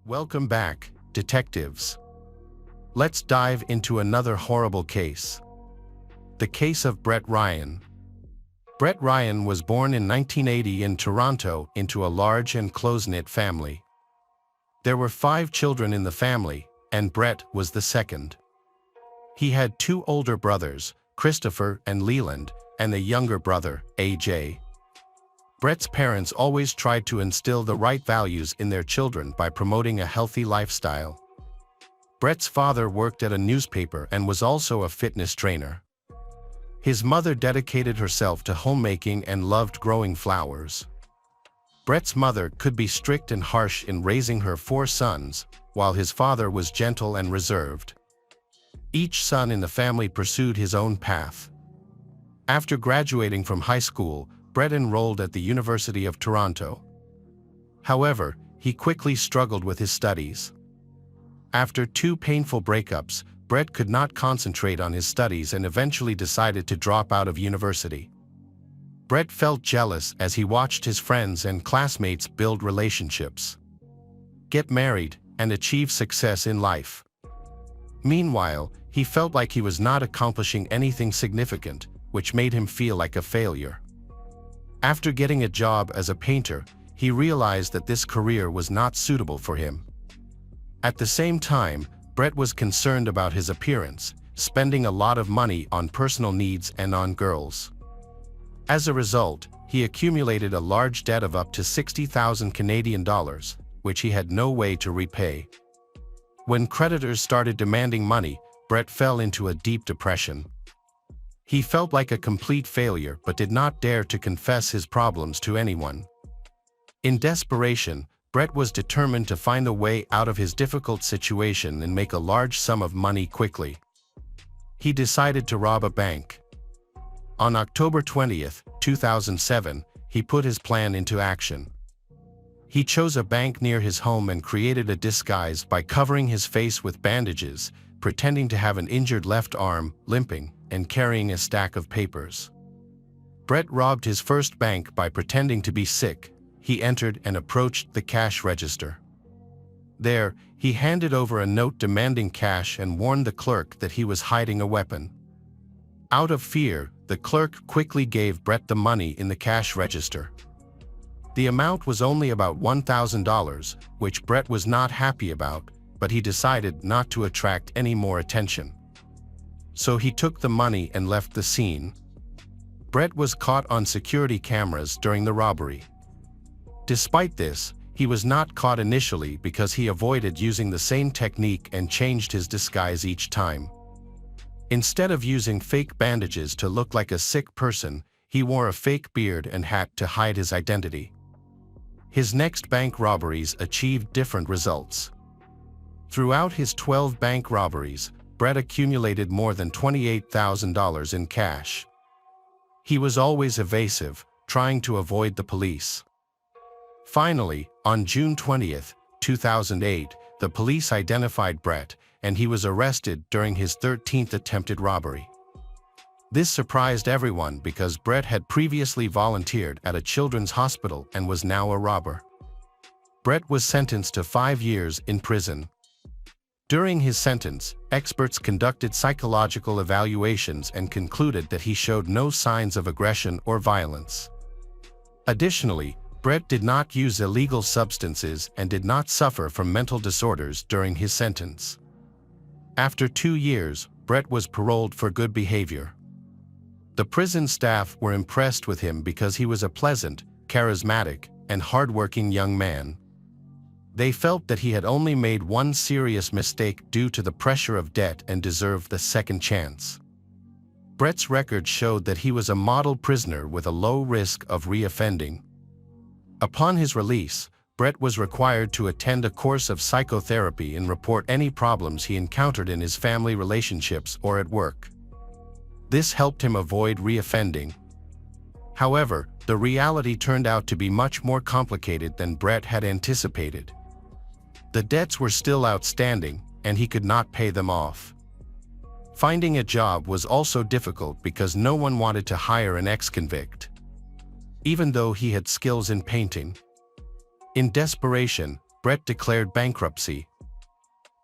Welcome back, detectives. Let's dive into another horrible case. The case of Brett Ryan. Brett Ryan was born in 1980 in Toronto into a large and close-knit family. There were 5 children in the family, and Brett was the second. He had 2 older brothers, Christopher and Leland, and a younger brother, AJ. Brett's parents always tried to instill the right values in their children by promoting a healthy lifestyle. Brett's father worked at a newspaper and was also a fitness trainer. His mother dedicated herself to homemaking and loved growing flowers. Brett's mother could be strict and harsh in raising her 4 sons, while his father was gentle and reserved. Each son in the family pursued his own path. After graduating from high school, Brett enrolled at the University of Toronto. However, he quickly struggled with his studies. After 2 painful breakups, Brett could not concentrate on his studies and eventually decided to drop out of university. Brett felt jealous as he watched his friends and classmates build relationships, get married, and achieve success in life. Meanwhile, he felt like he was not accomplishing anything significant, which made him feel like a failure. After getting a job as a painter, he realized that this career was not suitable for him. At the same time, Brett was concerned about his appearance, spending a lot of money on personal needs and on girls. As a result, he accumulated a large debt of up to 60,000 Canadian dollars, which he had no way to repay. When creditors started demanding money, Brett fell into a deep depression. He felt like a complete failure but did not dare to confess his problems to anyone. In desperation, Brett was determined to find a way out of his difficult situation and make a large sum of money quickly. He decided to rob a bank. On October 20, 2007, he put his plan into action. He chose a bank near his home and created a disguise by covering his face with bandages, pretending to have an injured left arm, limping, and carrying a stack of papers. Brett robbed his first bank by pretending to be sick. He entered and approached the cash register. There, he handed over a note demanding cash and warned the clerk that he was hiding a weapon. Out of fear, the clerk quickly gave Brett the money in the cash register. The amount was only about $1,000, which Brett was not happy about, but he decided not to attract any more attention. So he took the money and left the scene. Brett was caught on security cameras during the robbery. Despite this, he was not caught initially because he avoided using the same technique and changed his disguise each time. Instead of using fake bandages to look like a sick person, he wore a fake beard and hat to hide his identity. His next bank robberies achieved different results. Throughout his 12 bank robberies, Brett accumulated more than $28,000 in cash. He was always evasive, trying to avoid the police. Finally, on June 20, 2008, the police identified Brett, and he was arrested during his 13th attempted robbery. This surprised everyone because Brett had previously volunteered at a children's hospital and was now a robber. Brett was sentenced to 5 years in prison. During his sentence, experts conducted psychological evaluations and concluded that he showed no signs of aggression or violence. Additionally, Brett did not use illegal substances and did not suffer from mental disorders during his sentence. After 2 years, Brett was paroled for good behavior. The prison staff were impressed with him because he was a pleasant, charismatic, and hardworking young man. They felt that he had only made one serious mistake due to the pressure of debt and deserved the second chance. Brett's record showed that he was a model prisoner with a low risk of reoffending. Upon his release, Brett was required to attend a course of psychotherapy and report any problems he encountered in his family relationships or at work. This helped him avoid reoffending. However, the reality turned out to be much more complicated than Brett had anticipated. The debts were still outstanding, and he could not pay them off. Finding a job was also difficult because no one wanted to hire an ex-convict, even though he had skills in painting. In desperation, Brett declared bankruptcy.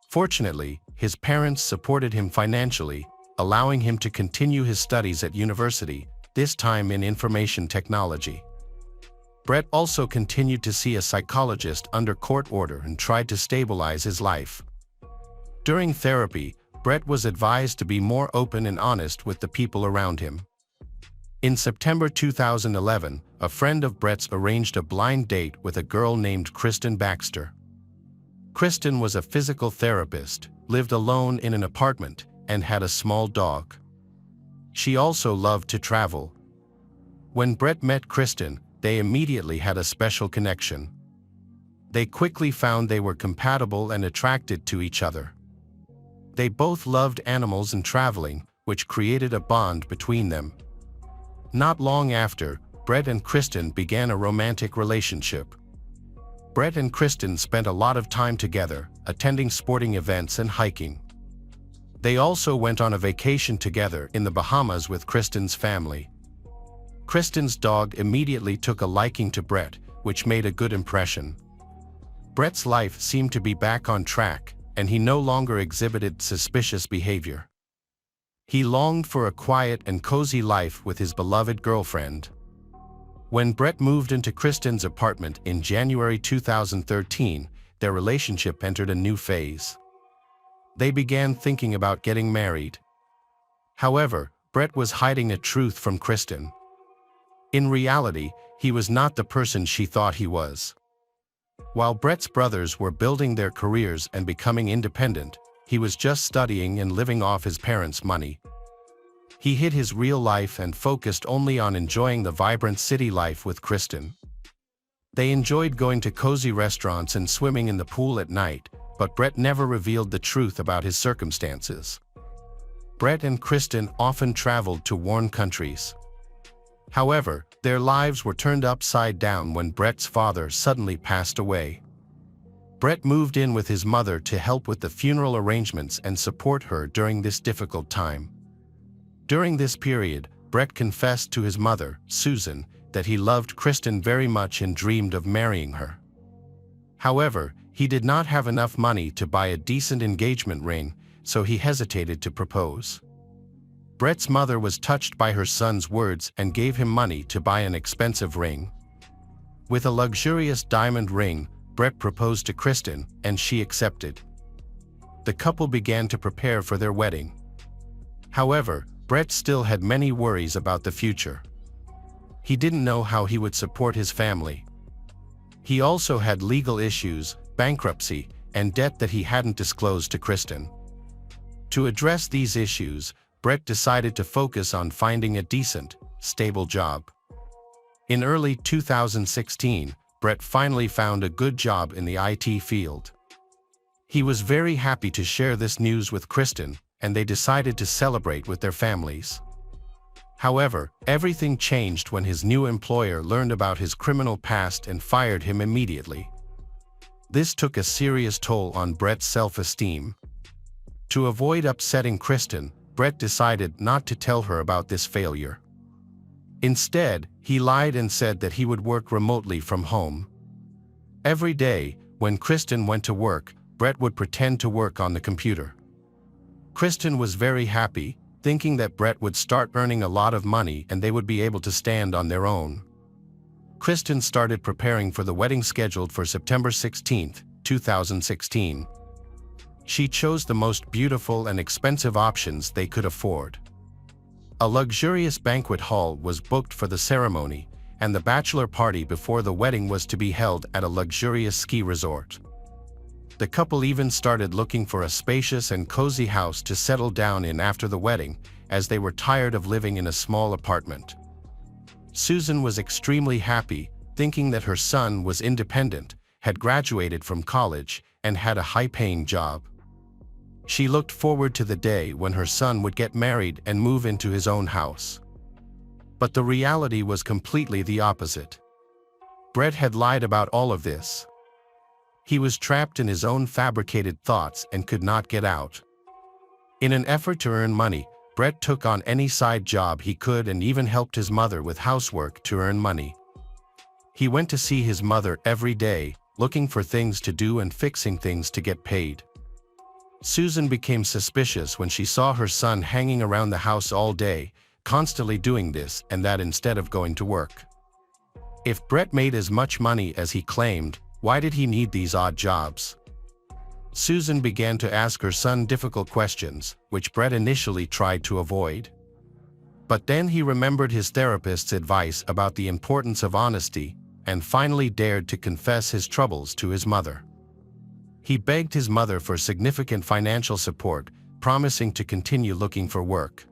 Fortunately, his parents supported him financially, allowing him to continue his studies at university, this time in information technology. Brett also continued to see a psychologist under court order and tried to stabilize his life. During therapy, Brett was advised to be more open and honest with the people around him. In September 2011, a friend of Brett's arranged a blind date with a girl named Kristen Baxter. Kristen was a physical therapist, lived alone in an apartment, and had a small dog. She also loved to travel. When Brett met Kristen, they immediately had a special connection. They quickly found they were compatible and attracted to each other. They both loved animals and traveling, which created a bond between them. Not long after, Brett and Kristen began a romantic relationship. Brett and Kristen spent a lot of time together, attending sporting events and hiking. They also went on a vacation together in the Bahamas with Kristen's family. Kristen's dog immediately took a liking to Brett, which made a good impression. Brett's life seemed to be back on track, and he no longer exhibited suspicious behavior. He longed for a quiet and cozy life with his beloved girlfriend. When Brett moved into Kristen's apartment in January 2013, their relationship entered a new phase. They began thinking about getting married. However, Brett was hiding a truth from Kristen. In reality, he was not the person she thought he was. While Brett's brothers were building their careers and becoming independent, he was just studying and living off his parents' money. He hid his real life and focused only on enjoying the vibrant city life with Kristen. They enjoyed going to cozy restaurants and swimming in the pool at night, but Brett never revealed the truth about his circumstances. Brett and Kristen often traveled to warm countries. However, their lives were turned upside down when Brett's father suddenly passed away. Brett moved in with his mother to help with the funeral arrangements and support her during this difficult time. During this period, Brett confessed to his mother, Susan, that he loved Kristen very much and dreamed of marrying her. However, he did not have enough money to buy a decent engagement ring, so he hesitated to propose. Brett's mother was touched by her son's words and gave him money to buy an expensive ring. With a luxurious diamond ring, Brett proposed to Kristen, and she accepted. The couple began to prepare for their wedding. However, Brett still had many worries about the future. He didn't know how he would support his family. He also had legal issues, bankruptcy, and debt that he hadn't disclosed to Kristen. To address these issues, Brett decided to focus on finding a decent, stable job. In early 2016, Brett finally found a good job in the IT field. He was very happy to share this news with Kristen, and they decided to celebrate with their families. However, everything changed when his new employer learned about his criminal past and fired him immediately. This took a serious toll on Brett's self-esteem. To avoid upsetting Kristen, Brett decided not to tell her about this failure. Instead, he lied and said that he would work remotely from home. Every day, when Kristen went to work, Brett would pretend to work on the computer. Kristen was very happy, thinking that Brett would start earning a lot of money and they would be able to stand on their own. Kristen started preparing for the wedding scheduled for September 16, 2016. She chose the most beautiful and expensive options they could afford. A luxurious banquet hall was booked for the ceremony, and the bachelor party before the wedding was to be held at a luxurious ski resort. The couple even started looking for a spacious and cozy house to settle down in after the wedding, as they were tired of living in a small apartment. Susan was extremely happy, thinking that her son was independent, had graduated from college, and had a high-paying job. She looked forward to the day when her son would get married and move into his own house. But the reality was completely the opposite. Brett had lied about all of this. He was trapped in his own fabricated thoughts and could not get out. In an effort to earn money, Brett took on any side job he could and even helped his mother with housework to earn money. He went to see his mother every day, looking for things to do and fixing things to get paid. Susan became suspicious when she saw her son hanging around the house all day, constantly doing this and that instead of going to work. If Brett made as much money as he claimed, why did he need these odd jobs? Susan began to ask her son difficult questions, which Brett initially tried to avoid. But then he remembered his therapist's advice about the importance of honesty and finally dared to confess his troubles to his mother. He begged his mother for significant financial support, promising to continue looking for work.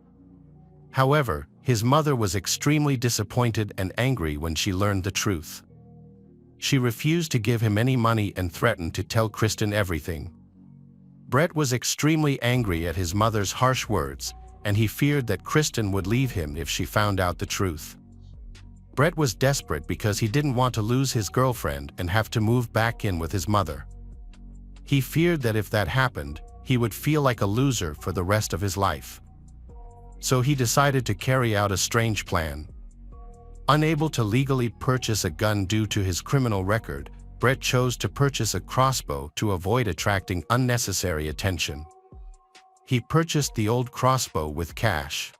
However, his mother was extremely disappointed and angry when she learned the truth. She refused to give him any money and threatened to tell Kristen everything. Brett was extremely angry at his mother's harsh words, and he feared that Kristen would leave him if she found out the truth. Brett was desperate because he didn't want to lose his girlfriend and have to move back in with his mother. He feared that if that happened, he would feel like a loser for the rest of his life. So he decided to carry out a strange plan. Unable to legally purchase a gun due to his criminal record, Brett chose to purchase a crossbow to avoid attracting unnecessary attention. He purchased the old crossbow with cash.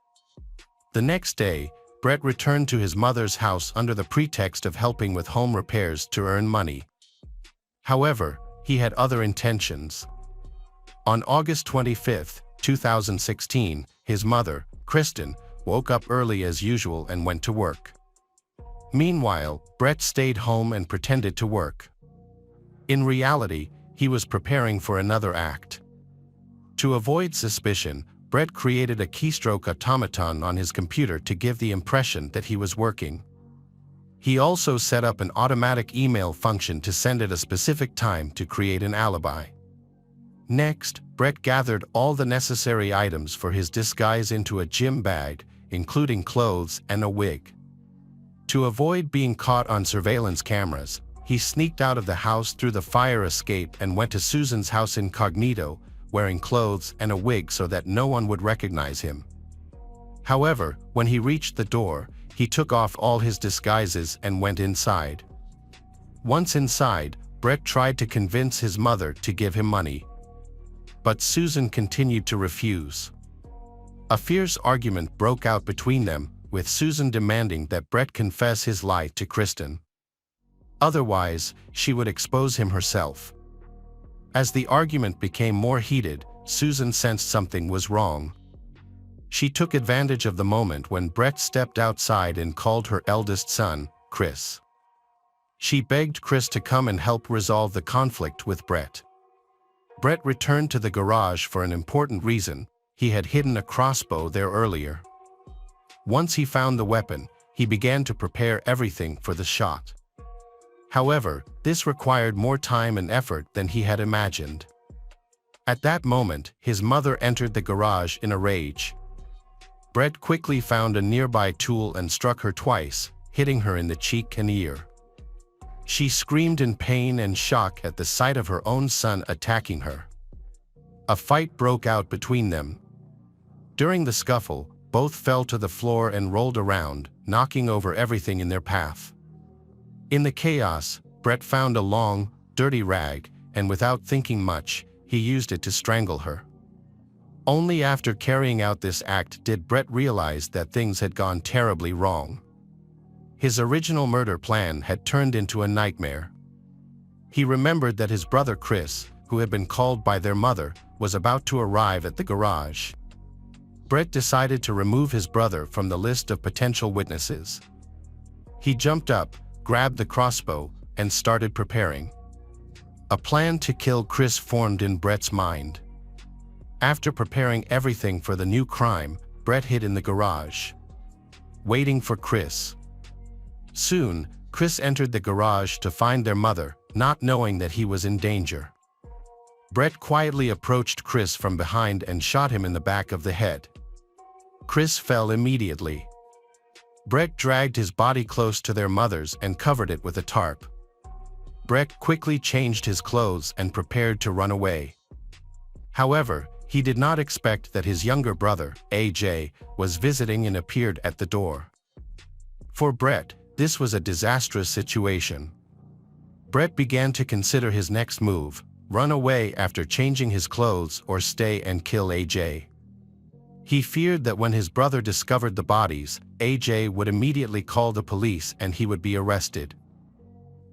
The next day, Brett returned to his mother's house under the pretext of helping with home repairs to earn money. However, he had other intentions. On August 25, 2016, his mother, Kristen, woke up early as usual and went to work. Meanwhile, Brett stayed home and pretended to work. In reality, he was preparing for another act. To avoid suspicion, Brett created a keystroke automaton on his computer to give the impression that he was working. He also set up an automatic email function to send at a specific time to create an alibi. Next, Brett gathered all the necessary items for his disguise into a gym bag, including clothes and a wig. To avoid being caught on surveillance cameras, he sneaked out of the house through the fire escape and went to Susan's house incognito, wearing clothes and a wig so that no one would recognize him. However, when he reached the door, he took off all his disguises and went inside. Once inside, Brett tried to convince his mother to give him money. But Susan continued to refuse. A fierce argument broke out between them, with Susan demanding that Brett confess his lie to Kristen. Otherwise, she would expose him herself. As the argument became more heated, Susan sensed something was wrong. She took advantage of the moment when Brett stepped outside and called her eldest son, Chris. She begged Chris to come and help resolve the conflict with Brett. Brett returned to the garage for an important reason: he had hidden a crossbow there earlier. Once he found the weapon, he began to prepare everything for the shot. However, this required more time and effort than he had imagined. At that moment, his mother entered the garage in a rage. Brett quickly found a nearby tool and struck her twice, hitting her in the cheek and ear. She screamed in pain and shock at the sight of her own son attacking her. A fight broke out between them. During the scuffle, both fell to the floor and rolled around, knocking over everything in their path. In the chaos, Brett found a long, dirty rag, and without thinking much, he used it to strangle her. Only after carrying out this act did Brett realize that things had gone terribly wrong. His original murder plan had turned into a nightmare. He remembered that his brother Chris, who had been called by their mother, was about to arrive at the garage. Brett decided to remove his brother from the list of potential witnesses. He jumped up, grabbed the crossbow, and started preparing. A plan to kill Chris formed in Brett's mind. After preparing everything for the new crime, Brett hid in the garage, waiting for Chris. Soon, Chris entered the garage to find their mother, not knowing that he was in danger. Brett quietly approached Chris from behind and shot him in the back of the head. Chris fell immediately. Brett dragged his body close to their mother's and covered it with a tarp. Brett quickly changed his clothes and prepared to run away. However, he did not expect that his younger brother, AJ, was visiting and appeared at the door. For Brett, this was a disastrous situation. Brett began to consider his next move: run away after changing his clothes or stay and kill AJ. He feared that when his brother discovered the bodies, AJ would immediately call the police and he would be arrested.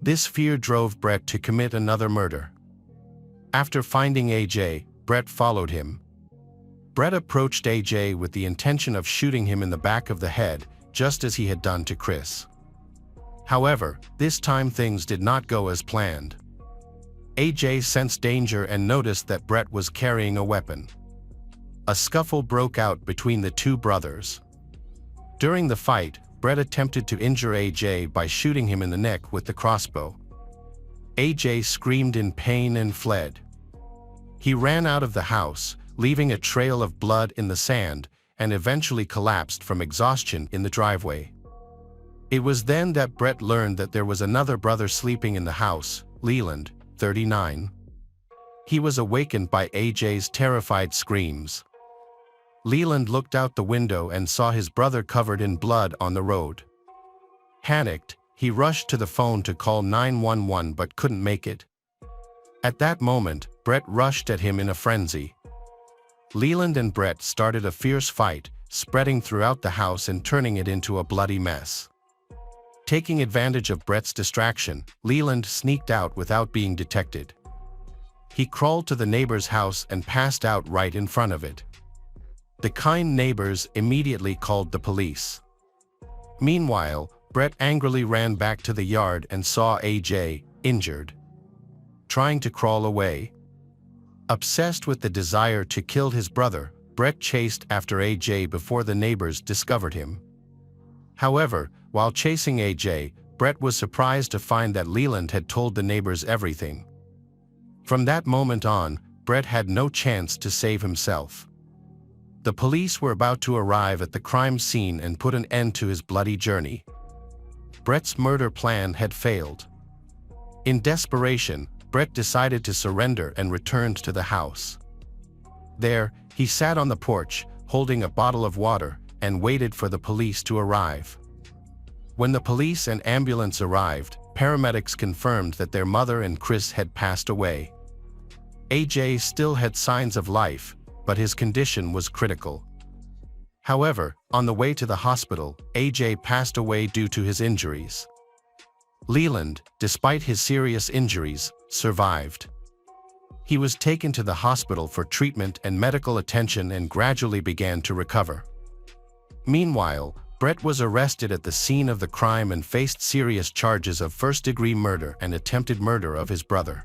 This fear drove Brett to commit another murder. After finding AJ, Brett followed him. Brett approached AJ with the intention of shooting him in the back of the head, just as he had done to Chris. However, this time things did not go as planned. AJ sensed danger and noticed that Brett was carrying a weapon. A scuffle broke out between the two brothers. During the fight, Brett attempted to injure AJ by shooting him in the neck with the crossbow. AJ screamed in pain and fled. He ran out of the house, leaving a trail of blood in the sand, and eventually collapsed from exhaustion in the driveway. It was then that Brett learned that there was another brother sleeping in the house, Leland, 39. He was awakened by AJ's terrified screams. Leland looked out the window and saw his brother covered in blood on the road. Panicked, he rushed to the phone to call 911 but couldn't make it. At that moment, Brett rushed at him in a frenzy. Leland and Brett started a fierce fight, spreading throughout the house and turning it into a bloody mess. Taking advantage of Brett's distraction, Leland sneaked out without being detected. He crawled to the neighbor's house and passed out right in front of it. The kind neighbors immediately called the police. Meanwhile, Brett angrily ran back to the yard and saw AJ, injured, trying to crawl away. Obsessed with the desire to kill his brother, Brett chased after AJ before the neighbors discovered him. However, while chasing AJ, Brett was surprised to find that Leland had told the neighbors everything. From that moment on, Brett had no chance to save himself. The police were about to arrive at the crime scene and put an end to his bloody journey. Brett's murder plan had failed. In desperation, Brett decided to surrender and returned to the house. There, he sat on the porch, holding a bottle of water, and waited for the police to arrive. When the police and ambulance arrived, paramedics confirmed that their mother and Chris had passed away. AJ still had signs of life, but his condition was critical. However, on the way to the hospital, AJ passed away due to his injuries. Leland, despite his serious injuries, survived. He was taken to the hospital for treatment and medical attention and gradually began to recover. Meanwhile, Brett was arrested at the scene of the crime and faced serious charges of first-degree murder and attempted murder of his brother.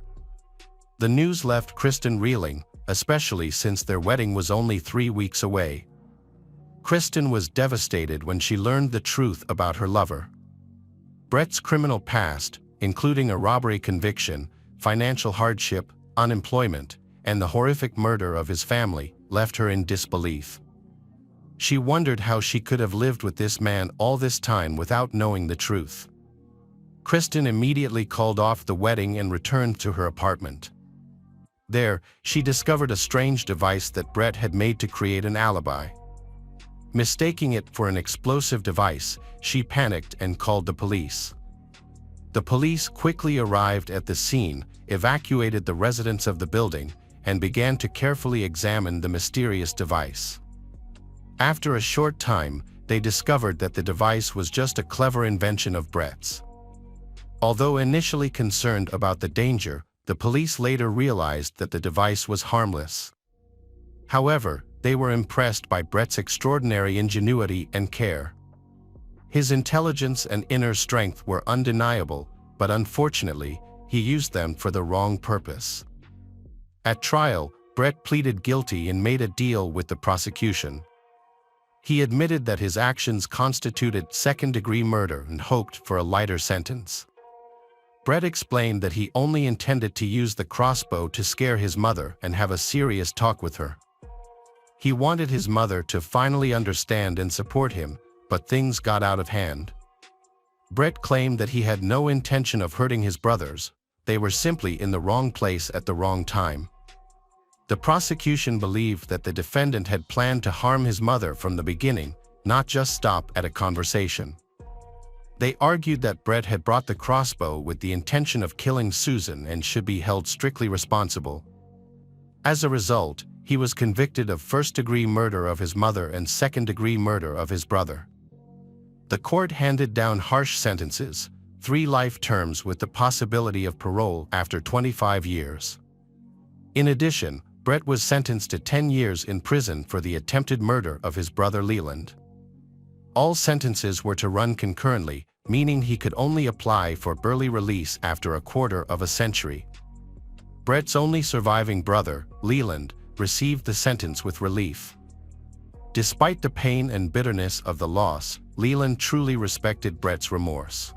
The news left Kristen reeling, especially since their wedding was only 3 weeks away. Kristen was devastated when she learned the truth about her lover. Brett's criminal past, including a robbery conviction, financial hardship, unemployment, and the horrific murder of his family, left her in disbelief. She wondered how she could have lived with this man all this time without knowing the truth. Kristen immediately called off the wedding and returned to her apartment. There, she discovered a strange device that Brett had made to create an alibi. Mistaking it for an explosive device, she panicked and called the police. The police quickly arrived at the scene, evacuated the residents of the building, and began to carefully examine the mysterious device. After a short time, they discovered that the device was just a clever invention of Brett's. Although initially concerned about the danger, the police later realized that the device was harmless. However, they were impressed by Brett's extraordinary ingenuity and care. His intelligence and inner strength were undeniable, but unfortunately, he used them for the wrong purpose. At trial, Brett pleaded guilty and made a deal with the prosecution. He admitted that his actions constituted second-degree murder and hoped for a lighter sentence. Brett explained that he only intended to use the crossbow to scare his mother and have a serious talk with her. He wanted his mother to finally understand and support him, but things got out of hand. Brett claimed that he had no intention of hurting his brothers, they were simply in the wrong place at the wrong time. The prosecution believed that the defendant had planned to harm his mother from the beginning, not just stop at a conversation. They argued that Brett had brought the crossbow with the intention of killing Susan and should be held strictly responsible. As a result, he was convicted of first-degree murder of his mother and second-degree murder of his brother. The court handed down harsh sentences, 3 life terms with the possibility of parole after 25 years. In addition, Brett was sentenced to 10 years in prison for the attempted murder of his brother Leland. All sentences were to run concurrently, meaning he could only apply for early release after a quarter of a century. Brett's only surviving brother, Leland, received the sentence with relief. Despite the pain and bitterness of the loss, Leland truly respected Brett's remorse.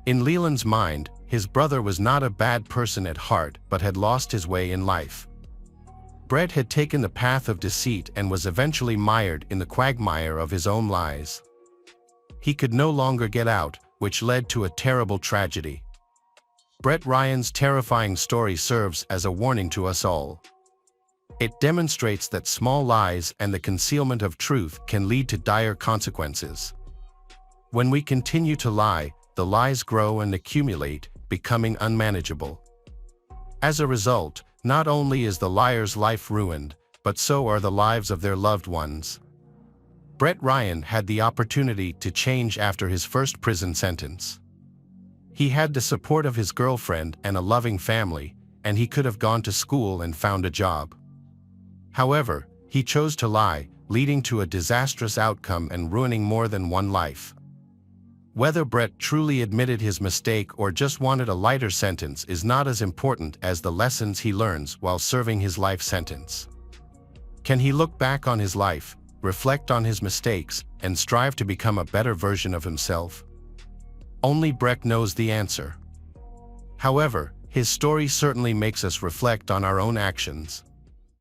In Leland's mind, his brother was not a bad person at heart but had lost his way in life. Brett had taken the path of deceit and was eventually mired in the quagmire of his own lies. He could no longer get out, which led to a terrible tragedy. Brett Ryan's terrifying story serves as a warning to us all. It demonstrates that small lies and the concealment of truth can lead to dire consequences. When we continue to lie, the lies grow and accumulate, becoming unmanageable. As a result, not only is the liar's life ruined, but so are the lives of their loved ones. Brett Ryan had the opportunity to change after his first prison sentence. He had the support of his girlfriend and a loving family, and he could have gone to school and found a job. However, he chose to lie, leading to a disastrous outcome and ruining more than one life. Whether Brett truly admitted his mistake or just wanted a lighter sentence is not as important as the lessons he learns while serving his life sentence. Can he look back on his life, reflect on his mistakes, and strive to become a better version of himself? Only Brett knows the answer. However, his story certainly makes us reflect on our own actions.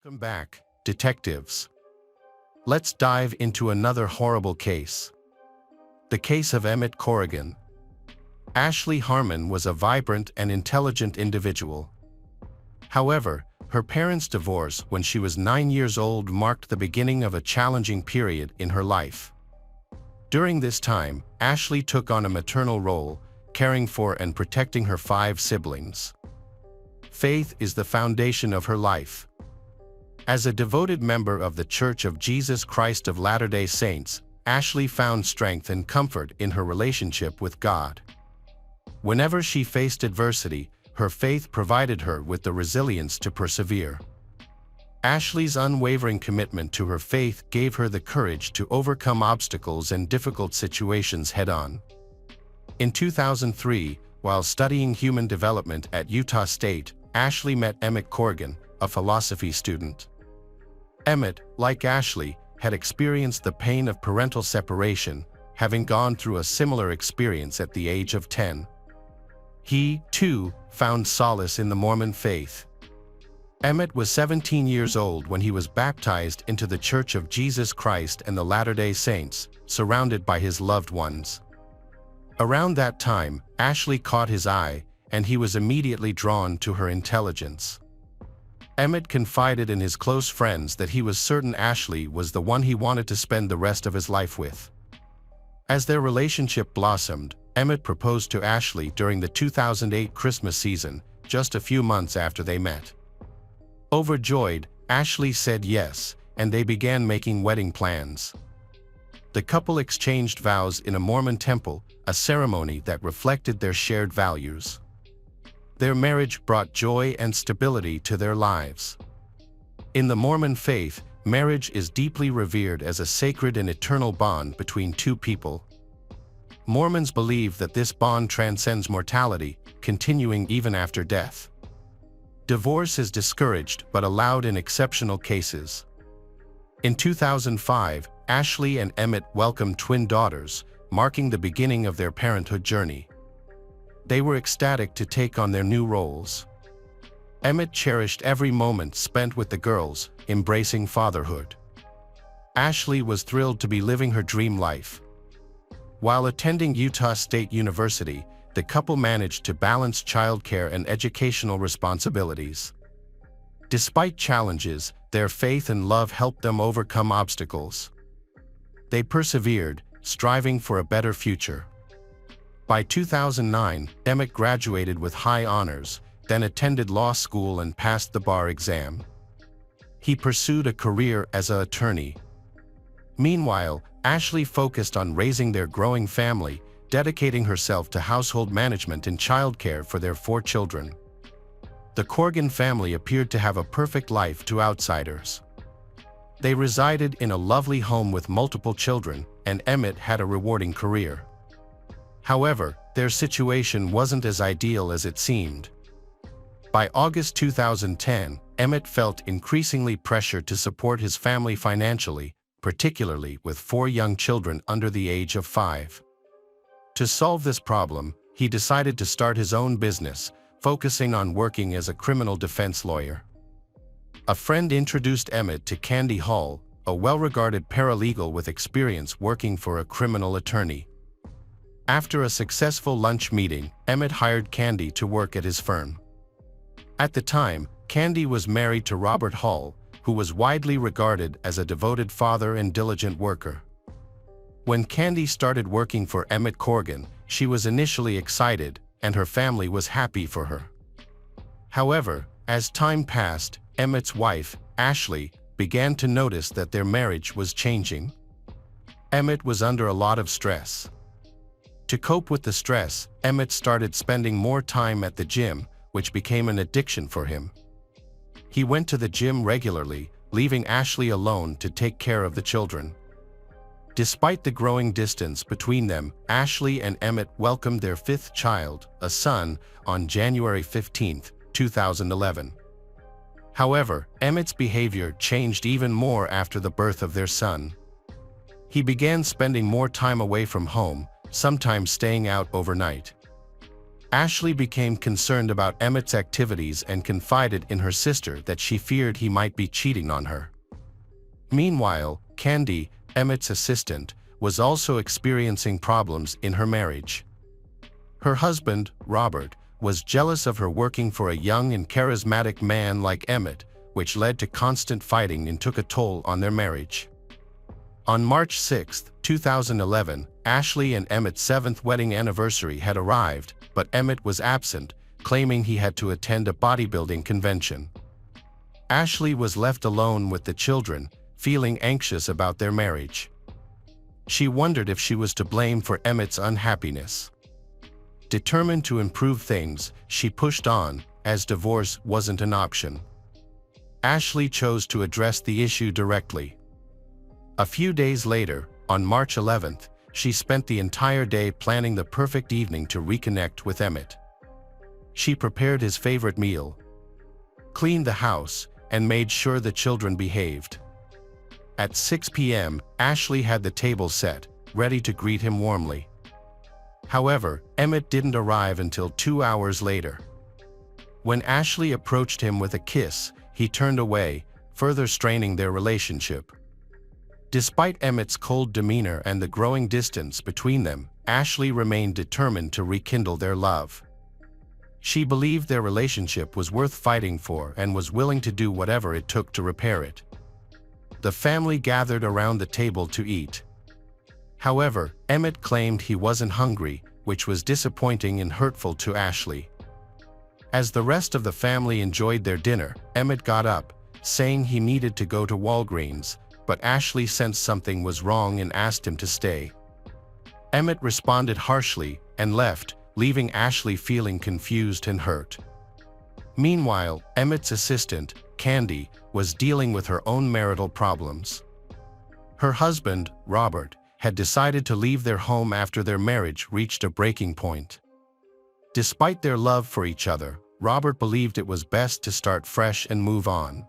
Welcome back, detectives. Let's dive into another horrible case. The case of Emmett Corrigan. Ashley Harmon was a vibrant and intelligent individual. However, her parents' divorce when she was 9 years old marked the beginning of a challenging period in her life. During this time, Ashley took on a maternal role, caring for and protecting her 5 siblings. Faith is the foundation of her life. As a devoted member of the Church of Jesus Christ of Latter-day Saints, Ashley found strength and comfort in her relationship with God. Whenever she faced adversity, her faith provided her with the resilience to persevere. Ashley's unwavering commitment to her faith gave her the courage to overcome obstacles and difficult situations head-on. In 2003, while studying human development at Utah State, Ashley met Emmett Corrigan, a philosophy student. Emmett, like Ashley, had experienced the pain of parental separation, having gone through a similar experience at the age of 10. He, too, found solace in the Mormon faith. Emmett was 17 years old when he was baptized into the Church of Jesus Christ and the Latter-day Saints, surrounded by his loved ones. Around that time, Ashley caught his eye, and he was immediately drawn to her intelligence. Emmett confided in his close friends that he was certain Ashley was the one he wanted to spend the rest of his life with. As their relationship blossomed, Emmett proposed to Ashley during the 2008 Christmas season, just a few months after they met. Overjoyed, Ashley said yes, and they began making wedding plans. The couple exchanged vows in a Mormon temple, a ceremony that reflected their shared values. Their marriage brought joy and stability to their lives. In the Mormon faith, marriage is deeply revered as a sacred and eternal bond between two people. Mormons believe that this bond transcends mortality, continuing even after death. Divorce is discouraged but allowed in exceptional cases. In 2005, Ashley and Emmett welcomed twin daughters, marking the beginning of their parenthood journey. They were ecstatic to take on their new roles. Emmett cherished every moment spent with the girls, embracing fatherhood. Ashley was thrilled to be living her dream life. While attending Utah State University, the couple managed to balance childcare and educational responsibilities. Despite challenges, their faith and love helped them overcome obstacles. They persevered, striving for a better future. By 2009, Emmett graduated with high honors, then attended law school and passed the bar exam. He pursued a career as an attorney. Meanwhile, Ashley focused on raising their growing family, dedicating herself to household management and childcare for their 4 children. The Corrigan family appeared to have a perfect life to outsiders. They resided in a lovely home with multiple children, and Emmett had a rewarding career. However, their situation wasn't as ideal as it seemed. By August 2010, Emmett felt increasingly pressured to support his family financially, particularly with 4 young children under the age of 5. To solve this problem, he decided to start his own business, focusing on working as a criminal defense lawyer. A friend introduced Emmett to Candy Hall, a well-regarded paralegal with experience working for a criminal attorney. After a successful lunch meeting, Emmett hired Candy to work at his firm. At the time, Candy was married to Robert Hall, who was widely regarded as a devoted father and diligent worker. When Candy started working for Emmett Corrigan, she was initially excited, and her family was happy for her. However, as time passed, Emmett's wife, Ashley, began to notice that their marriage was changing. Emmett was under a lot of stress. To cope with the stress, Emmett started spending more time at the gym, which became an addiction for him. He went to the gym regularly, leaving Ashley alone to take care of the children. Despite the growing distance between them, Ashley and Emmett welcomed their 5th child, a son, on January 15, 2011. However, Emmett's behavior changed even more after the birth of their son. He began spending more time away from home, sometimes staying out overnight. Ashley became concerned about Emmett's activities and confided in her sister that she feared he might be cheating on her. Meanwhile, Candy, Emmett's assistant, was also experiencing problems in her marriage. Her husband, Robert, was jealous of her working for a young and charismatic man like Emmett, which led to constant fighting and took a toll on their marriage. On March 6, 2011, Ashley and Emmett's 7th wedding anniversary had arrived, but Emmett was absent, claiming he had to attend a bodybuilding convention. Ashley was left alone with the children, feeling anxious about their marriage. She wondered if she was to blame for Emmett's unhappiness. Determined to improve things, she pushed on, as divorce wasn't an option. Ashley chose to address the issue directly. A few days later, on March 11th, she spent the entire day planning the perfect evening to reconnect with Emmett. She prepared his favorite meal, cleaned the house, and made sure the children behaved. At 6 p.m., Ashley had the table set, ready to greet him warmly. However, Emmett didn't arrive until 2 hours later. When Ashley approached him with a kiss, he turned away, further straining their relationship. Despite Emmett's cold demeanor and the growing distance between them, Ashley remained determined to rekindle their love. She believed their relationship was worth fighting for and was willing to do whatever it took to repair it. The family gathered around the table to eat. However, Emmett claimed he wasn't hungry, which was disappointing and hurtful to Ashley. As the rest of the family enjoyed their dinner, Emmett got up, saying he needed to go to Walgreens, but Ashley sensed something was wrong and asked him to stay. Emmett responded harshly and left, leaving Ashley feeling confused and hurt. Meanwhile, Emmett's assistant, Candy, was dealing with her own marital problems. Her husband, Robert, had decided to leave their home after their marriage reached a breaking point. Despite their love for each other, Robert believed it was best to start fresh and move on.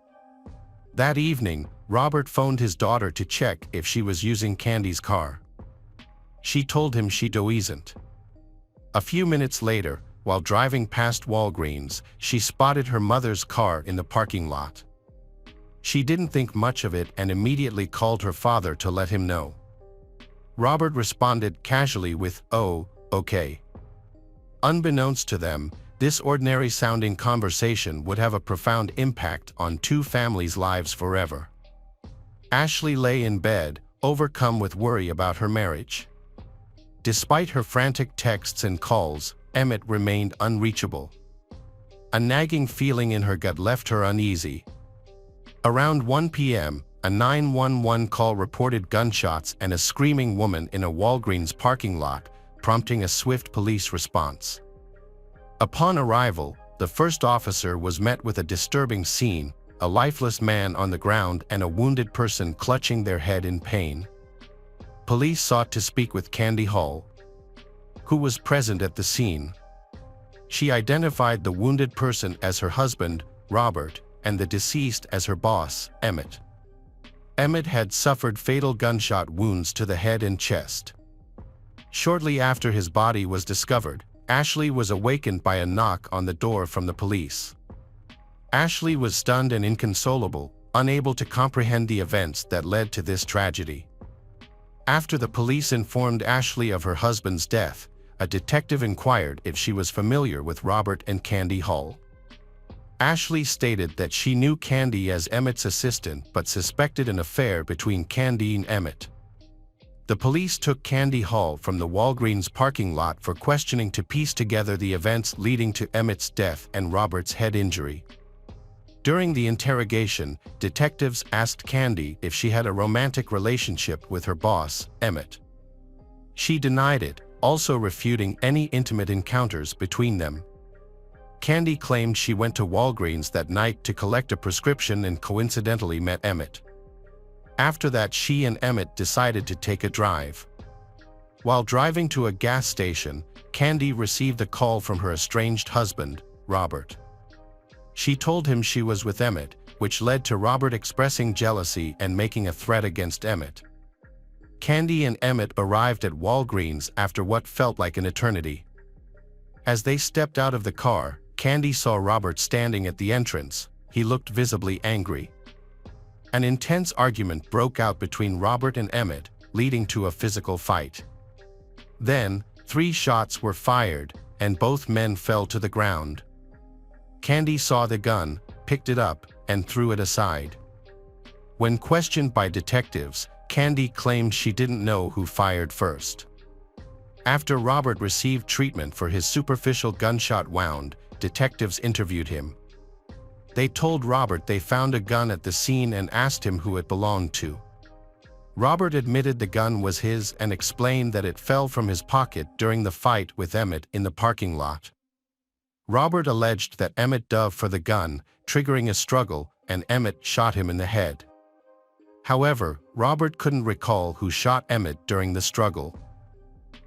That evening, Robert phoned his daughter to check if she was using Candy's car. She told him she wasn't. A few minutes later, while driving past Walgreens, she spotted her mother's car in the parking lot. She didn't think much of it and immediately called her father to let him know. Robert responded casually with, "Oh, okay." Unbeknownst to them, this ordinary-sounding conversation would have a profound impact on two families' lives forever. Ashley lay in bed, overcome with worry about her marriage. Despite her frantic texts and calls, Emmett remained unreachable. A nagging feeling in her gut left her uneasy. Around 1 p.m., a 911 call reported gunshots and a screaming woman in a Walgreens parking lot, prompting a swift police response. Upon arrival, the first officer was met with a disturbing scene: a lifeless man on the ground and a wounded person clutching their head in pain. Police sought to speak with Candy Hall, who was present at the scene. She identified the wounded person as her husband, Robert, and the deceased as her boss, Emmett. Emmett had suffered fatal gunshot wounds to the head and chest. Shortly after his body was discovered, Ashley was awakened by a knock on the door from the police. Ashley was stunned and inconsolable, unable to comprehend the events that led to this tragedy. After the police informed Ashley of her husband's death, a detective inquired if she was familiar with Robert and Candy Hall. Ashley stated that she knew Candy as Emmett's assistant but suspected an affair between Candy and Emmett. The police took Candy Hall from the Walgreens parking lot for questioning to piece together the events leading to Emmett's death and Robert's head injury. During the interrogation, detectives asked Candy if she had a romantic relationship with her boss, Emmett. She denied it, also refuting any intimate encounters between them. Candy claimed she went to Walgreens that night to collect a prescription and coincidentally met Emmett. After that, she and Emmett decided to take a drive. While driving to a gas station, Candy received a call from her estranged husband, Robert. She told him she was with Emmett, which led to Robert expressing jealousy and making a threat against Emmett. Candy and Emmett arrived at Walgreens after what felt like an eternity. As they stepped out of the car, Candy saw Robert standing at the entrance. He looked visibly angry. An intense argument broke out between Robert and Emmett, leading to a physical fight. Then, 3 shots were fired, and both men fell to the ground. Candy saw the gun, picked it up, and threw it aside. When questioned by detectives, Candy claimed she didn't know who fired first. After Robert received treatment for his superficial gunshot wound, detectives interviewed him. They told Robert they found a gun at the scene and asked him who it belonged to. Robert admitted the gun was his and explained that it fell from his pocket during the fight with Emmett in the parking lot. Robert alleged that Emmett dove for the gun, triggering a struggle, and Emmett shot him in the head. However, Robert couldn't recall who shot Emmett during the struggle.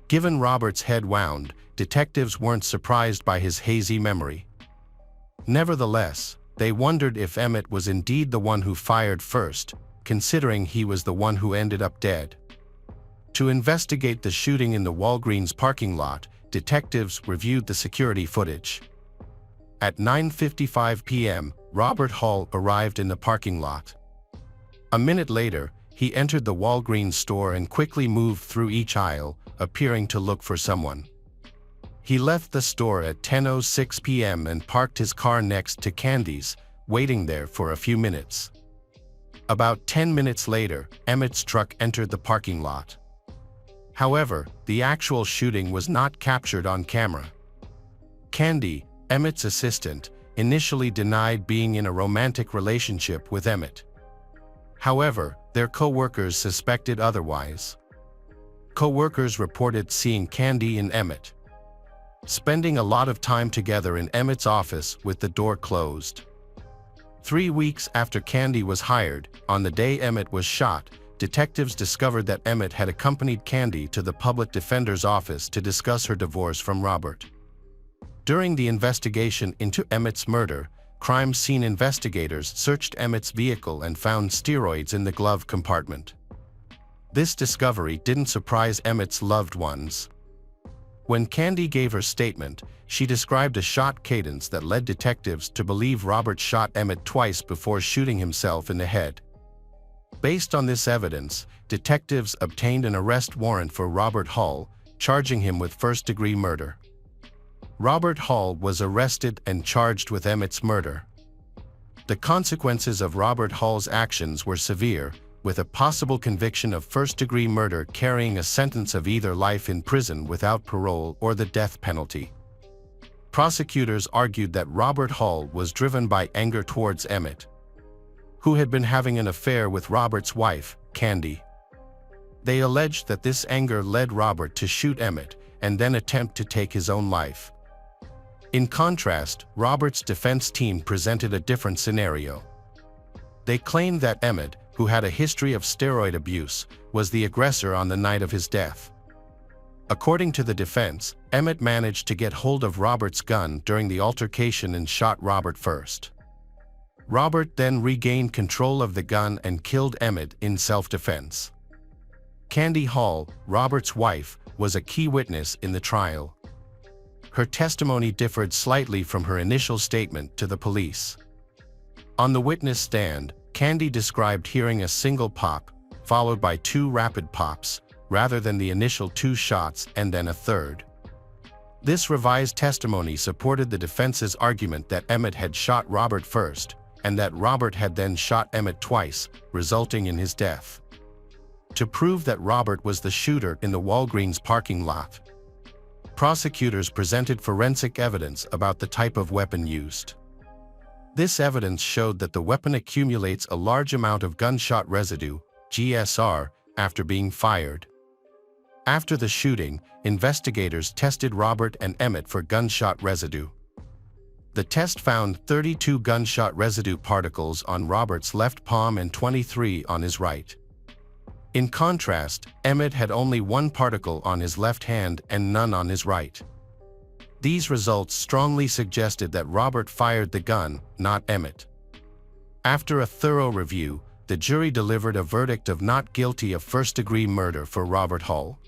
Given Robert's head wound, detectives weren't surprised by his hazy memory. Nevertheless, they wondered if Emmett was indeed the one who fired first, considering he was the one who ended up dead. To investigate the shooting in the Walgreens parking lot, detectives reviewed the security footage. At 9:55 p.m., Robert Hall arrived in the parking lot. A minute later, he entered the Walgreens store and quickly moved through each aisle, appearing to look for someone. He left the store at 10:06 p.m. and parked his car next to Candy's, waiting there for a few minutes. About 10 minutes later, Emmett's truck entered the parking lot. However, the actual shooting was not captured on camera. Candy, Emmett's assistant, initially denied being in a romantic relationship with Emmett. However, their co-workers suspected otherwise. Co-workers reported seeing Candy and Emmett spending a lot of time together in Emmett's office with the door closed. 3 weeks after Candy was hired, on the day Emmett was shot, detectives discovered that Emmett had accompanied Candy to the public defender's office to discuss her divorce from Robert. During the investigation into Emmett's murder, crime scene investigators searched Emmett's vehicle and found steroids in the glove compartment. This discovery didn't surprise Emmett's loved ones. When Candy gave her statement, she described a shot cadence that led detectives to believe Robert shot Emmett twice before shooting himself in the head. Based on this evidence, detectives obtained an arrest warrant for Robert Hall, charging him with first-degree murder. Robert Hall was arrested and charged with Emmett's murder. The consequences of Robert Hall's actions were severe, with a possible conviction of first-degree murder carrying a sentence of either life in prison without parole or the death penalty. Prosecutors argued that Robert Hall was driven by anger towards Emmett, who had been having an affair with Robert's wife, Candy. They alleged that this anger led Robert to shoot Emmett and then attempt to take his own life. In contrast, Robert's defense team presented a different scenario. They claimed that Emmett, who had a history of steroid abuse, was the aggressor on the night of his death. According to the defense, Emmett managed to get hold of Robert's gun during the altercation and shot Robert first. Robert then regained control of the gun and killed Emmett in self-defense. Candy Hall, Robert's wife, was a key witness in the trial. Her testimony differed slightly from her initial statement to the police. On the witness stand, Candy described hearing a single pop, followed by 2 rapid pops, rather than the initial 2 shots and then a third. This revised testimony supported the defense's argument that Emmett had shot Robert first, and that Robert had then shot Emmett twice, resulting in his death. To prove that Robert was the shooter in the Walgreens parking lot, prosecutors presented forensic evidence about the type of weapon used. This evidence showed that the weapon accumulates a large amount of gunshot residue, GSR, after being fired. After the shooting, investigators tested Robert and Emmett for gunshot residue. The test found 32 gunshot residue particles on Robert's left palm and 23 on his right. In contrast, Emmett had only 1 particle on his left hand and none on his right. These results strongly suggested that Robert fired the gun, not Emmett. After a thorough review, the jury delivered a verdict of not guilty of first-degree murder for Robert Hall.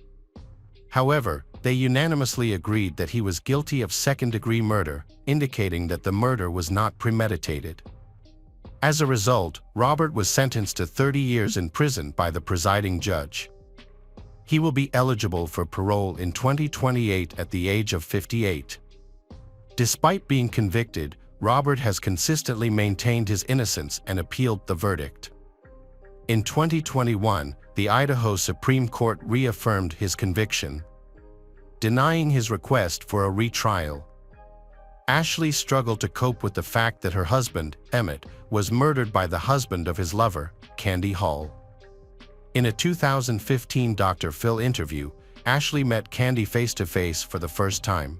However, they unanimously agreed that he was guilty of second-degree murder, indicating that the murder was not premeditated. As a result, Robert was sentenced to 30 years in prison by the presiding judge. He will be eligible for parole in 2028 at the age of 58. Despite being convicted, Robert has consistently maintained his innocence and appealed the verdict. In 2021, the Idaho Supreme Court reaffirmed his conviction, denying his request for a retrial. Ashley struggled to cope with the fact that her husband, Emmett, was murdered by the husband of his lover, Candy Hall. In a 2015 Dr. Phil interview, Ashley met Candy face-to-face for the first time.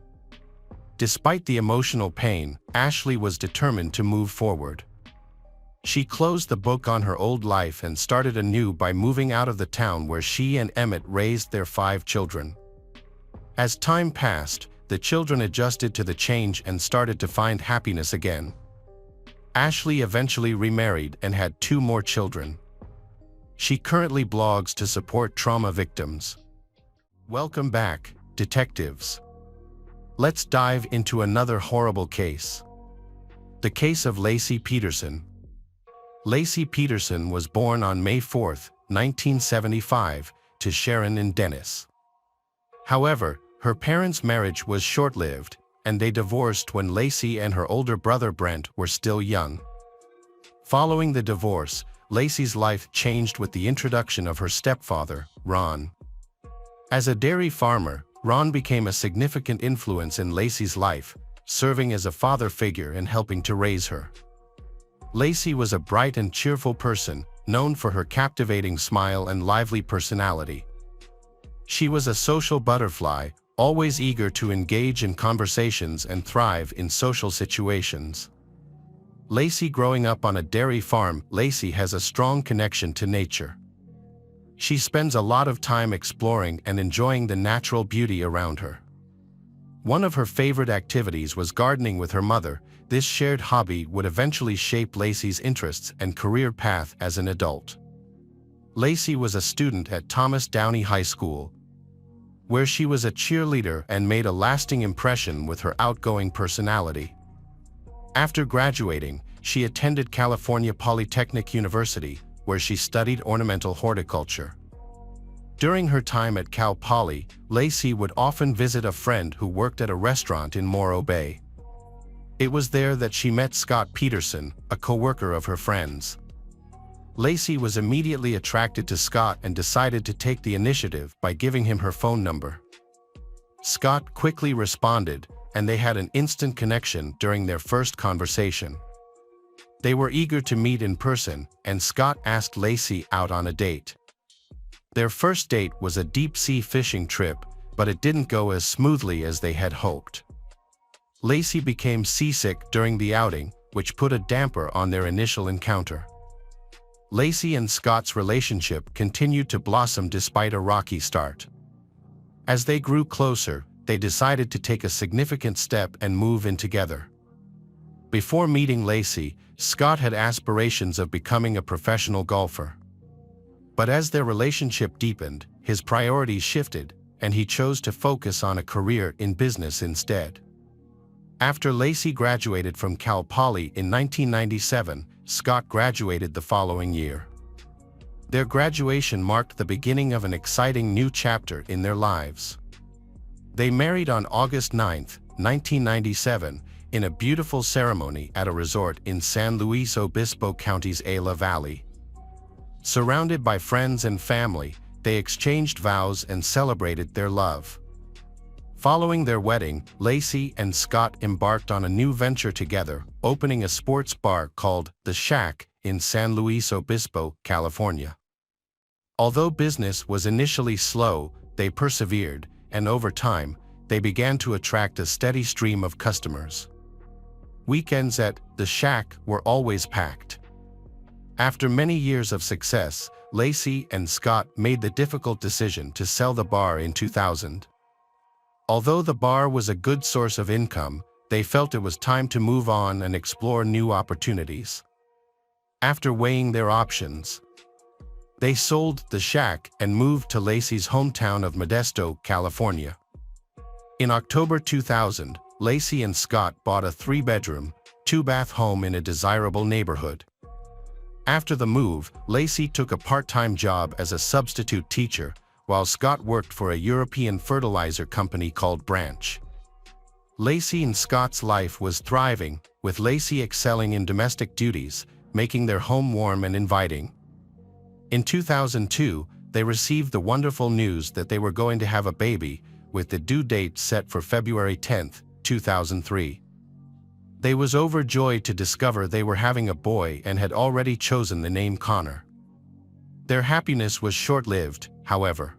Despite the emotional pain, Ashley was determined to move forward. She closed the book on her old life and started anew by moving out of the town where she and Emmett raised their 5 children. As time passed, the children adjusted to the change and started to find happiness again. Ashley eventually remarried and had 2 more children. She currently blogs to support trauma victims. Welcome back, detectives. Let's dive into another horrible case. The case of Laci Peterson. Laci Peterson was born on May 4, 1975, to Sharon and Dennis. However, her parents' marriage was short-lived, and they divorced when Laci and her older brother Brent were still young. Following the divorce, Laci's life changed with the introduction of her stepfather, Ron. As a dairy farmer, Ron became a significant influence in Laci's life, serving as a father figure and helping to raise her. Laci was a bright and cheerful person, known for her captivating smile and lively personality. She was a social butterfly, always eager to engage in conversations and thrive in social situations. Laci growing up on a dairy farm, Laci has a strong connection to nature. She spends a lot of time exploring and enjoying the natural beauty around her. One of her favorite activities was gardening with her mother. This shared hobby would eventually shape Laci's interests and career path as an adult. Laci was a student at Thomas Downey High School, where she was a cheerleader and made a lasting impression with her outgoing personality. After graduating, she attended California Polytechnic University, where she studied ornamental horticulture. During her time at Cal Poly, Laci would often visit a friend who worked at a restaurant in Morro Bay. It was there that she met Scott Peterson, a co-worker of her friends. Lacey was immediately attracted to Scott and decided to take the initiative by giving him her phone number. Scott quickly responded, and they had an instant connection during their first conversation. They were eager to meet in person, and Scott asked Lacey out on a date. Their first date was a deep-sea fishing trip, but it didn't go as smoothly as they had hoped. Lacey became seasick during the outing, which put a damper on their initial encounter. Lacey and Scott's relationship continued to blossom despite a rocky start. As they grew closer, they decided to take a significant step and move in together. Before meeting Lacey, Scott had aspirations of becoming a professional golfer. But as their relationship deepened, his priorities shifted, and he chose to focus on a career in business instead. After Lacey graduated from Cal Poly in 1997, Scott graduated the following year. Their graduation marked the beginning of an exciting new chapter in their lives. They married on August 9, 1997, in a beautiful ceremony at a resort in San Luis Obispo County's Ayala Valley. Surrounded by friends and family, they exchanged vows and celebrated their love. Following their wedding, Lacey and Scott embarked on a new venture together, opening a sports bar called The Shack in San Luis Obispo, California. Although business was initially slow, they persevered, and over time, they began to attract a steady stream of customers. Weekends at The Shack were always packed. After many years of success, Lacey and Scott made the difficult decision to sell the bar in 2000. Although the bar was a good source of income, they felt it was time to move on and explore new opportunities. After weighing their options, they sold The Shack and moved to Lacey's hometown of Modesto, California. In October 2000, Lacey and Scott bought a 3-bedroom, 2-bath home in a desirable neighborhood. After the move, Lacey took a part-time job as a substitute teacher, while Scott worked for a European fertilizer company called Branch. Lacey and Scott's life was thriving, with Lacey excelling in domestic duties, making their home warm and inviting. In 2002, they received the wonderful news that they were going to have a baby, with the due date set for February 10, 2003. They was overjoyed to discover they were having a boy and had already chosen the name Connor. Their happiness was short-lived, however.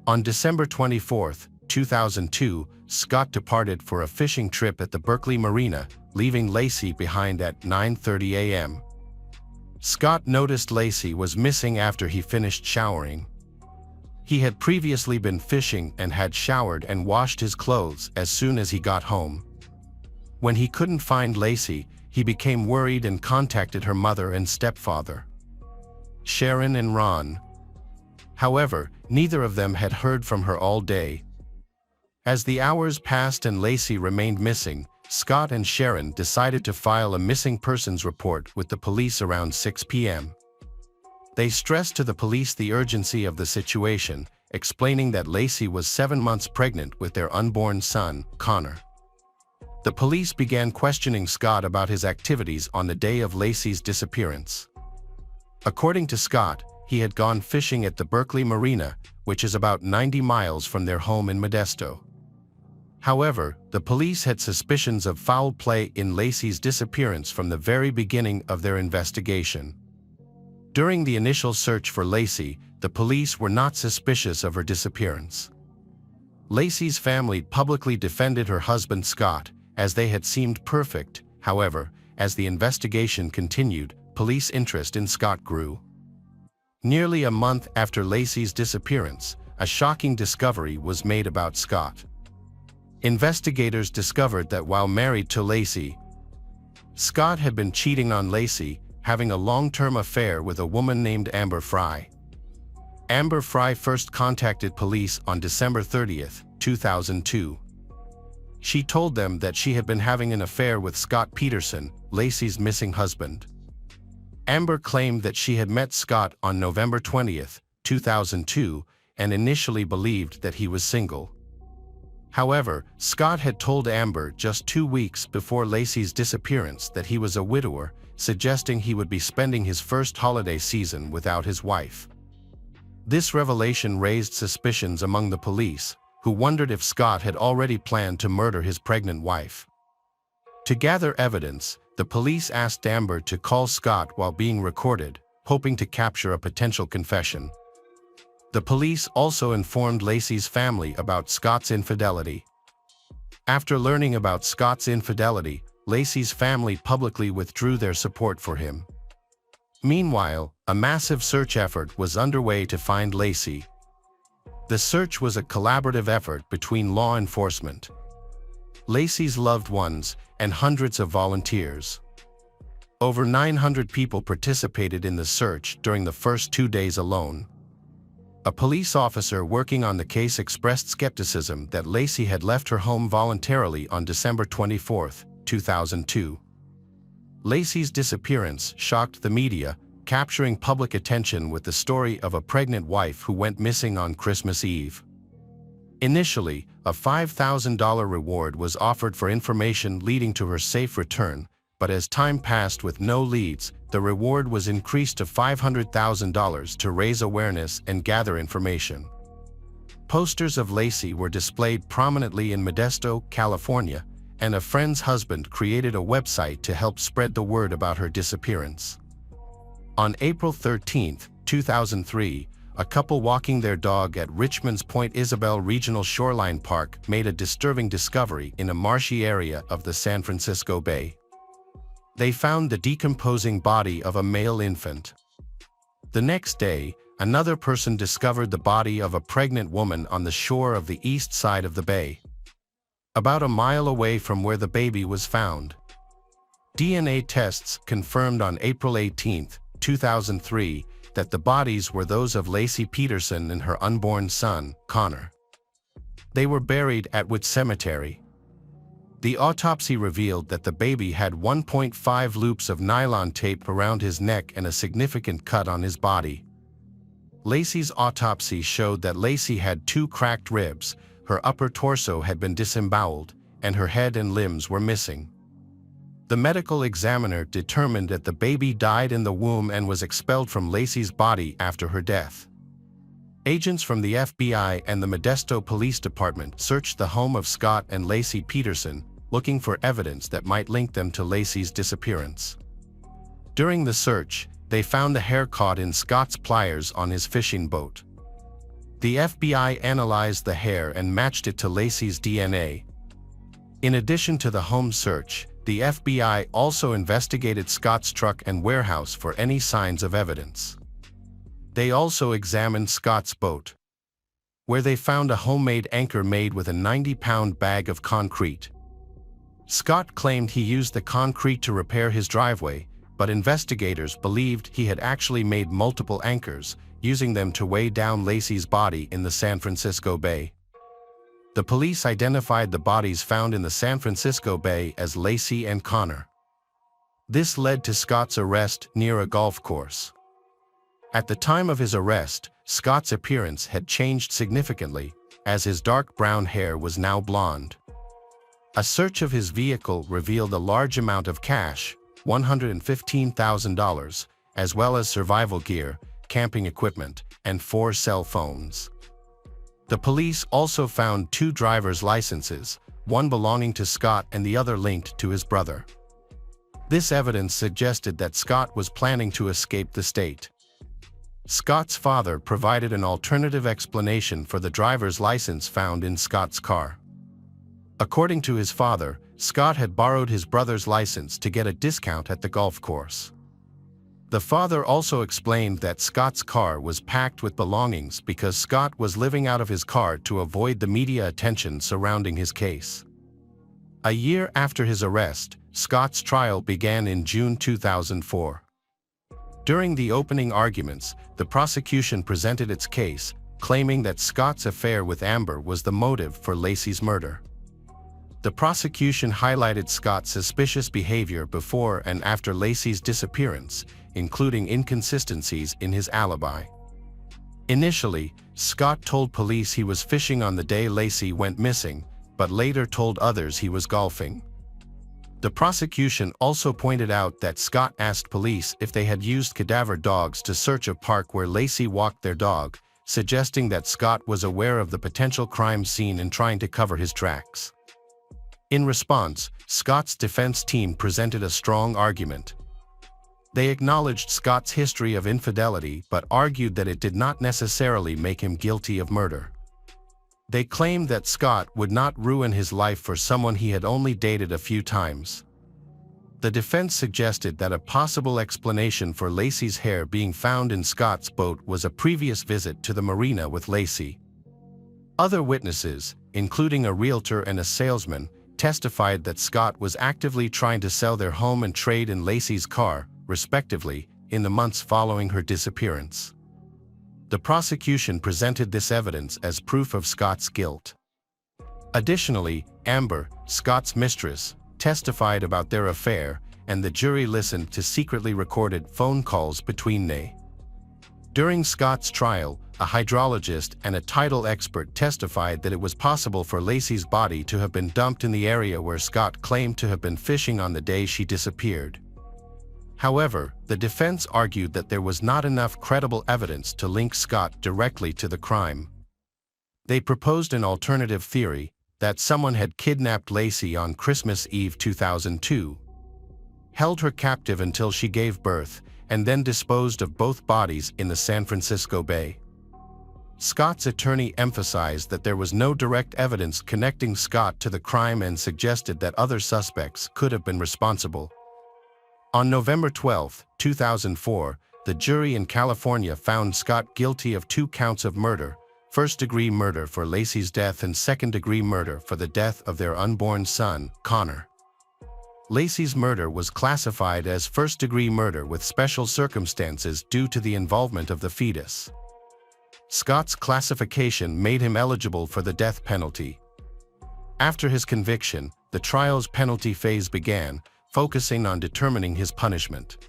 On December 24, 2002, Scott departed for a fishing trip at the Berkeley Marina, leaving Lacey behind at 9:30 a.m. Scott noticed Lacey was missing after he finished showering. He had previously been fishing and had showered and washed his clothes as soon as he got home. When he couldn't find Lacey, he became worried and contacted her mother and stepfather, Sharon and Ron. However, neither of them had heard from her all day. As the hours passed and Lacey remained missing, Scott and Sharon decided to file a missing persons report with the police around 6 p.m. They stressed to the police the urgency of the situation, explaining that Lacey was 7 months pregnant with their unborn son, Connor. The police began questioning Scott about his activities on the day of Lacey's disappearance. According to Scott, he had gone fishing at the Berkeley Marina, which is about 90 miles from their home in Modesto. However, the police had suspicions of foul play in Lacey's disappearance from the very beginning of their investigation. During the initial search for Lacey, the police were not suspicious of her disappearance. Lacey's family publicly defended her husband Scott, as they had seemed perfect. However, as the investigation continued, police interest in Scott grew. Nearly a month after Lacey's disappearance, a shocking discovery was made about Scott. Investigators discovered that while married to Lacey, Scott had been cheating on Lacey, having a long-term affair with a woman named Amber Fry. Amber Fry first contacted police on December 30, 2002. She told them that she had been having an affair with Scott Peterson, Lacey's missing husband. Amber claimed that she had met Scott on November 20, 2002, and initially believed that he was single. However, Scott had told Amber just 2 weeks before Lacey's disappearance that he was a widower, suggesting he would be spending his first holiday season without his wife. This revelation raised suspicions among the police, who wondered if Scott had already planned to murder his pregnant wife. To gather evidence, the police asked Amber to call Scott while being recorded, hoping to capture a potential confession. The police also informed Lacey's family about Scott's infidelity. After learning about Scott's infidelity, Lacey's family publicly withdrew their support for him. Meanwhile, a massive search effort was underway to find Lacey. The search was a collaborative effort between law enforcement, Lacey's loved ones, and hundreds of volunteers. Over 900 people participated in the search during the first 2 days alone. A police officer working on the case expressed skepticism that Lacey had left her home voluntarily on December 24, 2002. Lacey's disappearance shocked the media, capturing public attention with the story of a pregnant wife who went missing on Christmas Eve. Initially, a $5,000 reward was offered for information leading to her safe return, but as time passed with no leads, the reward was increased to $500,000 to raise awareness and gather information. Posters of Lacey were displayed prominently in Modesto, California, and a friend's husband created a website to help spread the word about her disappearance. On April 13, 2003, a couple walking their dog at Richmond's Point Isabel Regional Shoreline Park made a disturbing discovery in a marshy area of the San Francisco Bay. They found the decomposing body of a male infant. The next day, another person discovered the body of a pregnant woman on the shore of the east side of the bay, about a mile away from where the baby was found. DNA tests confirmed on April 18, 2003, that the bodies were those of Lacey Peterson and her unborn son, Connor. They were buried at Wood Cemetery. The autopsy revealed that the baby had 1.5 loops of nylon tape around his neck and a significant cut on his body. Lacey's autopsy showed that Lacey had 2 cracked ribs, her upper torso had been disemboweled, and her head and limbs were missing. The medical examiner determined that the baby died in the womb and was expelled from Lacey's body after her death. Agents from the FBI and the Modesto Police Department searched the home of Scott and Lacey Peterson, looking for evidence that might link them to Lacey's disappearance. During the search, they found the hair caught in Scott's pliers on his fishing boat. The FBI analyzed the hair and matched it to Lacey's DNA. In addition to the home search, the FBI also investigated Scott's truck and warehouse for any signs of evidence. They also examined Scott's boat, where they found a homemade anchor made with a 90-pound bag of concrete. Scott claimed he used the concrete to repair his driveway, but investigators believed he had actually made multiple anchors, using them to weigh down Lacey's body in the San Francisco Bay. The police identified the bodies found in the San Francisco Bay as Lacey and Connor. This led to Scott's arrest near a golf course. At the time of his arrest, Scott's appearance had changed significantly, as his dark brown hair was now blonde. A search of his vehicle revealed a large amount of cash, $115,000, as well as survival gear, camping equipment, and 4 cell phones. The police also found 2 driver's licenses, one belonging to Scott and the other linked to his brother. This evidence suggested that Scott was planning to escape the state. Scott's father provided an alternative explanation for the driver's license found in Scott's car. According to his father, Scott had borrowed his brother's license to get a discount at the golf course. The father also explained that Scott's car was packed with belongings because Scott was living out of his car to avoid the media attention surrounding his case. A year after his arrest, Scott's trial began in June 2004. During the opening arguments, the prosecution presented its case, claiming that Scott's affair with Amber was the motive for Lacey's murder. The prosecution highlighted Scott's suspicious behavior before and after Lacey's disappearance, including inconsistencies in his alibi. Initially, Scott told police he was fishing on the day Lacey went missing, but later told others he was golfing. The prosecution also pointed out that Scott asked police if they had used cadaver dogs to search a park where Lacey walked their dog, suggesting that Scott was aware of the potential crime scene and trying to cover his tracks. In response, Scott's defense team presented a strong argument. They acknowledged Scott's history of infidelity but argued that it did not necessarily make him guilty of murder. They claimed that Scott would not ruin his life for someone he had only dated a few times. The defense suggested that a possible explanation for Lacey's hair being found in Scott's boat was a previous visit to the marina with Lacey. Other witnesses, including a realtor and a salesman, testified that Scott was actively trying to sell their home and trade in Lacey's car, respectively, in the months following her disappearance. The prosecution presented this evidence as proof of Scott's guilt. Additionally, Amber, Scott's mistress, testified about their affair, and the jury listened to secretly recorded phone calls between they. During Scott's trial, a hydrologist and a tidal expert testified that it was possible for Lacey's body to have been dumped in the area where Scott claimed to have been fishing on the day she disappeared. However, the defense argued that there was not enough credible evidence to link Scott directly to the crime. They proposed an alternative theory, that someone had kidnapped Lacey on Christmas Eve 2002, held her captive until she gave birth, and then disposed of both bodies in the San Francisco Bay. Scott's attorney emphasized that there was no direct evidence connecting Scott to the crime and suggested that other suspects could have been responsible. On November 12, 2004, the jury in California found Scott guilty of 2 counts of murder, first-degree murder for Lacey's death and second-degree murder for the death of their unborn son, Connor. Lacey's murder was classified as first-degree murder with special circumstances due to the involvement of the fetus. Scott's classification made him eligible for the death penalty. After his conviction, the trial's penalty phase began, focusing on determining his punishment.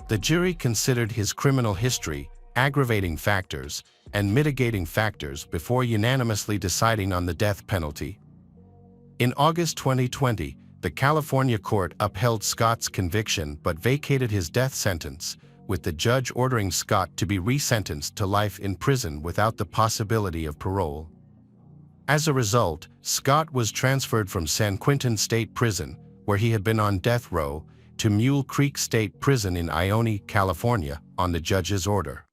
The jury considered his criminal history, aggravating factors, and mitigating factors before unanimously deciding on the death penalty. In August 2020, the California court upheld Scott's conviction but vacated his death sentence, with the judge ordering Scott to be resentenced to life in prison without the possibility of parole. As a result, Scott was transferred from San Quentin State Prison, where he had been on death row, to Mule Creek State Prison in Ione, California, on the judge's order.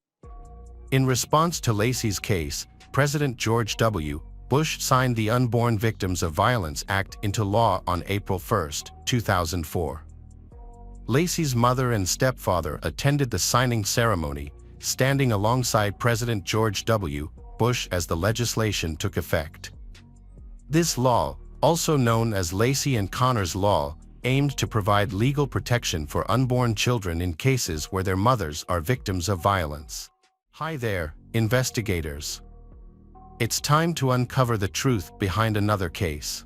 In response to Lacey's case, President George W. Bush signed the Unborn Victims of Violence Act into law on April 1, 2004. Lacey's mother and stepfather attended the signing ceremony, standing alongside President George W. Bush as the legislation took effect. This law, also known as Lacey and Connor's Law, aimed to provide legal protection for unborn children in cases where their mothers are victims of violence. Hi there, investigators. It's time to uncover the truth behind another case.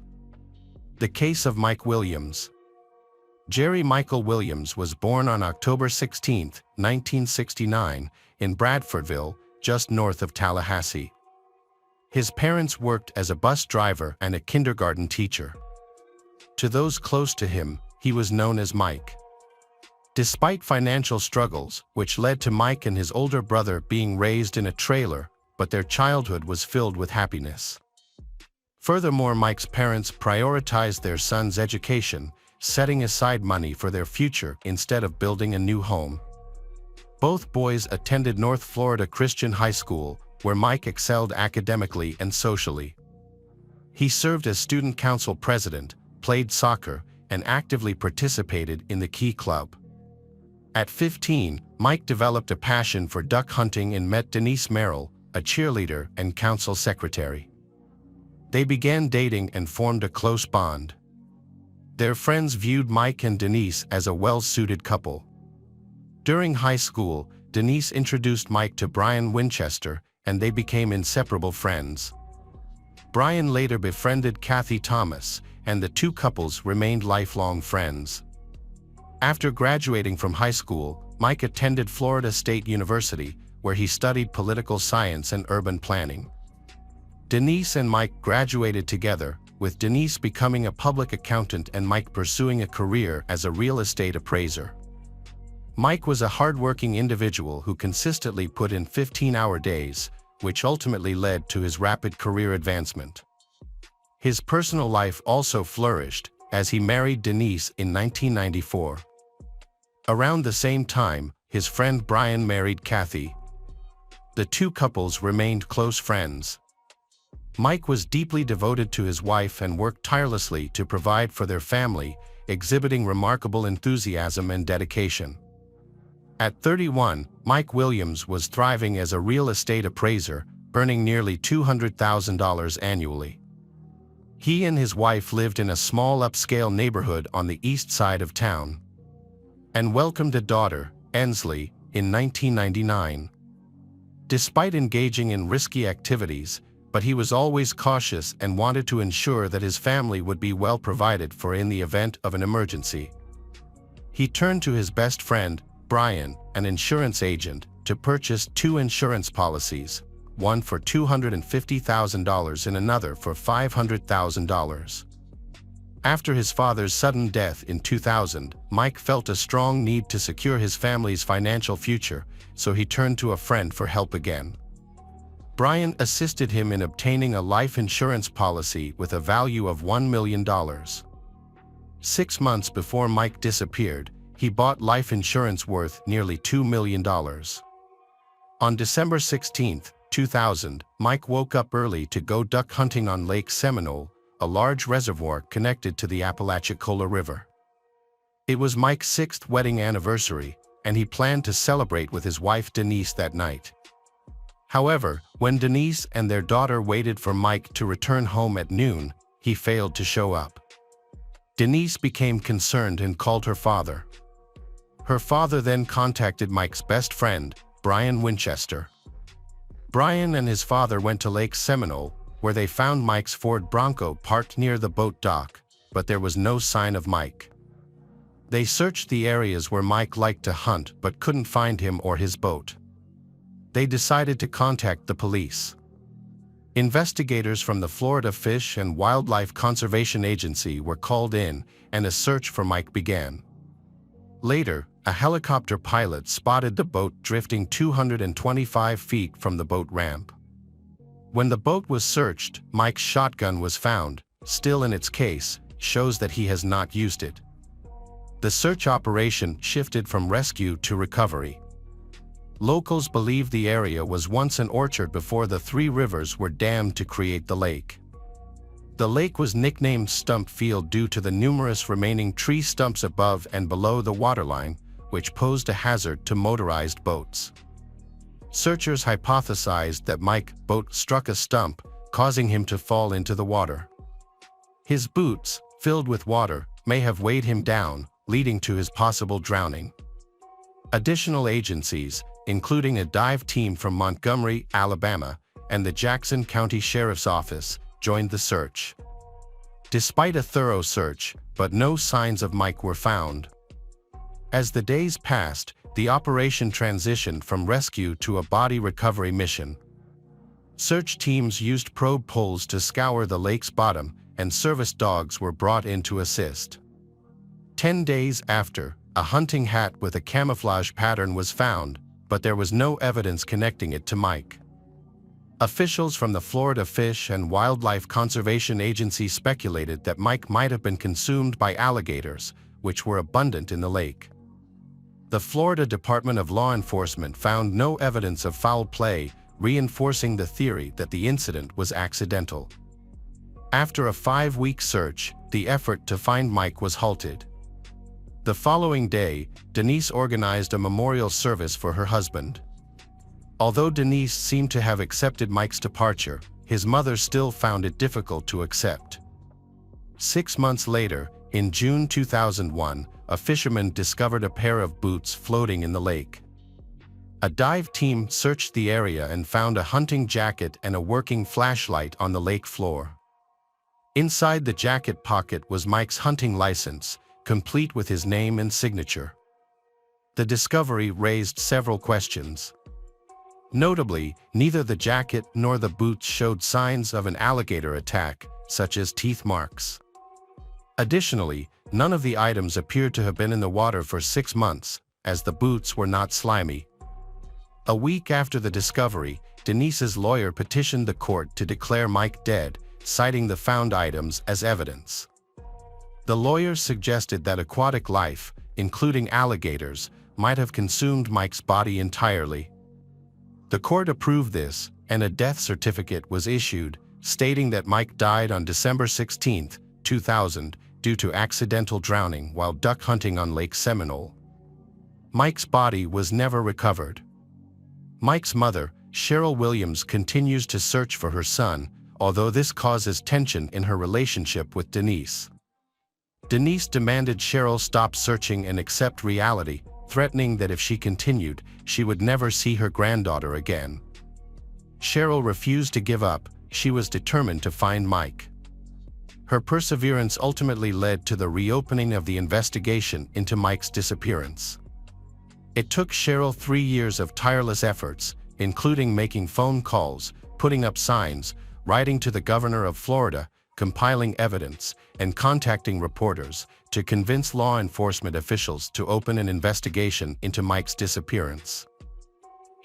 The case of Mike Williams. Jerry Michael Williams was born on October 16, 1969, in Bradfordville, just north of Tallahassee. His parents worked as a bus driver and a kindergarten teacher. To those close to him, he was known as Mike. Despite financial struggles, which led to Mike and his older brother being raised in a trailer, but their childhood was filled with happiness. Furthermore, Mike's parents prioritized their son's education, setting aside money for their future instead of building a new home. Both boys attended North Florida Christian High School, where Mike excelled academically and socially. He served as student council president, played soccer, and actively participated in the Key Club. At 15, Mike developed a passion for duck hunting and met Denise Merrill, a cheerleader and council secretary. They began dating and formed a close bond. Their friends viewed Mike and Denise as a well-suited couple. During high school, Denise introduced Mike to Brian Winchester, and they became inseparable friends. Brian later befriended Kathy Thomas, and the two couples remained lifelong friends. After graduating from high school, Mike attended Florida State University, where he studied political science and urban planning. Denise and Mike graduated together, with Denise becoming a public accountant and Mike pursuing a career as a real estate appraiser. Mike was a hardworking individual who consistently put in 15-hour days, which ultimately led to his rapid career advancement. His personal life also flourished, as he married Denise in 1994. Around the same time, his friend Brian married Kathy. The two couples remained close friends. Mike was deeply devoted to his wife and worked tirelessly to provide for their family, exhibiting remarkable enthusiasm and dedication. At 31, Mike Williams was thriving as a real estate appraiser, earning nearly $200,000 annually. He and his wife lived in a small upscale neighborhood on the east side of town, and welcomed a daughter, Ensley, in 1999. Despite engaging in risky activities, but he was always cautious and wanted to ensure that his family would be well provided for in the event of an emergency. He turned to his best friend, Brian, an insurance agent, to purchase 2 insurance policies, one for $250,000 and another for $500,000. After his father's sudden death in 2000, Mike felt a strong need to secure his family's financial future, so he turned to a friend for help again. Brian assisted him in obtaining a life insurance policy with a value of $1 million. 6 months before Mike disappeared, he bought life insurance worth nearly $2 million. On December 16, 2000, Mike woke up early to go duck hunting on Lake Seminole, a large reservoir connected to the Apalachicola River. It was Mike's 6th wedding anniversary, and he planned to celebrate with his wife Denise that night. However, when Denise and their daughter waited for Mike to return home at noon, he failed to show up. Denise became concerned and called her father. Her father then contacted Mike's best friend, Brian Winchester. Brian and his father went to Lake Seminole, where they found Mike's Ford Bronco parked near the boat dock, but there was no sign of Mike. They searched the areas where Mike liked to hunt but couldn't find him or his boat. They decided to contact the police. Investigators from the Florida Fish and Wildlife Conservation Agency were called in, and a search for Mike began. Later, a helicopter pilot spotted the boat drifting 225 feet from the boat ramp. When the boat was searched, Mike's shotgun was found, still in its case, shows that he has not used it. The search operation shifted from rescue to recovery. Locals believe the area was once an orchard before the 3 rivers were dammed to create the lake. The lake was nicknamed Stump Field due to the numerous remaining tree stumps above and below the waterline, which posed a hazard to motorized boats. Searchers hypothesized that Mike's boat struck a stump, causing him to fall into the water. His boots, filled with water, may have weighed him down, leading to his possible drowning. Additional agencies, including a dive team from Montgomery, Alabama, and the Jackson County Sheriff's Office, joined the search. Despite a thorough search, but no signs of Mike were found. As the days passed, the operation transitioned from rescue to a body recovery mission. Search teams used probe poles to scour the lake's bottom, and service dogs were brought in to assist. 10 days after, a hunting hat with a camouflage pattern was found, but there was no evidence connecting it to Mike. Officials from the Florida Fish and Wildlife Conservation Agency speculated that Mike might have been consumed by alligators, which were abundant in the lake. The Florida Department of Law Enforcement found no evidence of foul play, reinforcing the theory that the incident was accidental. After a 5-week search, the effort to find Mike was halted. The following day, Denise organized a memorial service for her husband. Although Denise seemed to have accepted Mike's departure, his mother still found it difficult to accept. 6 months later, in June 2001, a fisherman discovered a pair of boots floating in the lake. A dive team searched the area and found a hunting jacket and a working flashlight on the lake floor. Inside the jacket pocket was Mike's hunting license, complete with his name and signature. The discovery raised several questions. Notably, neither the jacket nor the boots showed signs of an alligator attack, such as teeth marks. Additionally, none of the items appeared to have been in the water for 6 months, as the boots were not slimy. A week after the discovery, Denise's lawyer petitioned the court to declare Mike dead, citing the found items as evidence. The lawyers suggested that aquatic life, including alligators, might have consumed Mike's body entirely. The court approved this, and a death certificate was issued, stating that Mike died on December 16, 2000, due to accidental drowning while duck hunting on Lake Seminole. Mike's body was never recovered. Mike's mother, Cheryl Williams, continues to search for her son, although this causes tension in her relationship with Denise. Denise demanded Cheryl stop searching and accept reality, threatening that if she continued, she would never see her granddaughter again. Cheryl refused to give up. She was determined to find Mike. Her perseverance ultimately led to the reopening of the investigation into Mike's disappearance. It took Cheryl 3 years of tireless efforts, including making phone calls, putting up signs, writing to the governor of Florida, compiling evidence, and contacting reporters, to convince law enforcement officials to open an investigation into Mike's disappearance.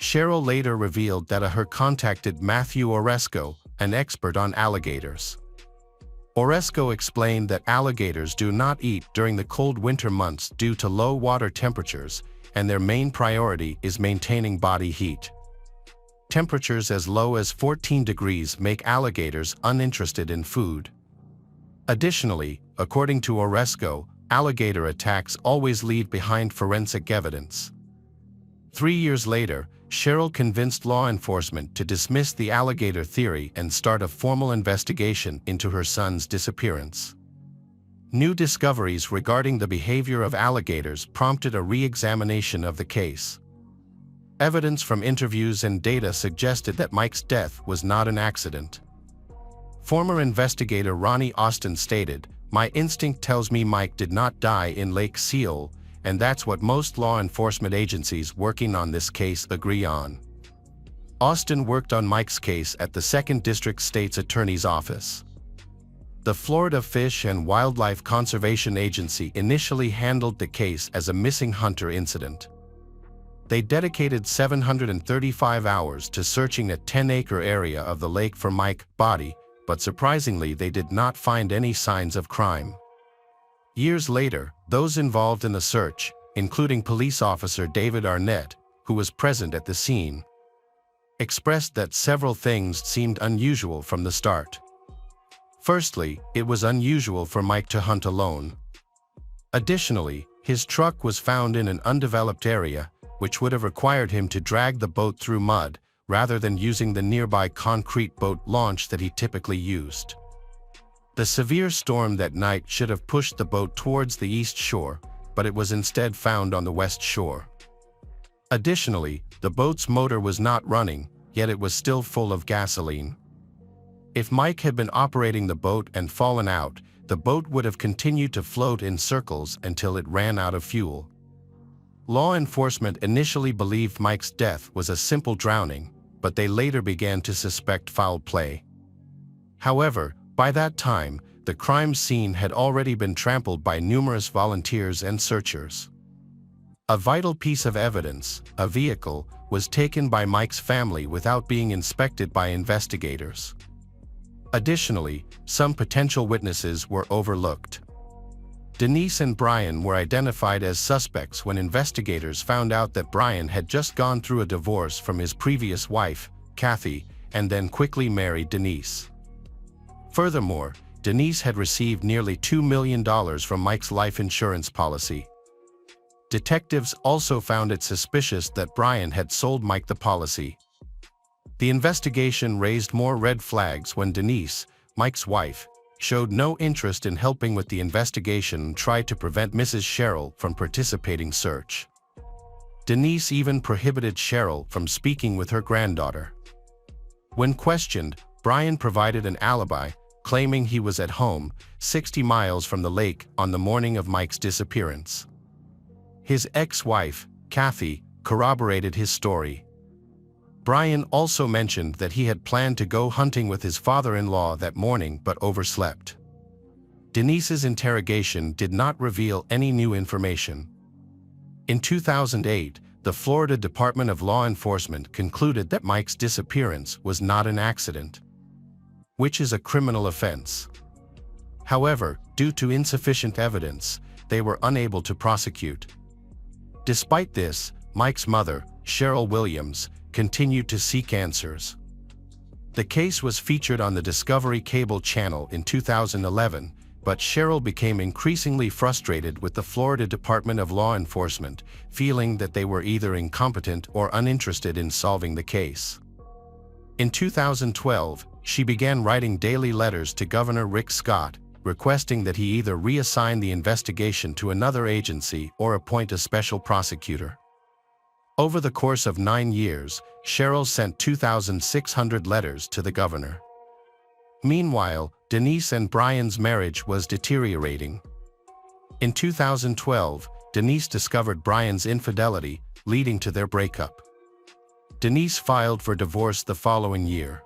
Cheryl later revealed that her contacted Matthew Oresco, an expert on alligators. Oresco explained that alligators do not eat during the cold winter months due to low water temperatures, and their main priority is maintaining body heat. Temperatures as low as 14 degrees make alligators uninterested in food. Additionally, according to Oresco, alligator attacks always leave behind forensic evidence. 3 years later, Cheryl convinced law enforcement to dismiss the alligator theory and start a formal investigation into her son's disappearance. New discoveries regarding the behavior of alligators prompted a re-examination of the case. Evidence from interviews and data suggested that Mike's death was not an accident. Former investigator Ronnie Austin stated, "My instinct tells me Mike did not die in Lake Seminole, and that's what most law enforcement agencies working on this case agree on." Austin worked on Mike's case at the 2nd District State's Attorney's Office. The Florida Fish and Wildlife Conservation Agency initially handled the case as a missing hunter incident. They dedicated 735 hours to searching a 10-acre area of the lake for Mike's body, but surprisingly they did not find any signs of crime. Years later, those involved in the search, including police officer David Arnett, who was present at the scene, expressed that several things seemed unusual from the start. Firstly, it was unusual for Mike to hunt alone. Additionally, his truck was found in an undeveloped area, which would have required him to drag the boat through mud, rather than using the nearby concrete boat launch that he typically used. The severe storm that night should have pushed the boat towards the east shore, but it was instead found on the west shore. Additionally, the boat's motor was not running, yet it was still full of gasoline. If Mike had been operating the boat and fallen out, the boat would have continued to float in circles until it ran out of fuel. Law enforcement initially believed Mike's death was a simple drowning, but they later began to suspect foul play. However, by that time, the crime scene had already been trampled by numerous volunteers and searchers. A vital piece of evidence, a vehicle, was taken by Mike's family without being inspected by investigators. Additionally, some potential witnesses were overlooked. Denise and Brian were identified as suspects when investigators found out that Brian had just gone through a divorce from his previous wife, Kathy, and then quickly married Denise. Furthermore, Denise had received nearly $2 million from Mike's life insurance policy. Detectives also found it suspicious that Brian had sold Mike the policy. The investigation raised more red flags when Denise, Mike's wife, showed no interest in helping with the investigation and tried to prevent Mrs. Cheryl from participating in the search. Denise even prohibited Cheryl from speaking with her granddaughter. When questioned, Brian provided an alibi, claiming he was at home, 60 miles from the lake, on the morning of Mike's disappearance. His ex-wife, Kathy, corroborated his story. Brian also mentioned that he had planned to go hunting with his father-in-law that morning but overslept. Denise's interrogation did not reveal any new information. In 2008, the Florida Department of Law Enforcement concluded that Mike's disappearance was not an accident, which is a criminal offense. However, due to insufficient evidence, they were unable to prosecute. Despite this, Mike's mother, Cheryl Williams, continued to seek answers. The case was featured on the Discovery Cable channel in 2011, but Cheryl became increasingly frustrated with the Florida Department of Law Enforcement, feeling that they were either incompetent or uninterested in solving the case. In 2012, she began writing daily letters to Governor Rick Scott, requesting that he either reassign the investigation to another agency or appoint a special prosecutor. Over the course of 9 years, Cheryl sent 2,600 letters to the governor. Meanwhile, Denise and Brian's marriage was deteriorating. In 2012, Denise discovered Brian's infidelity, leading to their breakup. Denise filed for divorce the following year.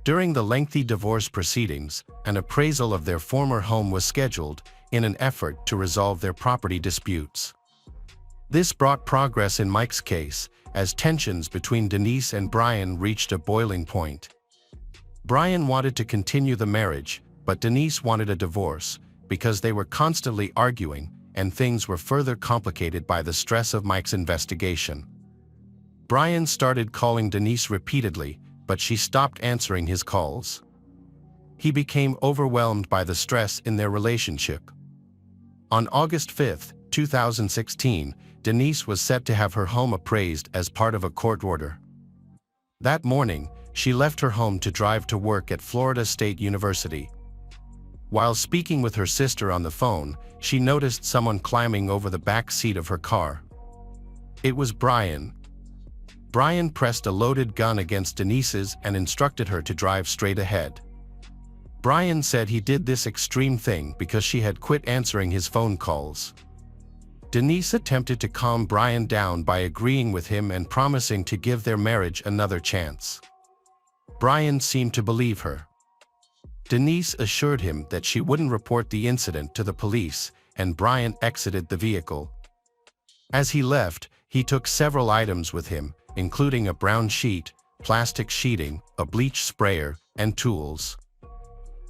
During the lengthy divorce proceedings, an appraisal of their former home was scheduled in an effort to resolve their property disputes. This brought progress in Mike's case, as tensions between Denise and Brian reached a boiling point. Brian wanted to continue the marriage, but Denise wanted a divorce, because they were constantly arguing, and things were further complicated by the stress of Mike's investigation. Brian started calling Denise repeatedly, but she stopped answering his calls. He became overwhelmed by the stress in their relationship. On August 5, 2016, Denise was set to have her home appraised as part of a court order. That morning, she left her home to drive to work at Florida State University. While speaking with her sister on the phone, she noticed someone climbing over the back seat of her car. It was Brian. Brian pressed a loaded gun against Denise's and instructed her to drive straight ahead. Brian said he did this extreme thing because she had quit answering his phone calls. Denise attempted to calm Brian down by agreeing with him and promising to give their marriage another chance. Brian seemed to believe her. Denise assured him that she wouldn't report the incident to the police, and Brian exited the vehicle. As he left, he took several items with him, including a brown sheet, plastic sheeting, a bleach sprayer, and tools.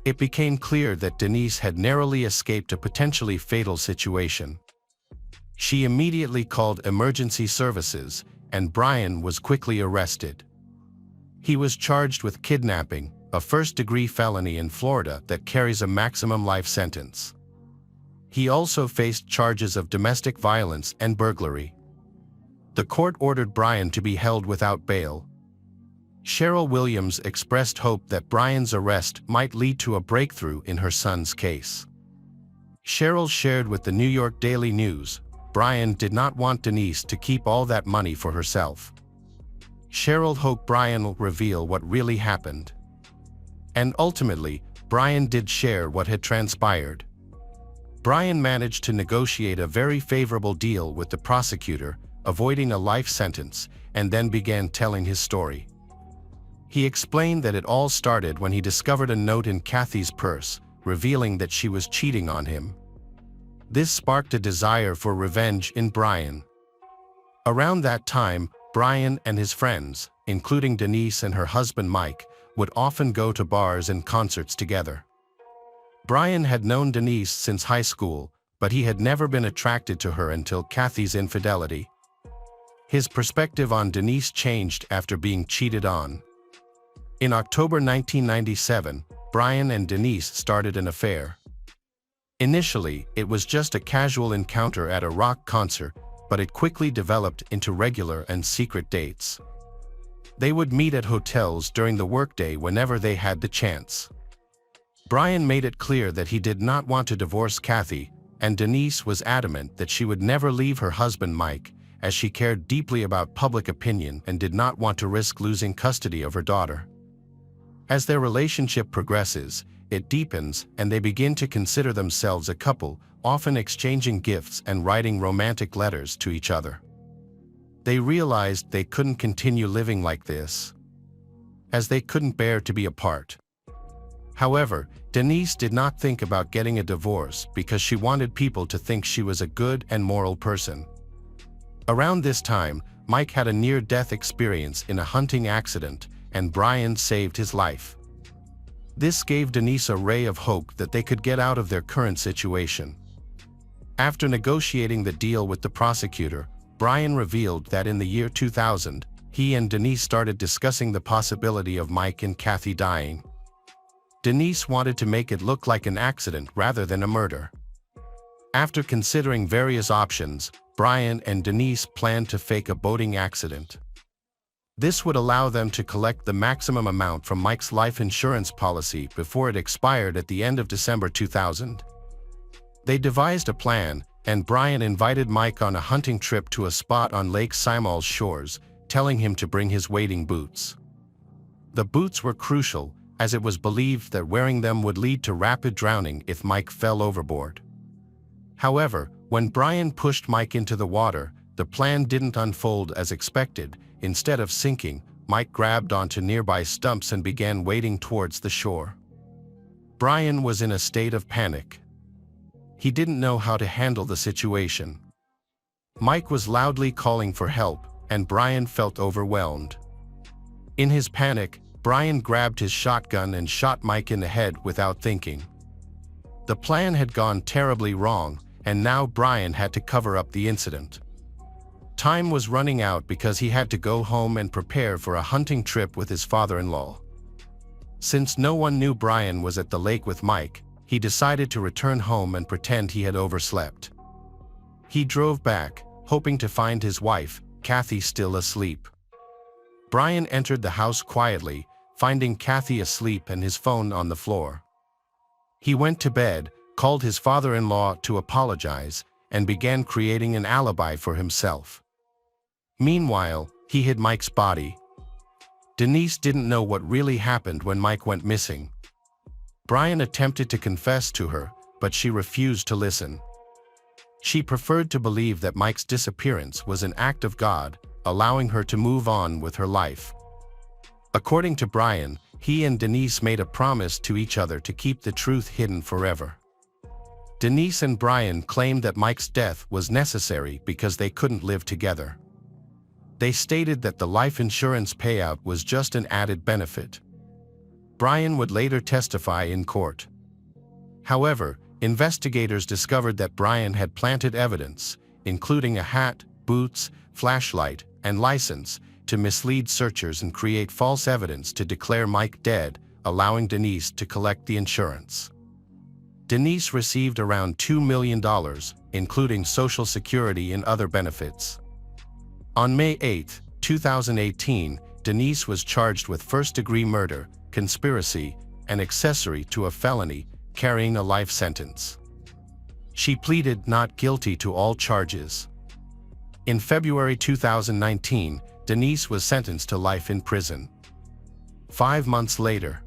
It became clear that Denise had narrowly escaped a potentially fatal situation. She immediately called emergency services, and Brian was quickly arrested. He was charged with kidnapping, a first-degree felony in Florida that carries a maximum life sentence. He also faced charges of domestic violence and burglary. The court ordered Brian to be held without bail. Cheryl Williams expressed hope that Brian's arrest might lead to a breakthrough in her son's case. Cheryl shared with the New York Daily News, Brian did not want Denise to keep all that money for herself. Cheryl hoped Brian will reveal what really happened. And ultimately, Brian did share what had transpired. Brian managed to negotiate a very favorable deal with the prosecutor, avoiding a life sentence, and then began telling his story. He explained that it all started when he discovered a note in Kathy's purse, revealing that she was cheating on him. This sparked a desire for revenge in Brian. Around that time, Brian and his friends, including Denise and her husband Mike, would often go to bars and concerts together. Brian had known Denise since high school, but he had never been attracted to her until Kathy's infidelity. His perspective on Denise changed after being cheated on. In October 1997, Brian and Denise started an affair. Initially, it was just a casual encounter at a rock concert, but it quickly developed into regular and secret dates. They would meet at hotels during the workday whenever they had the chance. Brian made it clear that he did not want to divorce Kathy, and Denise was adamant that she would never leave her husband Mike, as she cared deeply about public opinion and did not want to risk losing custody of her daughter. As their relationship progresses, it deepens and they begin to consider themselves a couple, often exchanging gifts and writing romantic letters to each other. They realized they couldn't continue living like this, as they couldn't bear to be apart. However, Denise did not think about getting a divorce because she wanted people to think she was a good and moral person. Around this time, Mike had a near-death experience in a hunting accident, and Brian saved his life. This gave Denise a ray of hope that they could get out of their current situation. After negotiating the deal with the prosecutor, Brian revealed that in the year 2000, he and Denise started discussing the possibility of Mike and Kathy dying. Denise wanted to make it look like an accident rather than a murder. After considering various options, Brian and Denise planned to fake a boating accident. This would allow them to collect the maximum amount from Mike's life insurance policy before it expired at the end of December 2000. They devised a plan, and Brian invited Mike on a hunting trip to a spot on Lake Simal's shores, telling him to bring his wading boots. The boots were crucial, as it was believed that wearing them would lead to rapid drowning if Mike fell overboard. However, when Brian pushed Mike into the water, the plan didn't unfold as expected. Instead of sinking, Mike grabbed onto nearby stumps and began wading towards the shore. Brian was in a state of panic. He didn't know how to handle the situation. Mike was loudly calling for help, and Brian felt overwhelmed. In his panic, Brian grabbed his shotgun and shot Mike in the head without thinking. The plan had gone terribly wrong, and now Brian had to cover up the incident. Time was running out because he had to go home and prepare for a hunting trip with his father-in-law. Since no one knew Brian was at the lake with Mike, he decided to return home and pretend he had overslept. He drove back, hoping to find his wife, Kathy, still asleep. Brian entered the house quietly, finding Kathy asleep and his phone on the floor. He went to bed, called his father-in-law to apologize, and began creating an alibi for himself. Meanwhile, he hid Mike's body. Denise didn't know what really happened when Mike went missing. Brian attempted to confess to her, but she refused to listen. She preferred to believe that Mike's disappearance was an act of God, allowing her to move on with her life. According to Brian, he and Denise made a promise to each other to keep the truth hidden forever. Denise and Brian claimed that Mike's death was necessary because they couldn't live together. They stated that the life insurance payout was just an added benefit. Brian would later testify in court. However, investigators discovered that Brian had planted evidence, including a hat, boots, flashlight, and license, to mislead searchers and create false evidence to declare Mike dead, allowing Denise to collect the insurance. Denise received around $2 million, including Social Security and other benefits. On May 8, 2018, Denise was charged with first-degree murder, conspiracy, and accessory to a felony, carrying a life sentence. She pleaded not guilty to all charges. In February 2019, Denise was sentenced to life in prison. 5 months later,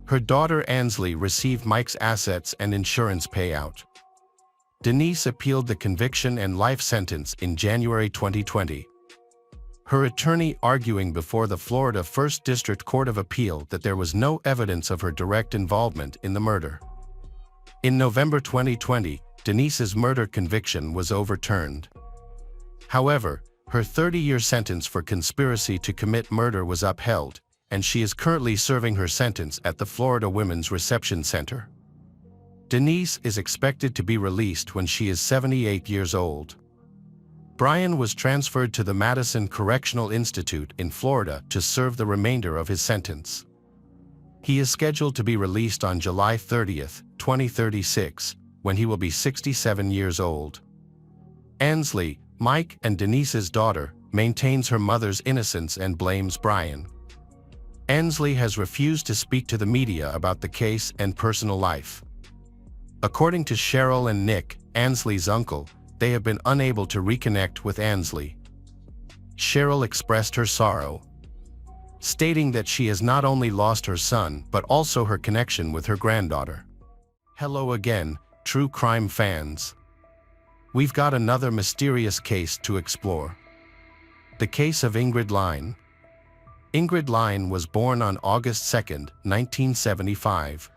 her daughter Ansley received Mike's assets and insurance payout. Denise appealed the conviction and life sentence in January 2020. Her attorney arguing before the Florida First District Court of Appeal that there was no evidence of her direct involvement in the murder. In November 2020, Denise's murder conviction was overturned. However, her 30-year sentence for conspiracy to commit murder was upheld, and she is currently serving her sentence at the Florida Women's Reception Center. Denise is expected to be released when she is 78 years old. Brian was transferred to the Madison Correctional Institute in Florida to serve the remainder of his sentence. He is scheduled to be released on July 30, 2036, when he will be 67 years old. Ansley, Mike and Denise's daughter, maintains her mother's innocence and blames Brian. Ansley has refused to speak to the media about the case and personal life. According to Cheryl and Nick, Ansley's uncle, they have been unable to reconnect with Ansley. Cheryl expressed her sorrow, stating that she has not only lost her son but also her connection with her granddaughter. Hello again, true crime fans. We've got another mysterious case to explore. The case of Ingrid Line. Ingrid Line was born on August 2, 1975.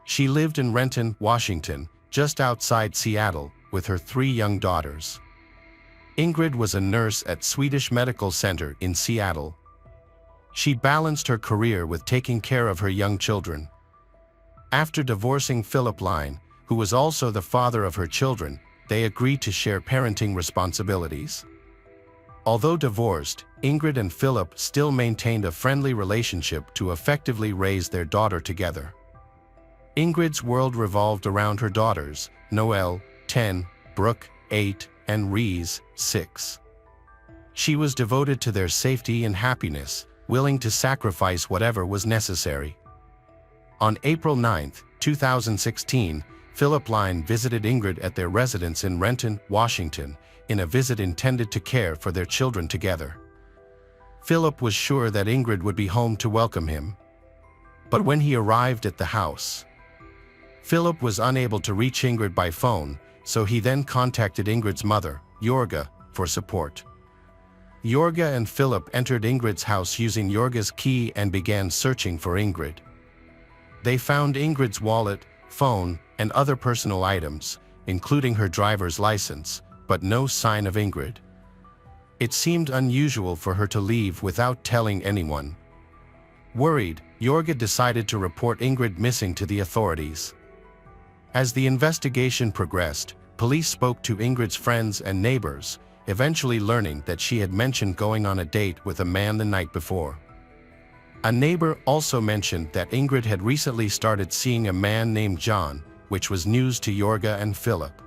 She lived in Renton, Washington, just outside Seattle, with her 3 young daughters. Ingrid was a nurse at Swedish Medical Center in Seattle. She balanced her career with taking care of her young children. After divorcing Philip Line, who was also the father of her children, they agreed to share parenting responsibilities. Although divorced, Ingrid and Philip still maintained a friendly relationship to effectively raise their daughter together. Ingrid's world revolved around her daughters, Noelle, 10, Brooke, 8, and Reese, 6. She was devoted to their safety and happiness, willing to sacrifice whatever was necessary. On April 9, 2016, Philip Line visited Ingrid at their residence in Renton, Washington, in a visit intended to care for their children together. Philip was sure that Ingrid would be home to welcome him. But when he arrived at the house, Philip was unable to reach Ingrid by phone, so he then contacted Ingrid's mother, Jorga, for support. Jorga and Philip entered Ingrid's house using Jorga's key and began searching for Ingrid. They found Ingrid's wallet, phone, and other personal items, including her driver's license, but no sign of Ingrid. It seemed unusual for her to leave without telling anyone. Worried, Jorga decided to report Ingrid missing to the authorities. As the investigation progressed, police spoke to Ingrid's friends and neighbors, eventually learning that she had mentioned going on a date with a man the night before. A neighbor also mentioned that Ingrid had recently started seeing a man named John, which was news to Jorga and Philip.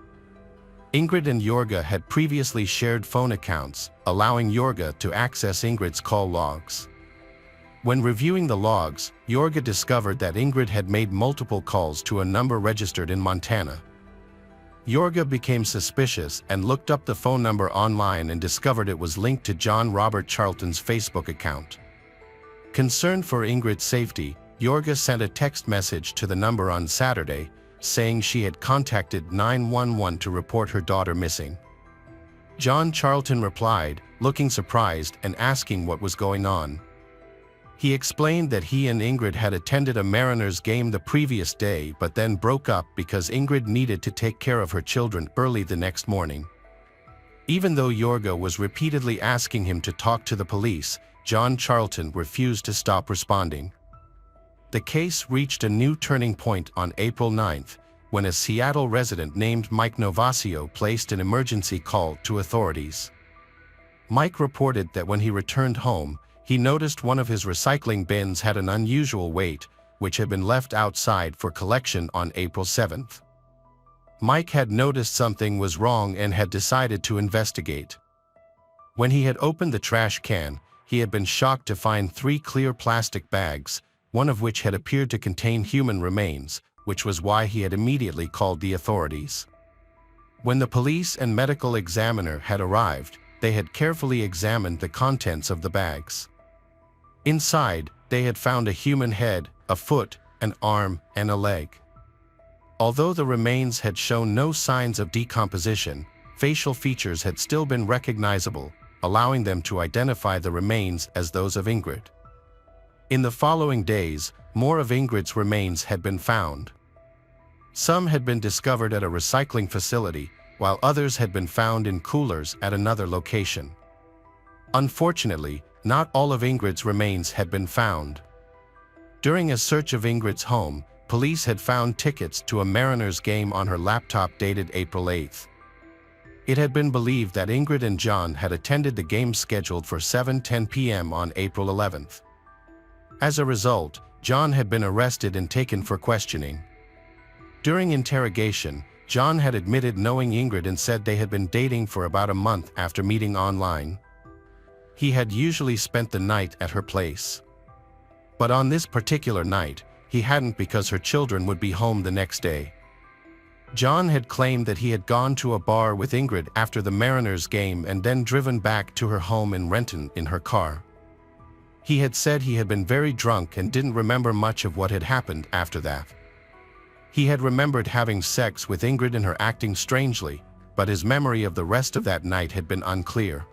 Ingrid and Jorga had previously shared phone accounts, allowing Jorga to access Ingrid's call logs. When reviewing the logs, Jorga discovered that Ingrid had made multiple calls to a number registered in Montana. Jorga became suspicious and looked up the phone number online and discovered it was linked to John Robert Charlton's Facebook account. Concerned for Ingrid's safety, Jorga sent a text message to the number on Saturday, saying she had contacted 911 to report her daughter missing. John Charlton replied, looking surprised and asking what was going on. He explained that he and Ingrid had attended a Mariners game the previous day but then broke up because Ingrid needed to take care of her children early the next morning. Even though Jorga was repeatedly asking him to talk to the police, John Charlton refused to stop responding. The case reached a new turning point on April 9, when a Seattle resident named Mike Novasio placed an emergency call to authorities. Mike reported that when he returned home, he noticed one of his recycling bins had an unusual weight, which had been left outside for collection on April 7. Mike had noticed something was wrong and had decided to investigate. When he had opened the trash can, he had been shocked to find 3 clear plastic bags, one of which had appeared to contain human remains, which was why he had immediately called the authorities. When the police and medical examiner had arrived, they had carefully examined the contents of the bags. Inside, they had found a human head, a foot, an arm, and a leg. Although the remains had shown no signs of decomposition, facial features had still been recognizable, allowing them to identify the remains as those of Ingrid. In the following days, more of Ingrid's remains had been found. Some had been discovered at a recycling facility, while others had been found in coolers at another location. Unfortunately, not all of Ingrid's remains had been found. During a search of Ingrid's home, police had found tickets to a Mariners game on her laptop dated April 8. It had been believed that Ingrid and John had attended the game scheduled for 7:10 p.m. on April 11. As a result, John had been arrested and taken for questioning. During interrogation, John had admitted knowing Ingrid and said they had been dating for about a month after meeting online. He had usually spent the night at her place. But on this particular night, he hadn't because her children would be home the next day. John had claimed that he had gone to a bar with Ingrid after the Mariners game and then driven back to her home in Renton in her car. He had said he had been very drunk and didn't remember much of what had happened after that. He had remembered having sex with Ingrid and her acting strangely, but his memory of the rest of that night had been unclear.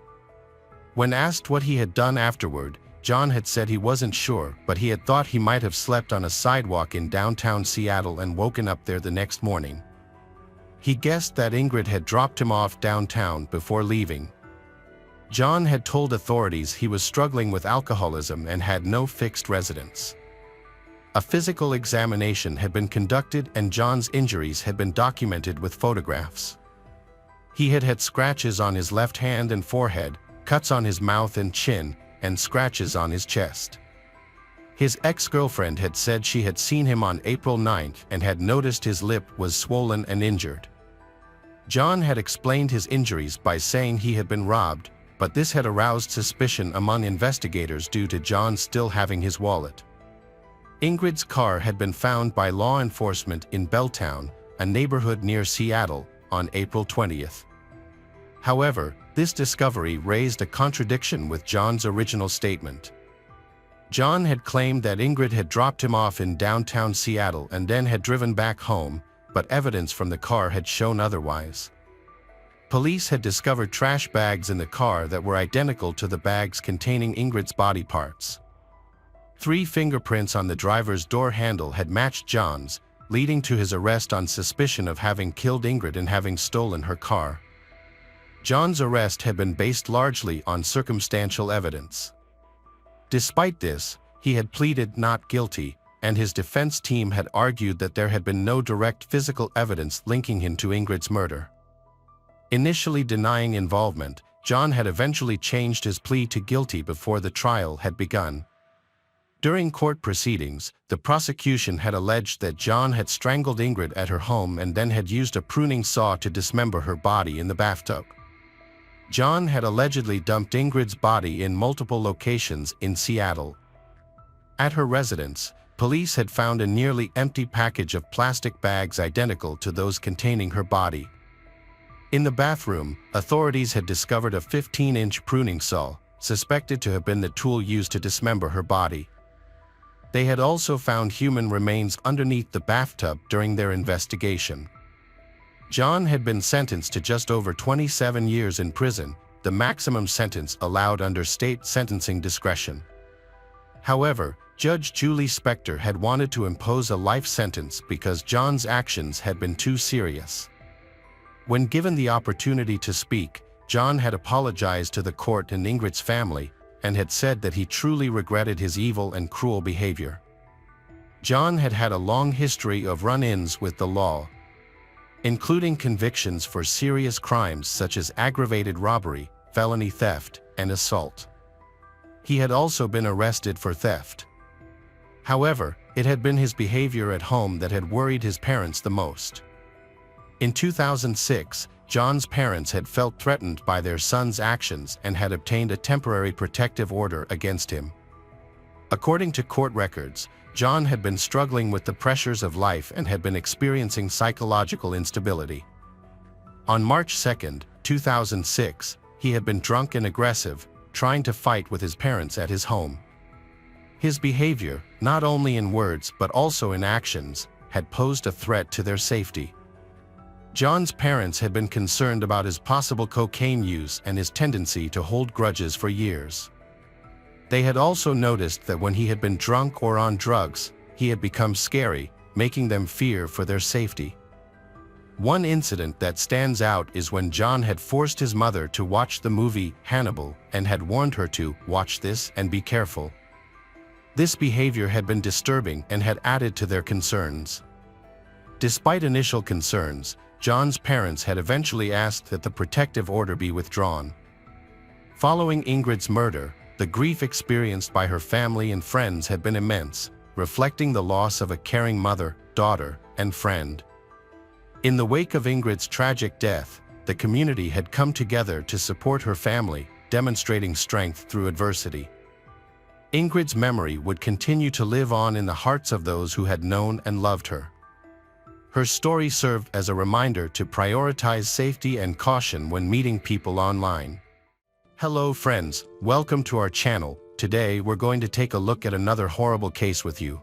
When asked what he had done afterward, John had said he wasn't sure, but he had thought he might have slept on a sidewalk in downtown Seattle and woken up there the next morning. He guessed that Ingrid had dropped him off downtown before leaving. John had told authorities he was struggling with alcoholism and had no fixed residence. A physical examination had been conducted and John's injuries had been documented with photographs. He had had scratches on his left hand and forehead, cuts on his mouth and chin, and scratches on his chest. His ex-girlfriend had said she had seen him on April 9th and had noticed his lip was swollen and injured. John had explained his injuries by saying he had been robbed, but this had aroused suspicion among investigators due to John still having his wallet. Ingrid's car had been found by law enforcement in Belltown, a neighborhood near Seattle, on April 20th. However, this discovery raised a contradiction with John's original statement. John had claimed that Ingrid had dropped him off in downtown Seattle and then had driven back home, but evidence from the car had shown otherwise. Police had discovered trash bags in the car that were identical to the bags containing Ingrid's body parts. 3 fingerprints on the driver's door handle had matched John's, leading to his arrest on suspicion of having killed Ingrid and having stolen her car. John's arrest had been based largely on circumstantial evidence. Despite this, he had pleaded not guilty, and his defense team had argued that there had been no direct physical evidence linking him to Ingrid's murder. Initially denying involvement, John had eventually changed his plea to guilty before the trial had begun. During court proceedings, the prosecution had alleged that John had strangled Ingrid at her home and then had used a pruning saw to dismember her body in the bathtub. John had allegedly dumped Ingrid's body in multiple locations in Seattle. At her residence, police had found a nearly empty package of plastic bags identical to those containing her body. In the bathroom, authorities had discovered a 15-inch pruning saw, suspected to have been the tool used to dismember her body. They had also found human remains underneath the bathtub during their investigation. John had been sentenced to just over 27 years in prison, the maximum sentence allowed under state sentencing discretion. However, Judge Julie Spector had wanted to impose a life sentence because John's actions had been too serious. When given the opportunity to speak, John had apologized to the court and Ingrid's family, and had said that he truly regretted his evil and cruel behavior. John had had a long history of run-ins with the law, including convictions for serious crimes such as aggravated robbery, felony theft, and assault. He had also been arrested for theft. However, it had been his behavior at home that had worried his parents the most. In 2006, John's parents had felt threatened by their son's actions and had obtained a temporary protective order against him. According to court records, John had been struggling with the pressures of life and had been experiencing psychological instability. On March 2, 2006, he had been drunk and aggressive, trying to fight with his parents at his home. His behavior, not only in words but also in actions, had posed a threat to their safety. John's parents had been concerned about his possible cocaine use and his tendency to hold grudges for years. They had also noticed that when he had been drunk or on drugs, he had become scary, making them fear for their safety. One incident that stands out is when John had forced his mother to watch the movie Hannibal and had warned her to watch this and be careful. This behavior had been disturbing and had added to their concerns. Despite initial concerns, John's parents had eventually asked that the protective order be withdrawn. Following Ingrid's murder, the grief experienced by her family and friends had been immense, reflecting the loss of a caring mother, daughter, and friend. In the wake of Ingrid's tragic death, the community had come together to support her family, demonstrating strength through adversity. Ingrid's memory would continue to live on in the hearts of those who had known and loved her. Her story served as a reminder to prioritize safety and caution when meeting people online. Hello friends, welcome to our channel. Today we're going to take a look at another horrible case with you.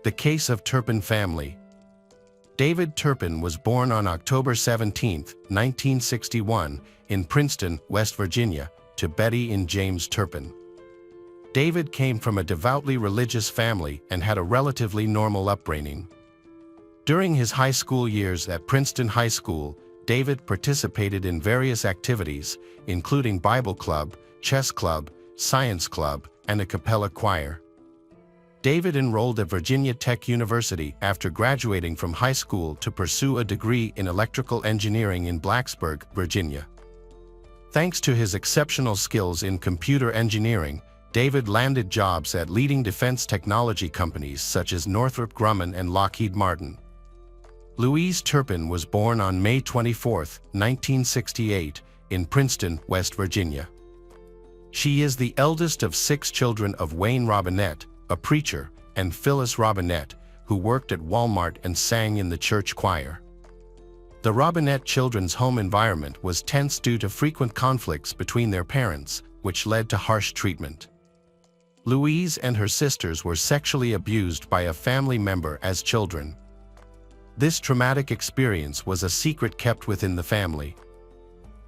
The case of Turpin family. David Turpin was born on October 17, 1961, in Princeton, West Virginia, to Betty and James Turpin. David came from a devoutly religious family and had a relatively normal upbringing. During his high school years at Princeton High School, David participated in various activities, including Bible Club, Chess Club, Science Club, and a cappella choir. David enrolled at Virginia Tech University after graduating from high school to pursue a degree in electrical engineering in Blacksburg, Virginia. Thanks to his exceptional skills in computer engineering, David landed jobs at leading defense technology companies such as Northrop Grumman and Lockheed Martin. Louise Turpin was born on May 24, 1968, in Princeton, West Virginia. She is the eldest of 6 children of Wayne Robinette, a preacher, and Phyllis Robinette, who worked at Walmart and sang in the church choir. The Robinette children's home environment was tense due to frequent conflicts between their parents, which led to harsh treatment. Louise and her sisters were sexually abused by a family member as children. This traumatic experience was a secret kept within the family.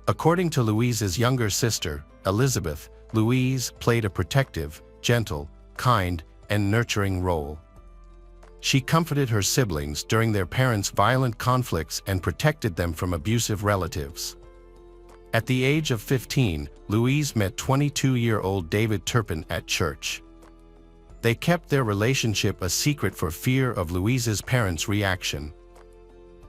According to Louise's younger sister, Elizabeth, Louise played a protective, gentle, kind, and nurturing role. She comforted her siblings during their parents' violent conflicts and protected them from abusive relatives. At the age of 15, Louise met 22-year-old David Turpin at church. They kept their relationship a secret for fear of Louise's parents' reaction.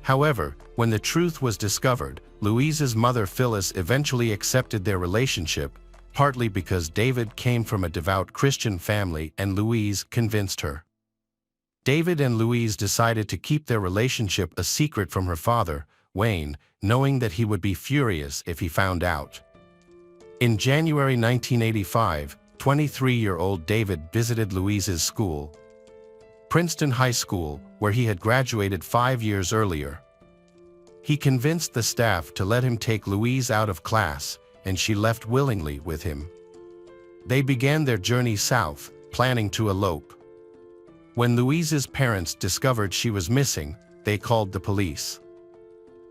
However, when the truth was discovered, Louise's mother Phyllis eventually accepted their relationship, partly because David came from a devout Christian family and Louise convinced her. David and Louise decided to keep their relationship a secret from her father, Wayne, knowing that he would be furious if he found out. In January 1985, 23-year-old David visited Louise's school, Princeton High School, where he had graduated 5 years earlier. He convinced the staff to let him take Louise out of class, and she left willingly with him. They began their journey south, planning to elope. When Louise's parents discovered she was missing, they called the police.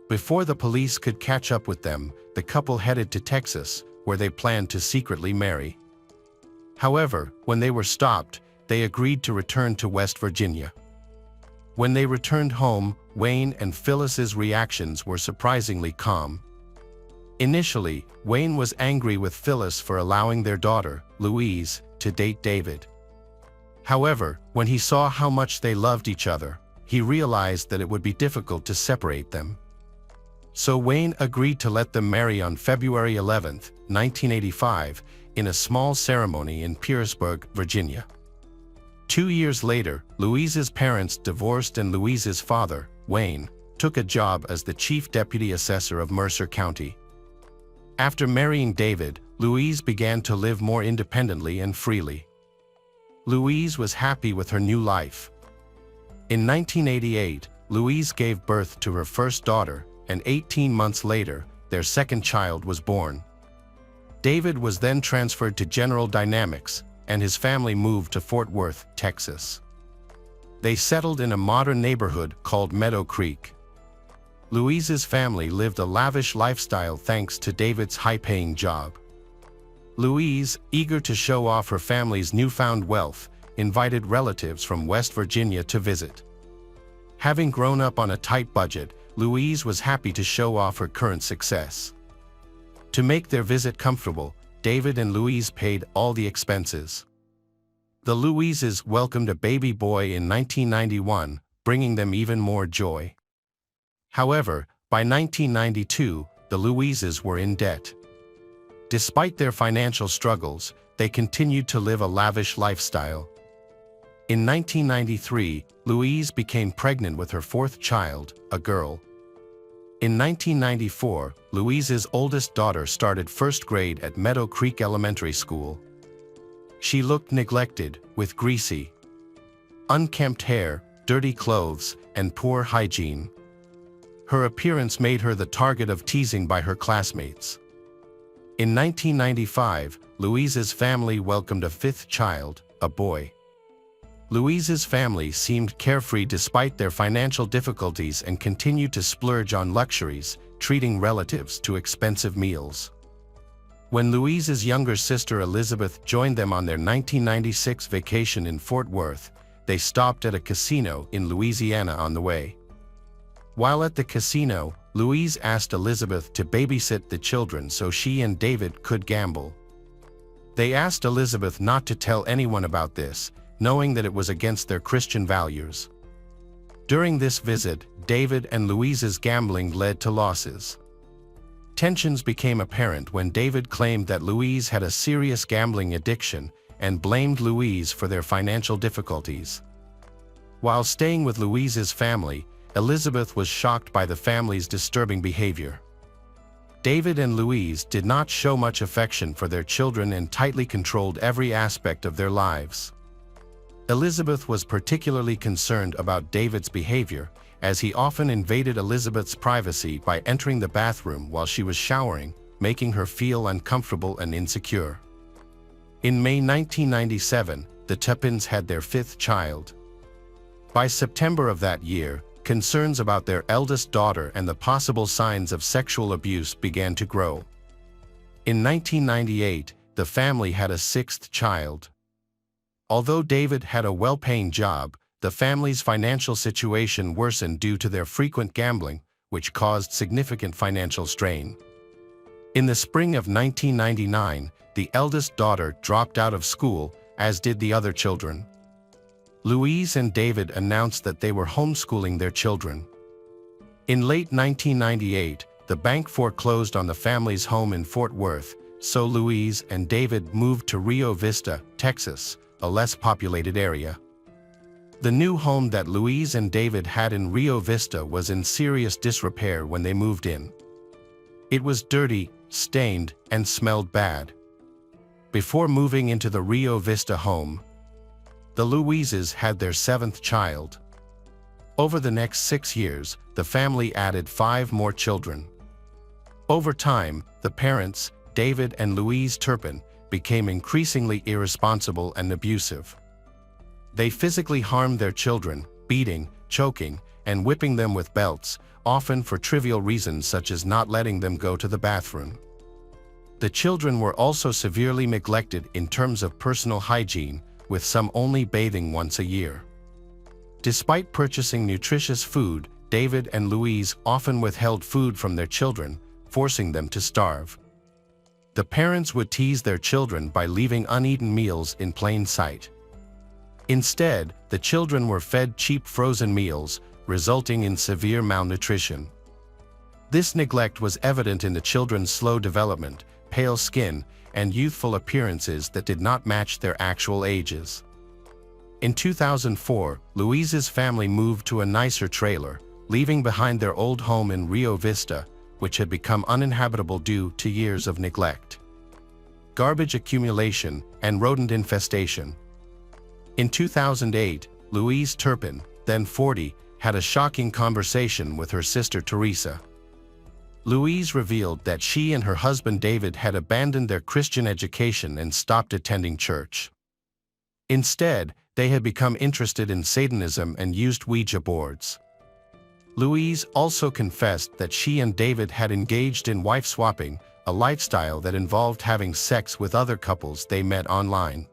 Before the police could catch up with them, the couple headed to Texas, where they planned to secretly marry. However, when they were stopped, they agreed to return to West Virginia. When they returned home, Wayne and Phyllis's reactions were surprisingly calm. Initially, Wayne was angry with Phyllis for allowing their daughter, Louise, to date David. However, when he saw how much they loved each other, he realized that it would be difficult to separate them. So Wayne agreed to let them marry on February 11, 1985, in a small ceremony in Pearisburg, Virginia. 2 years later, Louise's parents divorced and Louise's father, Wayne, took a job as the chief deputy assessor of Mercer County. After marrying David, Louise began to live more independently and freely. Louise was happy with her new life. In 1988, Louise gave birth to her first daughter, and 18 months later, their second child was born. David was then transferred to General Dynamics, and his family moved to Fort Worth, Texas. They settled in a modern neighborhood called Meadow Creek. Louise's family lived a lavish lifestyle thanks to David's high-paying job. Louise, eager to show off her family's newfound wealth, invited relatives from West Virginia to visit. Having grown up on a tight budget, Louise was happy to show off her current success. To make their visit comfortable, David and Louise paid all the expenses. The Louises welcomed a baby boy in 1991, bringing them even more joy. However, by 1992, the Louises were in debt. Despite their financial struggles, they continued to live a lavish lifestyle. In 1993, Louise became pregnant with her 4th child, a girl. In 1994, Louise's oldest daughter started 1st grade at Meadow Creek Elementary School. She looked neglected, with greasy, unkempt hair, dirty clothes, and poor hygiene. Her appearance made her the target of teasing by her classmates. In 1995, Louise's family welcomed a 5th child, a boy. Louise's family seemed carefree despite their financial difficulties and continued to splurge on luxuries, treating relatives to expensive meals. When Louise's younger sister Elizabeth joined them on their 1996 vacation in Fort Worth, they stopped at a casino in Louisiana on the way. While at the casino, Louise asked Elizabeth to babysit the children so she and David could gamble. They asked Elizabeth not to tell anyone about this, knowing that it was against their Christian values. During this visit, David and Louise's gambling led to losses. Tensions became apparent when David claimed that Louise had a serious gambling addiction and blamed Louise for their financial difficulties. While staying with Louise's family, Elizabeth was shocked by the family's disturbing behavior. David and Louise did not show much affection for their children and tightly controlled every aspect of their lives. Elizabeth was particularly concerned about David's behavior, as he often invaded Elizabeth's privacy by entering the bathroom while she was showering, making her feel uncomfortable and insecure. In May 1997, the Turpins had their fifth child. By September of that year, concerns about their eldest daughter and the possible signs of sexual abuse began to grow. In 1998, the family had a sixth child. Although David had a well-paying job, the family's financial situation worsened due to their frequent gambling, which caused significant financial strain. In the spring of 1999, the eldest daughter dropped out of school, as did the other children. Louise and David announced that they were homeschooling their children. In late 1998, the bank foreclosed on the family's home in Fort Worth, so Louise and David moved to Rio Vista, Texas, a less populated area. The new home that Louise and David had in Rio Vista was in serious disrepair when they moved in. It was dirty, stained, and smelled bad. Before moving into the Rio Vista home, the Louises had their seventh child. Over the next 6 years, the family added 5 more children. Over time, the parents, David and Louise Turpin, became increasingly irresponsible and abusive. They physically harmed their children, beating, choking, and whipping them with belts, often for trivial reasons such as not letting them go to the bathroom. The children were also severely neglected in terms of personal hygiene, with some only bathing once a year. Despite purchasing nutritious food, David and Louise often withheld food from their children, forcing them to starve. The parents would tease their children by leaving uneaten meals in plain sight. Instead, the children were fed cheap frozen meals, resulting in severe malnutrition. This neglect was evident in the children's slow development, pale skin, and youthful appearances that did not match their actual ages. In 2004, Louise's family moved to a nicer trailer, leaving behind their old home in Rio Vista, which had become uninhabitable due to years of neglect, garbage accumulation, and rodent infestation. In 2008, Louise Turpin, then 40, had a shocking conversation with her sister Teresa. Louise revealed that she and her husband David had abandoned their Christian education and stopped attending church. Instead, they had become interested in Satanism and used Ouija boards. Louise also confessed that she and David had engaged in wife swapping, a lifestyle that involved having sex with other couples they met online.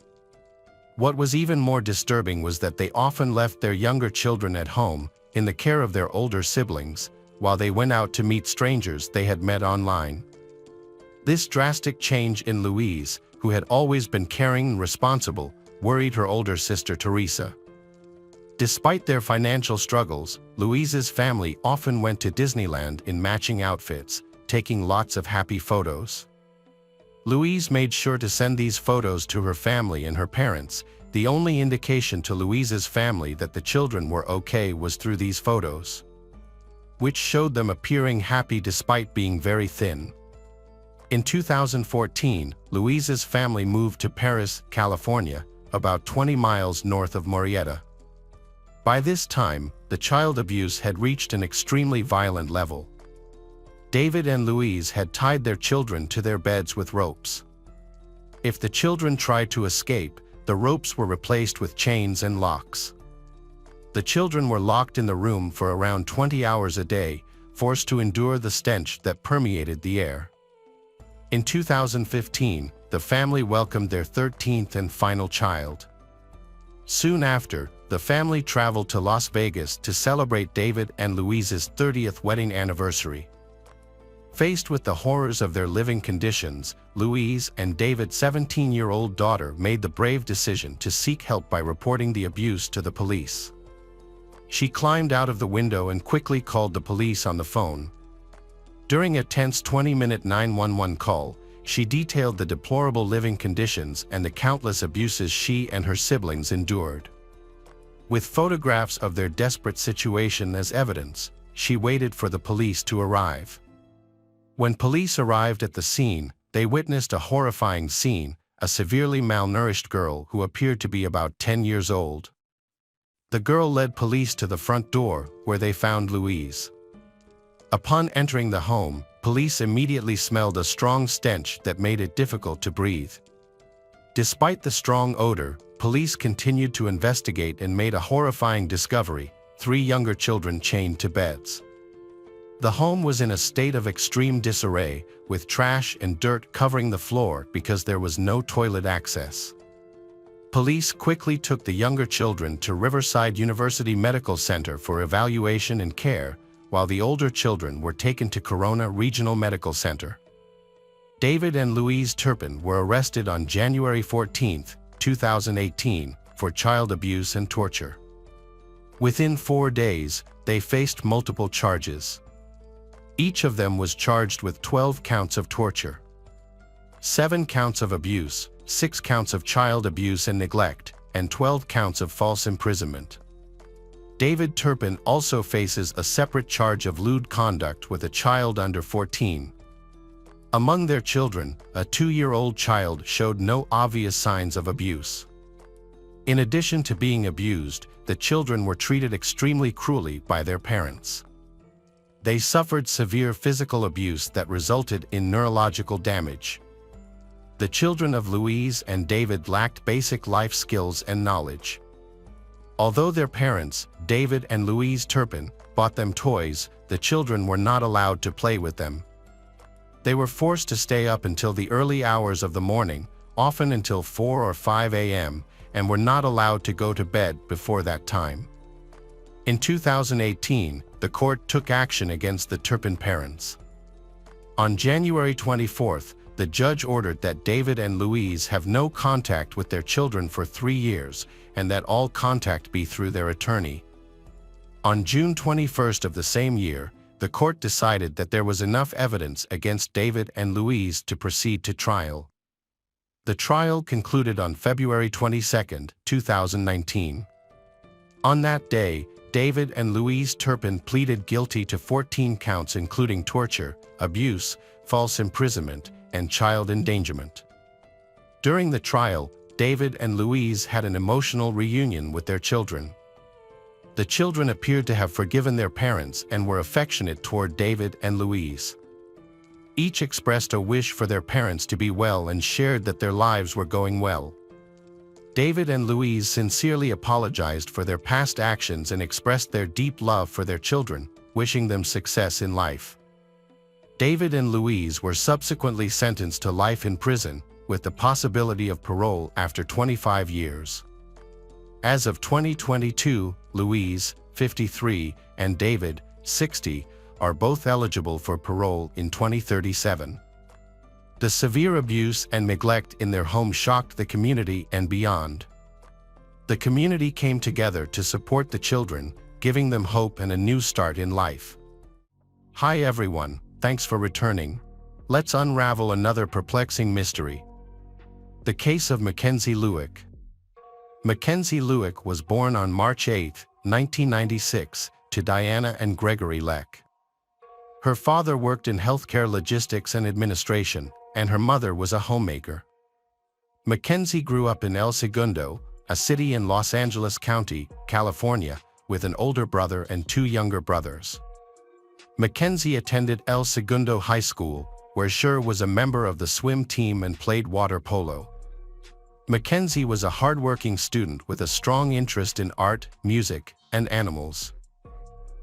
What was even more disturbing was that they often left their younger children at home, in the care of their older siblings, while they went out to meet strangers they had met online. This drastic change in Louise, who had always been caring and responsible, worried her older sister Teresa. Despite their financial struggles, Louise's family often went to Disneyland in matching outfits, taking lots of happy photos. Louise made sure to send these photos to her family and her parents. The only indication to Louise's family that the children were okay was through these photos, which showed them appearing happy despite being very thin. In 2014, Louise's family moved to Paris, California, about 20 miles north of Murrieta. By this time, the child abuse had reached an extremely violent level. David and Louise had tied their children to their beds with ropes. If the children tried to escape, the ropes were replaced with chains and locks. The children were locked in the room for around 20 hours a day, forced to endure the stench that permeated the air. In 2015, the family welcomed their 13th and final child. Soon after, the family traveled to Las Vegas to celebrate David and Louise's 30th wedding anniversary. Faced with the horrors of their living conditions, Louise and David's 17-year-old daughter made the brave decision to seek help by reporting the abuse to the police. She climbed out of the window and quickly called the police on the phone. During a tense 20-minute 911 call, she detailed the deplorable living conditions and the countless abuses she and her siblings endured. With photographs of their desperate situation as evidence, she waited for the police to arrive. When police arrived at the scene, they witnessed a horrifying scene: a severely malnourished girl who appeared to be about 10 years old. The girl led police to the front door, where they found Louise. Upon entering the home, police immediately smelled a strong stench that made it difficult to breathe. Despite the strong odor, police continued to investigate and made a horrifying discovery: 3 younger children chained to beds. The home was in a state of extreme disarray, with trash and dirt covering the floor because there was no toilet access. Police quickly took the younger children to Riverside University Medical Center for evaluation and care, while the older children were taken to Corona Regional Medical Center. David and Louise Turpin were arrested on January 14, 2018, for child abuse and torture. Within 4 days, they faced multiple charges. Each of them was charged with 12 counts of torture, 7 counts of abuse, 6 counts of child abuse and neglect, and 12 counts of false imprisonment. David Turpin also faces a separate charge of lewd conduct with a child under 14. Among their children, a 2-year-old child showed no obvious signs of abuse. In addition to being abused, the children were treated extremely cruelly by their parents. They suffered severe physical abuse that resulted in neurological damage. The children of Louise and David lacked basic life skills and knowledge. Although their parents, David and Louise Turpin, bought them toys, the children were not allowed to play with them. They were forced to stay up until the early hours of the morning, often until 4 or 5 a.m., and were not allowed to go to bed before that time. In 2018, the court took action against the Turpin parents. On January 24, the judge ordered that David and Louise have no contact with their children for 3 years, and that all contact be through their attorney. On June 21 of the same year, the court decided that there was enough evidence against David and Louise to proceed to trial. The trial concluded on February 22, 2019. On that day, David and Louise Turpin pleaded guilty to 14 counts including torture, abuse, false imprisonment, and child endangerment. During the trial, David and Louise had an emotional reunion with their children. The children appeared to have forgiven their parents and were affectionate toward David and Louise. Each expressed a wish for their parents to be well and shared that their lives were going well. David and Louise sincerely apologized for their past actions and expressed their deep love for their children, wishing them success in life. David and Louise were subsequently sentenced to life in prison, with the possibility of parole after 25 years. As of 2022, Louise, 53, and David, 60, are both eligible for parole in 2037. The severe abuse and neglect in their home shocked the community and beyond. The community came together to support the children, giving them hope and a new start in life. Hi everyone, thanks for returning. Let's unravel another perplexing mystery. The case of Mackenzie Lueck. Mackenzie Lueck was born on March 8, 1996, to Diana and Gregory Leck. Her father worked in healthcare logistics and administration, and her mother was a homemaker. Mackenzie grew up in El Segundo, a city in Los Angeles County, California, with an older brother and 2 younger brothers. Mackenzie attended El Segundo High School, where she was a member of the swim team and played water polo. Mackenzie was a hardworking student with a strong interest in art, music, and animals.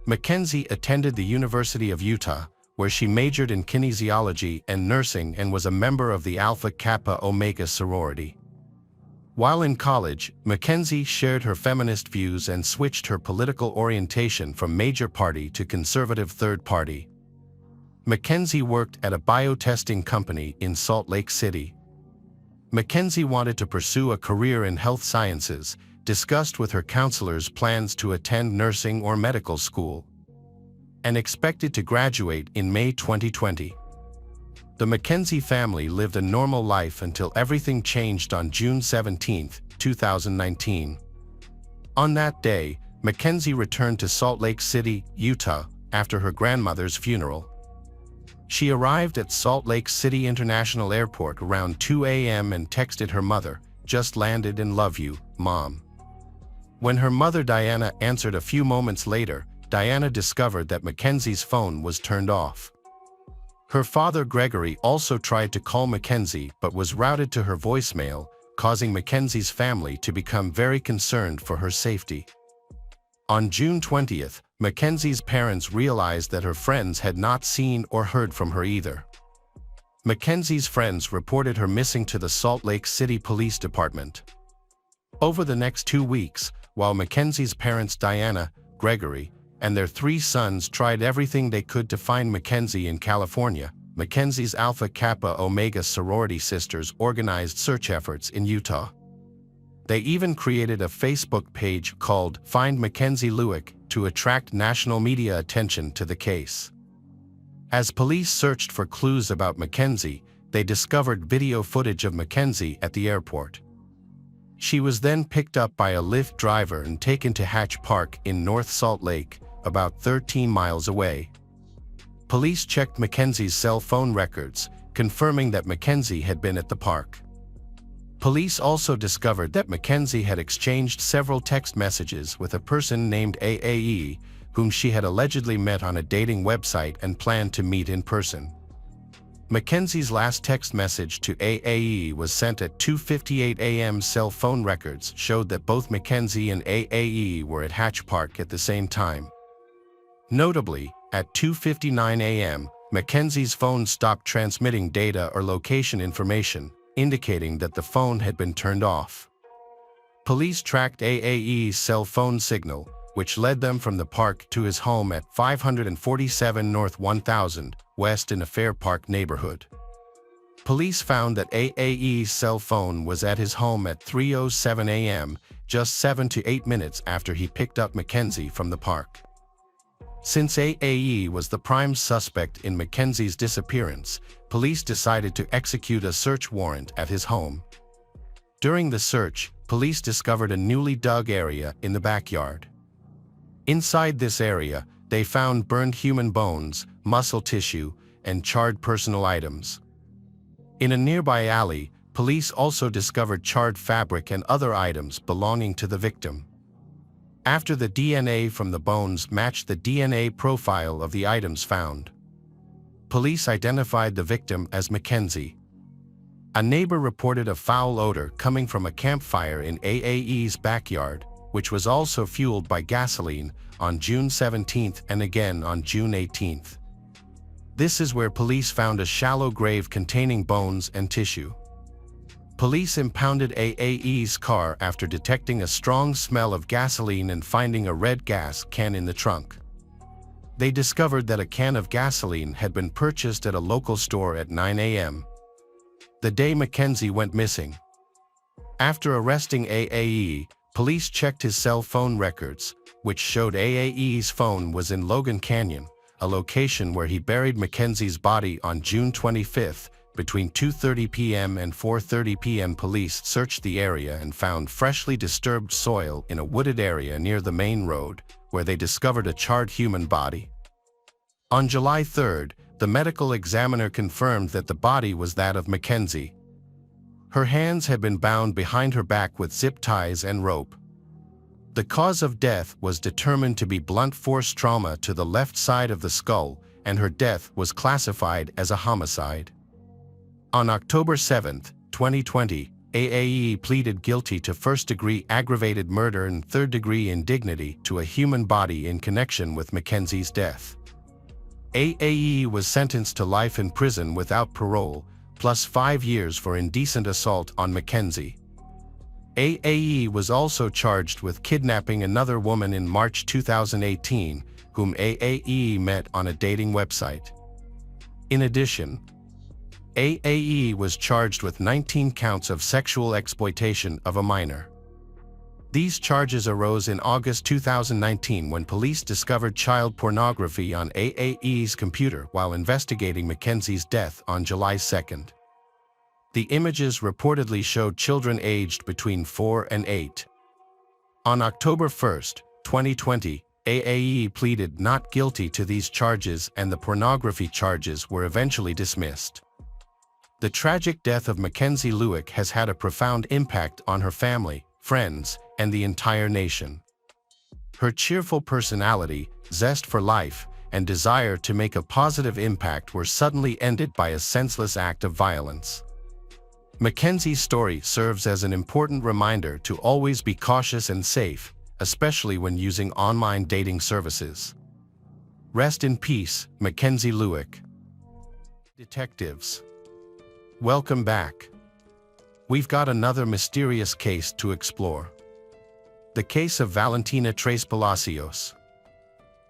Mackenzie attended the University of Utah, where she majored in kinesiology and nursing and was a member of the Alpha Kappa Omega sorority. While in college, Mackenzie shared her feminist views and switched her political orientation from major party to conservative third party. Mackenzie worked at a biotesting company in Salt Lake City. Mackenzie wanted to pursue a career in health sciences, discussed with her counselors plans to attend nursing or medical school, and expected to graduate in May 2020. The Mackenzie family lived a normal life until everything changed on June 17, 2019. On that day, Mackenzie returned to Salt Lake City, Utah, after her grandmother's funeral. She arrived at Salt Lake City International Airport around 2 a.m. and texted her mother, "Just landed and love you, Mom." When her mother Diana answered a few moments later, Diana discovered that Mackenzie's phone was turned off. Her father Gregory also tried to call Mackenzie but was routed to her voicemail, causing Mackenzie's family to become very concerned for her safety. On June 20th, Mackenzie's parents realized that her friends had not seen or heard from her either. Mackenzie's friends reported her missing to the Salt Lake City Police Department. Over the next 2 weeks, while Mackenzie's parents Diana, Gregory, and their 3 sons tried everything they could to find Mackenzie in California, Mackenzie's Alpha Kappa Omega sorority sisters organized search efforts in Utah. They even created a Facebook page called Find Mackenzie Lewick to attract national media attention to the case. As police searched for clues about Mackenzie, they discovered video footage of Mackenzie at the airport. She was then picked up by a Lyft driver and taken to Hatch Park in North Salt Lake, about 13 miles away. Police checked Mackenzie's cell phone records, confirming that Mackenzie had been at the park. Police also discovered that Mackenzie had exchanged several text messages with a person named AAE, whom she had allegedly met on a dating website and planned to meet in person. Mackenzie's last text message to AAE was sent at 2:58 a.m. Cell phone records showed that both Mackenzie and AAE were at Hatch Park at the same time. Notably, at 2:59 a.m., Mackenzie's phone stopped transmitting data or location information, indicating that the phone had been turned off. Police tracked AAE's cell phone signal, which led them from the park to his home at 547 North 1000 West in a Fair Park neighborhood. Police found that AAE's cell phone was at his home at 3:07 a.m., just 7 to 8 minutes after he picked up Mackenzie from the park. Since AAE was the prime suspect in Mackenzie's disappearance, police decided to execute a search warrant at his home. During the search, police discovered a newly dug area in the backyard. Inside this area, they found burned human bones, muscle tissue, and charred personal items. In a nearby alley, police also discovered charred fabric and other items belonging to the victim. After the DNA from the bones matched the DNA profile of the items found, police identified the victim as Mackenzie. A neighbor reported a foul odor coming from a campfire in AAE's backyard, which was also fueled by gasoline, on June 17th and again on June 18th. This is where police found a shallow grave containing bones and tissue. Police impounded AAE's car after detecting a strong smell of gasoline and finding a red gas can in the trunk. They discovered that a can of gasoline had been purchased at a local store at 9 a.m. the day Mackenzie went missing. After arresting AAE, police checked his cell phone records, which showed AAE's phone was in Logan Canyon, a location where he buried Mackenzie's body on June 25th. Between 2:30 p.m. and 4:30 p.m. police searched the area and found freshly disturbed soil in a wooded area near the main road, where they discovered a charred human body. On July 3rd, the medical examiner confirmed that the body was that of Mackenzie. Her hands had been bound behind her back with zip ties and rope. The cause of death was determined to be blunt force trauma to the left side of the skull, and her death was classified as a homicide. On October 7, 2020, AAE pleaded guilty to first-degree aggravated murder and third-degree indignity to a human body in connection with Mackenzie's death. AAE was sentenced to life in prison without parole, plus 5 years for indecent assault on Mackenzie. AAE was also charged with kidnapping another woman in March 2018, whom AAE met on a dating website. In addition, AAE was charged with 19 counts of sexual exploitation of a minor. These charges arose in August 2019 when police discovered child pornography on AAE's computer while investigating Mackenzie's death on July 2nd. The images reportedly showed children aged between 4 and 8. On October 1, 2020, AAE pleaded not guilty to these charges and the pornography charges were eventually dismissed. The tragic death of Mackenzie Lueck has had a profound impact on her family, friends, and the entire nation. Her cheerful personality, zest for life, and desire to make a positive impact were suddenly ended by a senseless act of violence. Mackenzie's story serves as an important reminder to always be cautious and safe, especially when using online dating services. Rest in peace, Mackenzie Lueck. Detectives. Welcome back. We've got another mysterious case to explore. The case of Valentina Tres Palacios.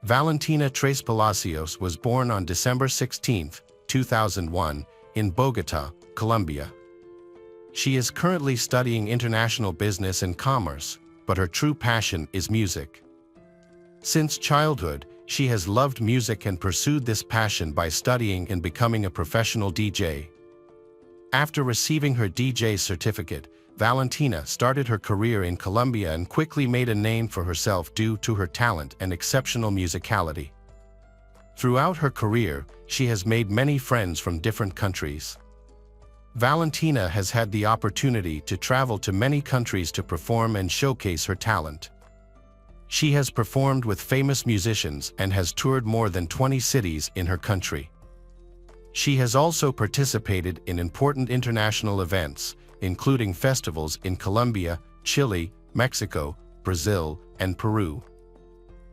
Valentina Tres Palacios was born on December 16, 2001, in Bogota, Colombia. She is currently studying international business and commerce, but her true passion is music. Since childhood, she has loved music and pursued this passion by studying and becoming a professional DJ. After receiving her DJ certificate, Valentina started her career in Colombia and quickly made a name for herself due to her talent and exceptional musicality. Throughout her career, she has made many friends from different countries. Valentina has had the opportunity to travel to many countries to perform and showcase her talent. She has performed with famous musicians and has toured more than 20 cities in her country. She has also participated in important international events, including festivals in Colombia, Chile, Mexico, Brazil, and Peru.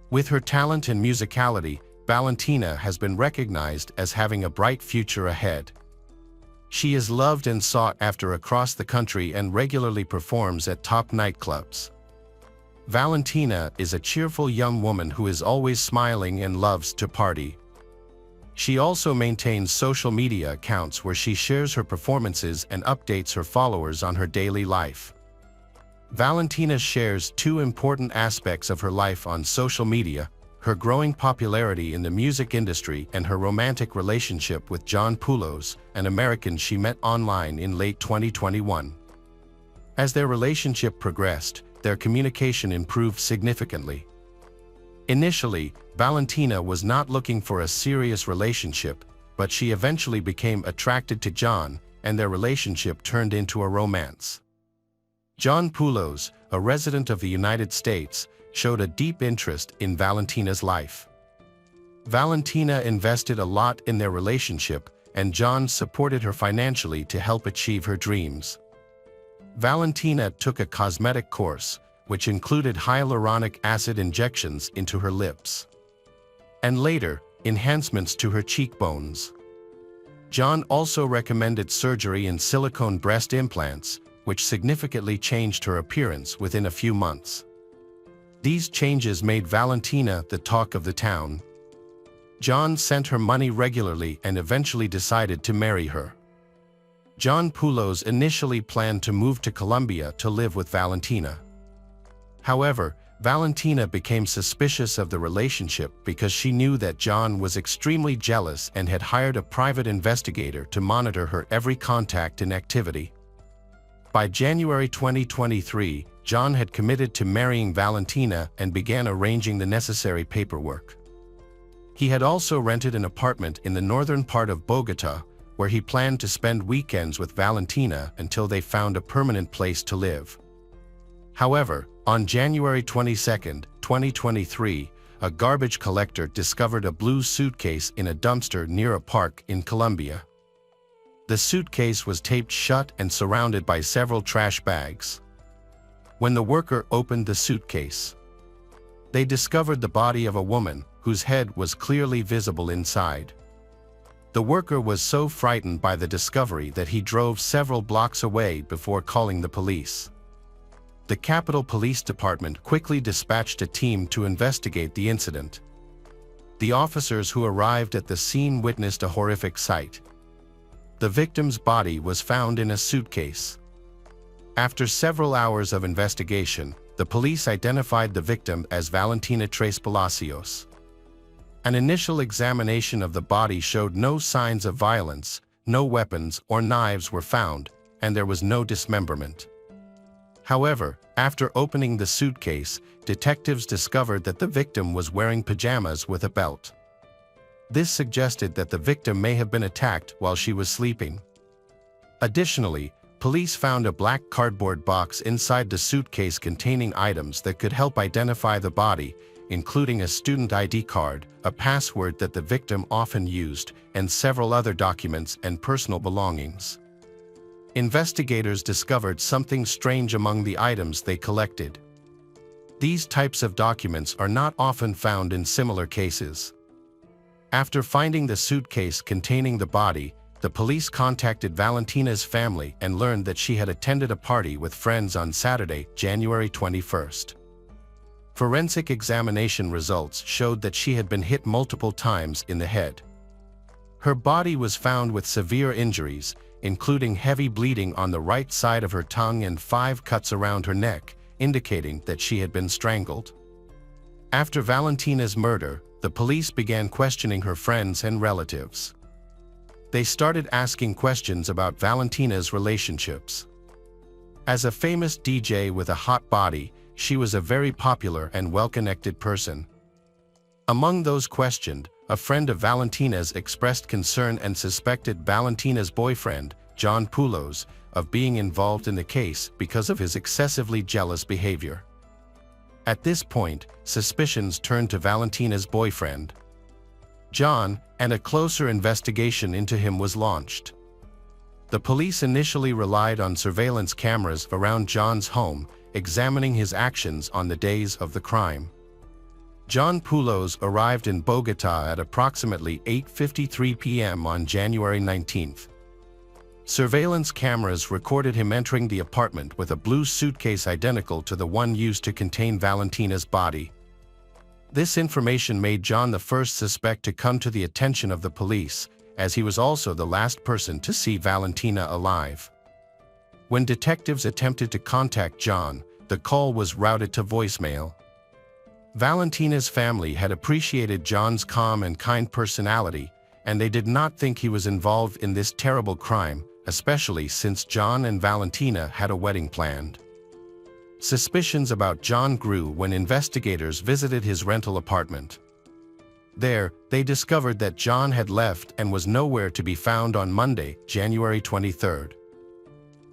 With her talent and musicality, Valentina has been recognized as having a bright future ahead. She is loved and sought after across the country and regularly performs at top nightclubs. Valentina is a cheerful young woman who is always smiling and loves to party. She also maintains social media accounts where she shares her performances and updates her followers on her daily life. Valentina shares two important aspects of her life on social media: her growing popularity in the music industry and her romantic relationship with John Poulos, an American she met online in late 2021. As their relationship progressed, their communication improved significantly. Initially, Valentina was not looking for a serious relationship, but she eventually became attracted to John, and their relationship turned into a romance. John Poulos, a resident of the United States, showed a deep interest in Valentina's life. Valentina invested a lot in their relationship, and John supported her financially to help achieve her dreams. Valentina took a cosmetic course, which included hyaluronic acid injections into her lips, and later, enhancements to her cheekbones. John also recommended surgery in silicone breast implants, which significantly changed her appearance within a few months. These changes made Valentina the talk of the town. John sent her money regularly and eventually decided to marry her. John Poulos initially planned to move to Colombia to live with Valentina. However, Valentina became suspicious of the relationship because she knew that John was extremely jealous and had hired a private investigator to monitor her every contact and activity. By January 2023, John had committed to marrying Valentina and began arranging the necessary paperwork. He had also rented an apartment in the northern part of Bogota, where he planned to spend weekends with Valentina until they found a permanent place to live. However, on January 22, 2023, a garbage collector discovered a blue suitcase in a dumpster near a park in Colombia. The suitcase was taped shut and surrounded by several trash bags. When the worker opened the suitcase, they discovered the body of a woman, whose head was clearly visible inside. The worker was so frightened by the discovery that he drove several blocks away before calling the police. The Capitol Police Department quickly dispatched a team to investigate the incident. The officers who arrived at the scene witnessed a horrific sight. The victim's body was found in a suitcase. After several hours of investigation, the police identified the victim as Valentina Tres Palacios. An initial examination of the body showed no signs of violence, no weapons or knives were found, and there was no dismemberment. However, after opening the suitcase, detectives discovered that the victim was wearing pajamas with a belt. This suggested that the victim may have been attacked while she was sleeping. Additionally, police found a black cardboard box inside the suitcase containing items that could help identify the body, including a student ID card, a password that the victim often used, and several other documents and personal belongings. Investigators discovered something strange among the items they collected. These types of documents are not often found in similar cases. After finding the suitcase containing the body, the police contacted Valentina's family and learned that she had attended a party with friends on Saturday, January 21st. Forensic examination results showed that she had been hit multiple times in the head. Her body was found with severe injuries, including heavy bleeding on the right side of her tongue and 5 cuts around her neck, indicating that she had been strangled. After Valentina's murder, the police began questioning her friends and relatives. They started asking questions about Valentina's relationships. As a famous DJ with a hot body, she was a very popular and well-connected person. Among those questioned, a friend of Valentina's expressed concern and suspected Valentina's boyfriend, John Poulos, of being involved in the case because of his excessively jealous behavior. At this point, suspicions turned to Valentina's boyfriend, John, and a closer investigation into him was launched. The police initially relied on surveillance cameras around John's home, examining his actions on the days of the crime. John Poulos arrived in Bogotá at approximately 8:53 p.m. on January 19th. Surveillance cameras recorded him entering the apartment with a blue suitcase identical to the one used to contain Valentina's body. This information made John the first suspect to come to the attention of the police, as he was also the last person to see Valentina alive. When detectives attempted to contact John, the call was routed to voicemail. Valentina's family had appreciated John's calm and kind personality, and they did not think he was involved in this terrible crime, especially since John and Valentina had a wedding planned. Suspicions about John grew when investigators visited his rental apartment. There, they discovered that John had left and was nowhere to be found on Monday, January 23rd.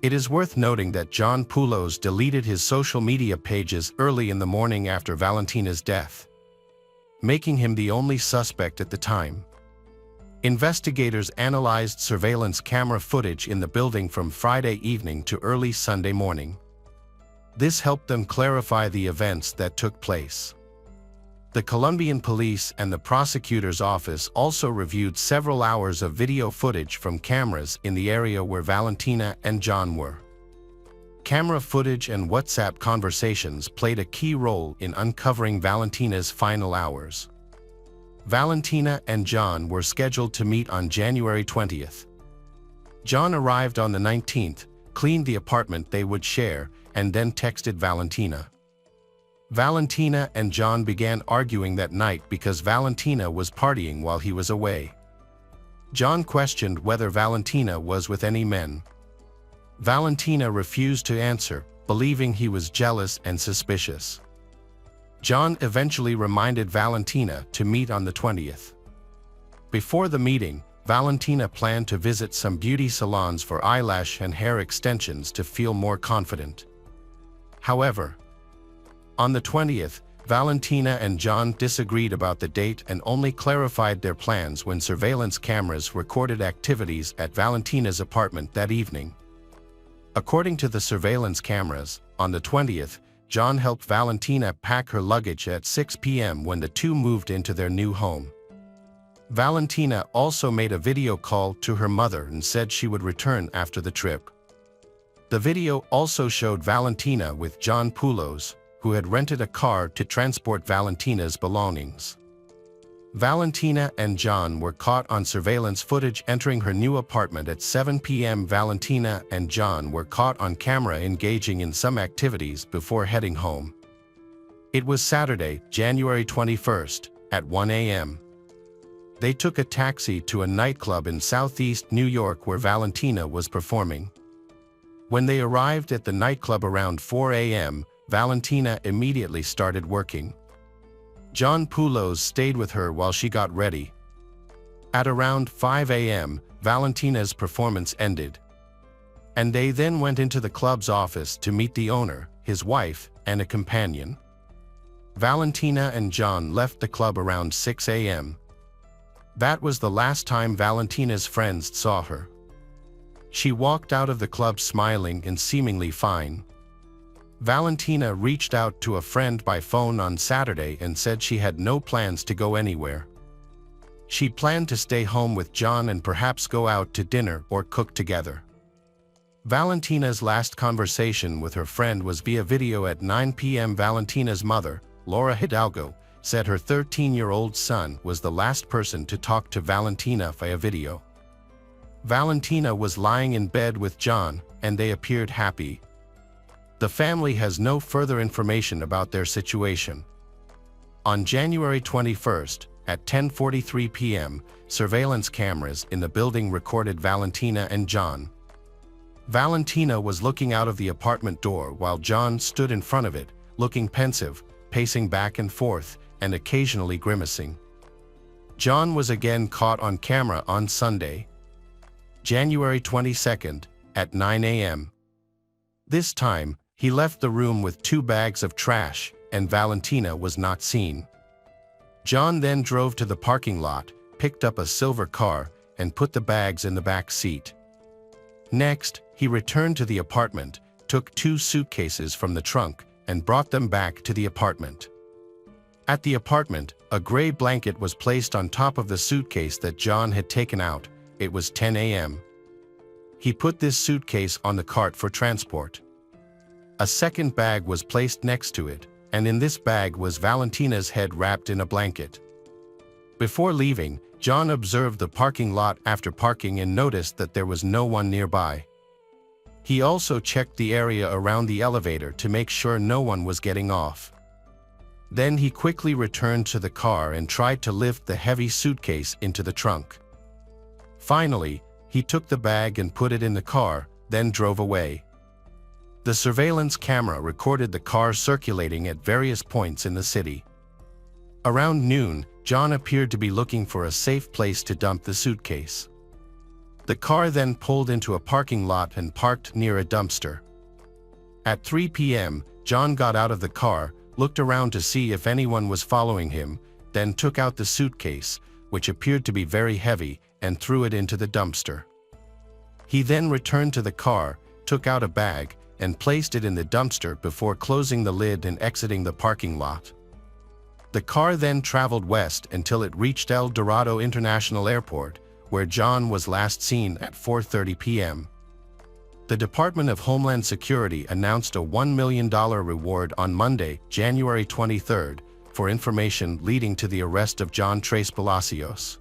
It is worth noting that John Poulos deleted his social media pages early in the morning after Valentina's death, making him the only suspect at the time. Investigators analyzed surveillance camera footage in the building from Friday evening to early Sunday morning. This helped them clarify the events that took place. The Colombian police and the prosecutor's office also reviewed several hours of video footage from cameras in the area where Valentina and John were. Camera footage and WhatsApp conversations played a key role in uncovering Valentina's final hours. Valentina and John were scheduled to meet on January 20th. John arrived on the 19th, cleaned the apartment they would share, and then texted Valentina. Valentina and John began arguing that night because Valentina was partying while he was away. John questioned whether Valentina was with any men. Valentina refused to answer, believing he was jealous and suspicious. John eventually reminded Valentina to meet on the 20th. Before the meeting, Valentina planned to visit some beauty salons for eyelash and hair extensions to feel more confident. However, on the 20th, Valentina and John disagreed about the date and only clarified their plans when surveillance cameras recorded activities at Valentina's apartment that evening. According to the surveillance cameras, on the 20th, John helped Valentina pack her luggage at 6 p.m. when the two moved into their new home. Valentina also made a video call to her mother and said she would return after the trip. The video also showed Valentina with John Poulos, who had rented a car to transport Valentina's belongings. Valentina and John were caught on surveillance footage entering her new apartment at 7 p.m. Valentina and John were caught on camera engaging in some activities before heading home. It was Saturday, January 21st, at 1 a.m. They took a taxi to a nightclub in southeast New York where Valentina was performing. When they arrived at the nightclub around 4 a.m., Valentina immediately started working. John Poulos stayed with her while she got ready. At around 5 a.m., Valentina's performance ended, and they then went into the club's office to meet the owner, his wife, and a companion. Valentina and John left the club around 6 a.m. That was the last time Valentina's friends saw her. She walked out of the club smiling and seemingly fine. Valentina reached out to a friend by phone on Saturday and said she had no plans to go anywhere. She planned to stay home with John and perhaps go out to dinner or cook together. Valentina's last conversation with her friend was via video at 9 p.m. Valentina's mother, Laura Hidalgo, said her 13-year-old son was the last person to talk to Valentina via video. Valentina was lying in bed with John, and they appeared happy. The family has no further information about their situation. On January 21st, at 10:43 p.m., surveillance cameras in the building recorded Valentina and John. Valentina was looking out of the apartment door while John stood in front of it, looking pensive, pacing back and forth, and occasionally grimacing. John was again caught on camera on Sunday, January 22nd, at 9 a.m. This time, he left the room with 2 bags of trash, and Valentina was not seen. John then drove to the parking lot, picked up a silver car, and put the bags in the back seat. Next, he returned to the apartment, took 2 suitcases from the trunk, and brought them back to the apartment. At the apartment, a gray blanket was placed on top of the suitcase that John had taken out. It was 10 a.m. He put this suitcase on the cart for transport. A second bag was placed next to it, and in this bag was Valentina's head wrapped in a blanket. Before leaving, John observed the parking lot after parking and noticed that there was no one nearby. He also checked the area around the elevator to make sure no one was getting off. Then he quickly returned to the car and tried to lift the heavy suitcase into the trunk. Finally, he took the bag and put it in the car, then drove away. The surveillance camera recorded the car circulating at various points in the city. Around noon, John appeared to be looking for a safe place to dump the suitcase. The car then pulled into a parking lot and parked near a dumpster. At 3 p.m., John got out of the car, looked around to see if anyone was following him, then took out the suitcase, which appeared to be very heavy, and threw it into the dumpster. He then returned to the car, took out a bag, and placed it in the dumpster before closing the lid and exiting the parking lot. The car then traveled west until it reached El Dorado International Airport, where John was last seen at 4:30 p.m. The Department of Homeland Security announced a $1 million reward on Monday, January 23rd, for information leading to the arrest of John Tres Palacios.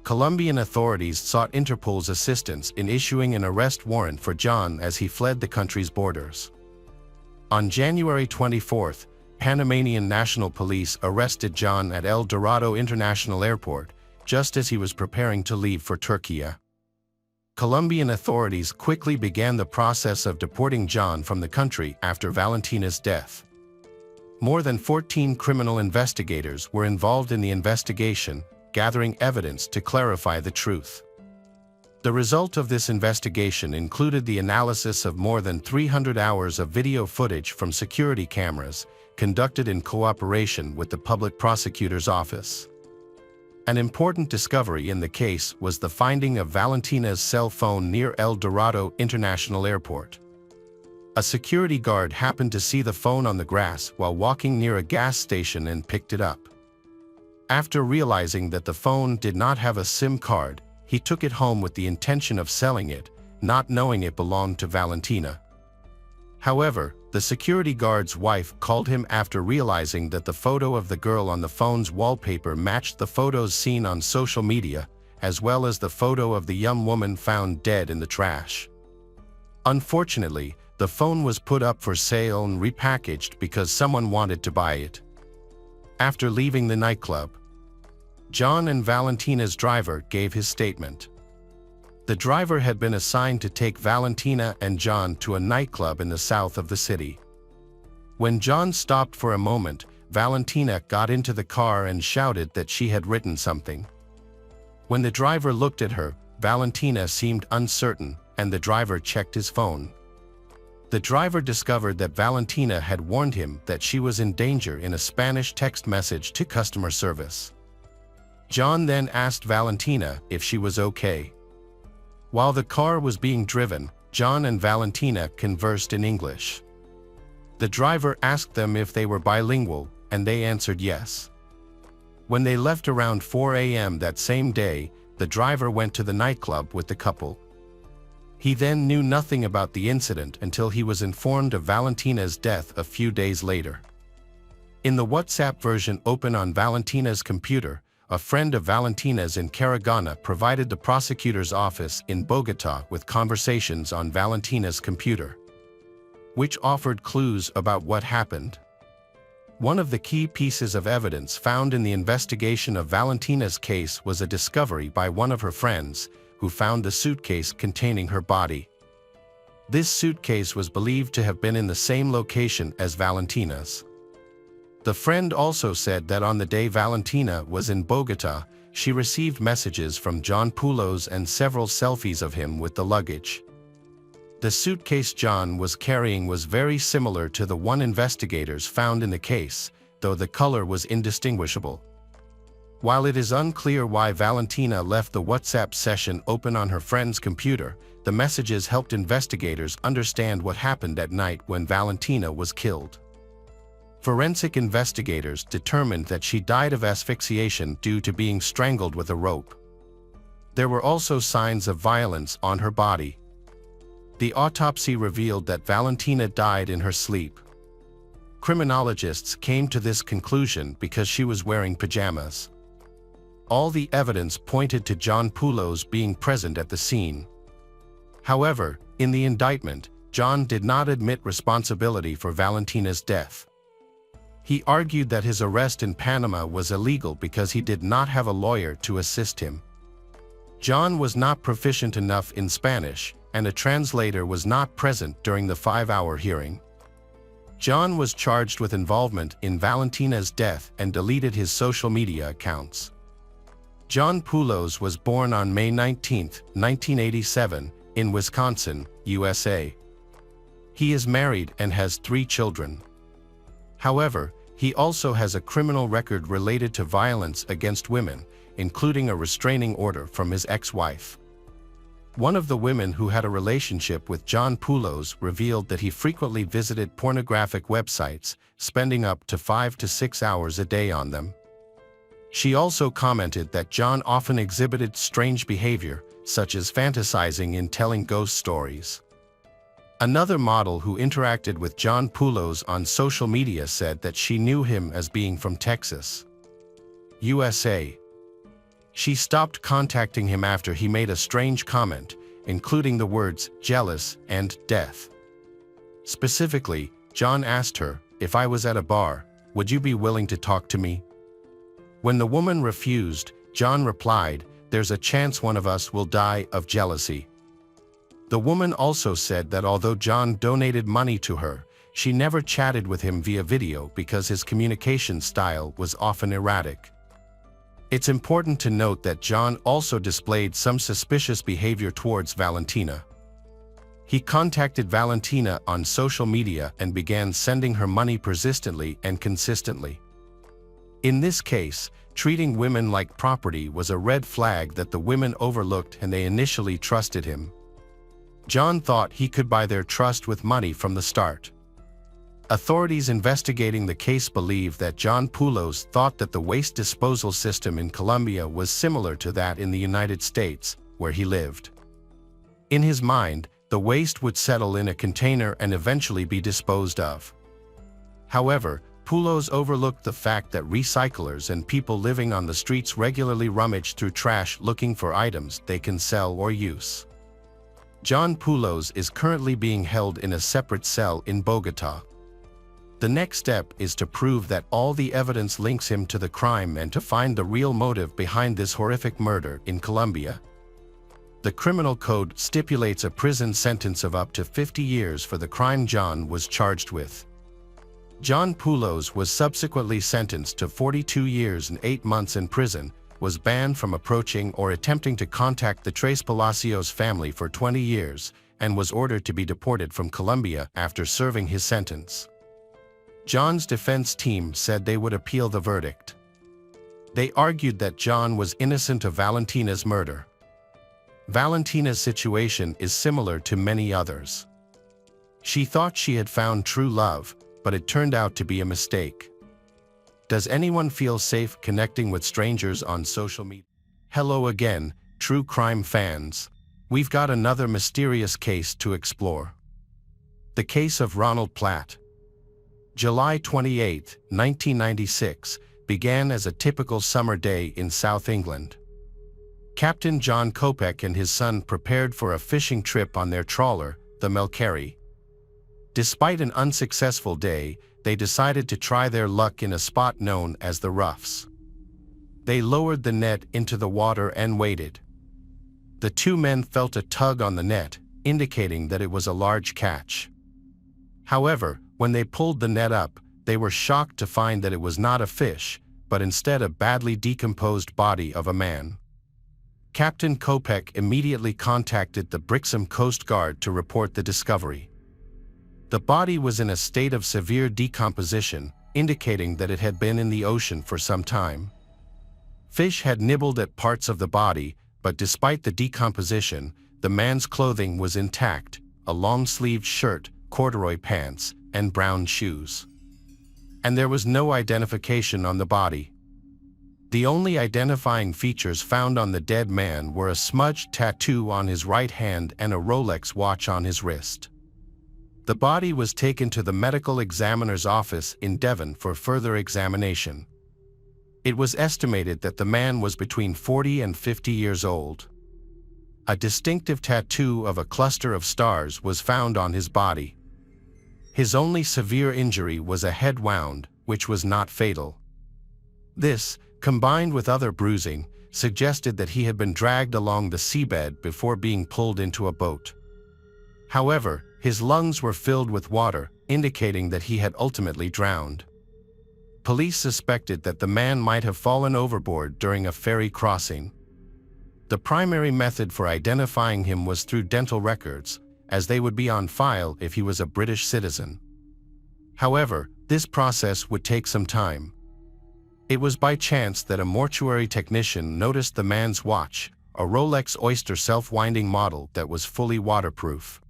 Colombian authorities sought Interpol's assistance in issuing an arrest warrant for John as he fled the country's borders. On January 24th, Panamanian National Police arrested John at El Dorado International Airport, just as he was preparing to leave for Turkey. Colombian authorities quickly began the process of deporting John from the country after Valentina's death. More than 14 criminal investigators were involved in the investigation, gathering evidence to clarify the truth. The result of this investigation included the analysis of more than 300 hours of video footage from security cameras, conducted in cooperation with the public prosecutor's office. An important discovery in the case was the finding of Valentina's cell phone near El Dorado International Airport. A security guard happened to see the phone on the grass while walking near a gas station and picked it up. After realizing that the phone did not have a SIM card, he took it home with the intention of selling it, not knowing it belonged to Valentina. However, the security guard's wife called him after realizing that the photo of the girl on the phone's wallpaper matched the photos seen on social media, as well as the photo of the young woman found dead in the trash. Unfortunately, the phone was put up for sale and repackaged because someone wanted to buy it. After leaving the nightclub, John and Valentina's driver gave his statement. The driver had been assigned to take Valentina and John to a nightclub in the south of the city. When John stopped for a moment, Valentina got into the car and shouted that she had written something. When the driver looked at her, Valentina seemed uncertain, and the driver checked his phone. The driver discovered that Valentina had warned him that she was in danger in a Spanish text message to customer service. John then asked Valentina if she was okay. While the car was being driven, John and Valentina conversed in English. The driver asked them if they were bilingual, and they answered yes. When they left around 4 a.m. that same day, the driver went to the nightclub with the couple. He then knew nothing about the incident until he was informed of Valentina's death a few days later. In the WhatsApp version open on Valentina's computer, a friend of Valentina's in Caragana provided the prosecutor's office in Bogota with conversations on Valentina's computer, which offered clues about what happened. One of the key pieces of evidence found in the investigation of Valentina's case was a discovery by one of her friends, who found the suitcase containing her body. This suitcase was believed to have been in the same location as Valentina's. The friend also said that on the day Valentina was in Bogota, she received messages from John Poulos and several selfies of him with the luggage. The suitcase John was carrying was very similar to the one investigators found in the case, though the color was indistinguishable. While it is unclear why Valentina left the WhatsApp session open on her friend's computer, the messages helped investigators understand what happened at night when Valentina was killed. Forensic investigators determined that she died of asphyxiation due to being strangled with a rope. There were also signs of violence on her body. The autopsy revealed that Valentina died in her sleep. Criminologists came to this conclusion because she was wearing pajamas. All the evidence pointed to John Poulos being present at the scene. However, in the indictment, John did not admit responsibility for Valentina's death. He argued that his arrest in Panama was illegal because he did not have a lawyer to assist him. John was not proficient enough in Spanish, and a translator was not present during the 5-hour hearing. John was charged with involvement in Valentina's death and deleted his social media accounts. John Poulos was born on May 19, 1987, in Wisconsin, USA. He is married and has 3 children. However, he also has a criminal record related to violence against women, including a restraining order from his ex-wife. One of the women who had a relationship with John Poulos revealed that he frequently visited pornographic websites, spending up to 5 to 6 hours a day on them. She also commented that John often exhibited strange behavior, such as fantasizing in telling ghost stories. Another model who interacted with John Poulos on social media said that she knew him as being from Texas, USA. She stopped contacting him after he made a strange comment, including the words jealous and death. Specifically, John asked her, "If I was at a bar, would you be willing to talk to me?" When the woman refused, John replied, "There's a chance one of us will die of jealousy." The woman also said that although John donated money to her, she never chatted with him via video because his communication style was often erratic. It's important to note that John also displayed some suspicious behavior towards Valentina. He contacted Valentina on social media and began sending her money persistently and consistently. In this case, treating women like property was a red flag that the women overlooked, and they initially trusted him. John thought he could buy their trust with money from the start. Authorities investigating the case believe that John Poulos thought that the waste disposal system in Colombia was similar to that in the United States, where he lived. In his mind, the waste would settle in a container and eventually be disposed of. However, Poulos overlooked the fact that recyclers and people living on the streets regularly rummage through trash looking for items they can sell or use. John Poulos is currently being held in a separate cell in Bogotá. The next step is to prove that all the evidence links him to the crime and to find the real motive behind this horrific murder in Colombia. The criminal code stipulates a prison sentence of up to 50 years for the crime John was charged with. John Poulos was subsequently sentenced to 42 years and 8 months in prison, was banned from approaching or attempting to contact the Tres Palacios family for 20 years, and was ordered to be deported from Colombia after serving his sentence. John's defense team said they would appeal the verdict. They argued that John was innocent of Valentina's murder. Valentina's situation is similar to many others. She thought she had found true love, but it turned out to be a mistake. Does anyone feel safe connecting with strangers on social media? Hello again, true crime fans. We've got another mysterious case to explore. The case of Ronald Platt. July 28, 1996, began as a typical summer day in South England. Captain John Kopek and his son prepared for a fishing trip on their trawler, the Melkerry. Despite an unsuccessful day, they decided to try their luck in a spot known as the Roughs. They lowered the net into the water and waited. The two men felt a tug on the net, indicating that it was a large catch. However, when they pulled the net up, they were shocked to find that it was not a fish, but instead a badly decomposed body of a man. Captain Kopek immediately contacted the Brixham Coast Guard to report the discovery. The body was in a state of severe decomposition, indicating that it had been in the ocean for some time. Fish had nibbled at parts of the body, but despite the decomposition, the man's clothing was intact: a long-sleeved shirt, corduroy pants, and brown shoes. And there was no identification on the body. The only identifying features found on the dead man were a smudged tattoo on his right hand and a Rolex watch on his wrist. The body was taken to the medical examiner's office in Devon for further examination. It was estimated that the man was between 40 and 50 years old. A distinctive tattoo of a cluster of stars was found on his body. His only severe injury was a head wound, which was not fatal. This, combined with other bruising, suggested that he had been dragged along the seabed before being pulled into a boat. However, his lungs were filled with water, indicating that he had ultimately drowned. Police suspected that the man might have fallen overboard during a ferry crossing. The primary method for identifying him was through dental records, as they would be on file if he was a British citizen. However, this process would take some time. It was by chance that a mortuary technician noticed the man's watch, a Rolex Oyster self-winding model that was fully waterproof.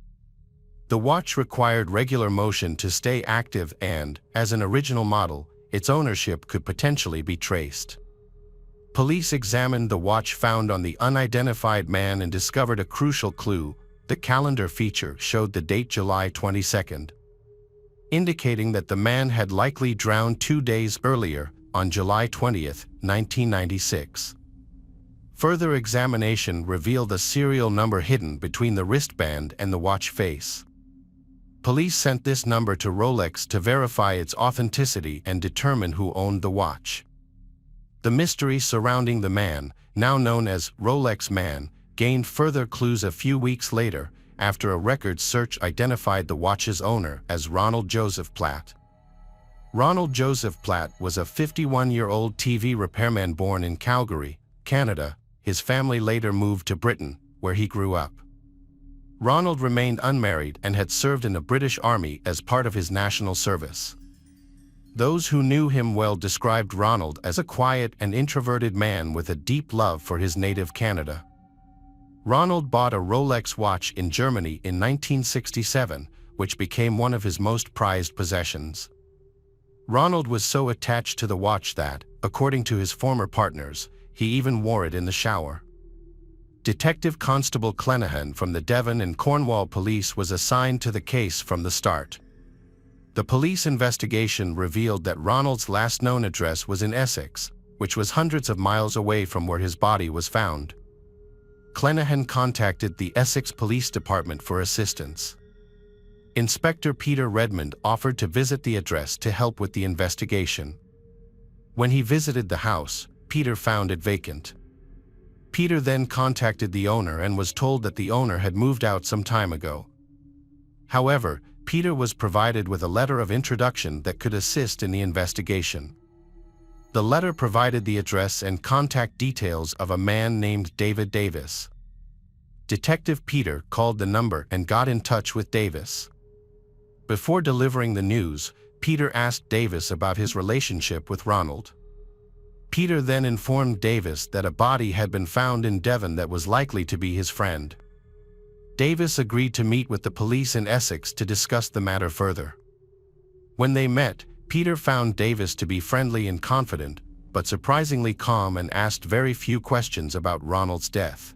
The watch required regular motion to stay active and, as an original model, its ownership could potentially be traced. Police examined the watch found on the unidentified man and discovered a crucial clue. The calendar feature showed the date July 22, indicating that the man had likely drowned 2 days earlier, on July 20, 1996. Further examination revealed a serial number hidden between the wristband and the watch face. Police sent this number to Rolex to verify its authenticity and determine who owned the watch. The mystery surrounding the man, now known as Rolex Man, gained further clues a few weeks later, after a records search identified the watch's owner as Ronald Joseph Platt. Ronald Joseph Platt was a 51-year-old TV repairman born in Calgary, Canada. His family later moved to Britain, where he grew up. Ronald remained unmarried and had served in the British Army as part of his national service. Those who knew him well described Ronald as a quiet and introverted man with a deep love for his native Canada. Ronald bought a Rolex watch in Germany in 1967, which became one of his most prized possessions. Ronald was so attached to the watch that, according to his former partners, he even wore it in the shower. Detective Constable Clenaghan from the Devon and Cornwall Police was assigned to the case from the start. The police investigation revealed that Ronald's last known address was in Essex, which was hundreds of miles away from where his body was found. Clenaghan contacted the Essex Police Department for assistance. Inspector Peter Redmond offered to visit the address to help with the investigation. When he visited the house, Peter found it vacant. Peter then contacted the owner and was told that the owner had moved out some time ago. However, Peter was provided with a letter of introduction that could assist in the investigation. The letter provided the address and contact details of a man named David Davis. Detective Peter called the number and got in touch with Davis. Before delivering the news, Peter asked Davis about his relationship with Ronald. Peter then informed Davis that a body had been found in Devon that was likely to be his friend. Davis agreed to meet with the police in Essex to discuss the matter further. When they met, Peter found Davis to be friendly and confident, but surprisingly calm, and asked very few questions about Ronald's death.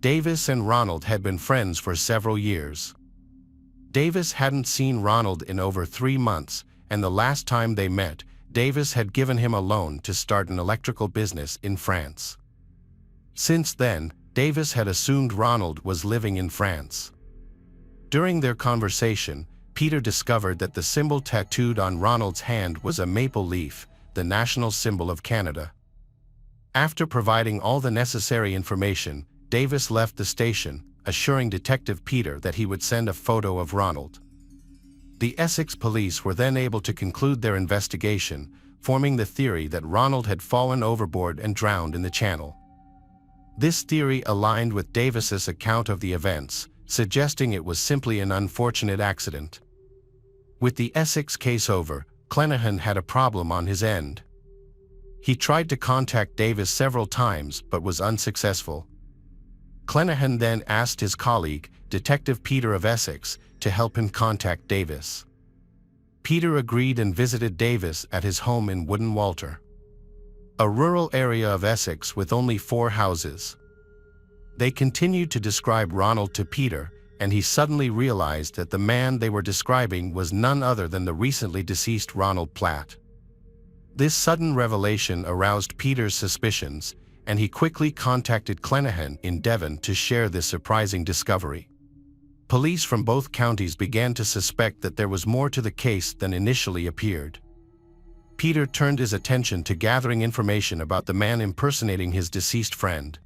Davis and Ronald had been friends for several years. Davis hadn't seen Ronald in over 3 months, and the last time they met, Davis had given him a loan to start an electrical business in France. Since then, Davis had assumed Ronald was living in France. During their conversation, Peter discovered that the symbol tattooed on Ronald's hand was a maple leaf, the national symbol of Canada. After providing all the necessary information, Davis left the station, assuring Detective Peter that he would send a photo of Ronald. The Essex police were then able to conclude their investigation, forming the theory that Ronald had fallen overboard and drowned in the channel. This theory aligned with Davis's account of the events, suggesting it was simply an unfortunate accident. With the Essex case over, Clenaghan had a problem on his end. He tried to contact Davis several times but was unsuccessful. Clenaghan then asked his colleague, Detective Peter of Essex, to help him contact Davis. Peter agreed and visited Davis at his home in Wooden Walter, a rural area of Essex with only 4 houses. They continued to describe Ronald to Peter, and he suddenly realized that the man they were describing was none other than the recently deceased Ronald Platt. This sudden revelation aroused Peter's suspicions, and he quickly contacted Clenaghan in Devon to share this surprising discovery. Police from both counties began to suspect that there was more to the case than initially appeared. Peter turned his attention to gathering information about the man impersonating his deceased friend.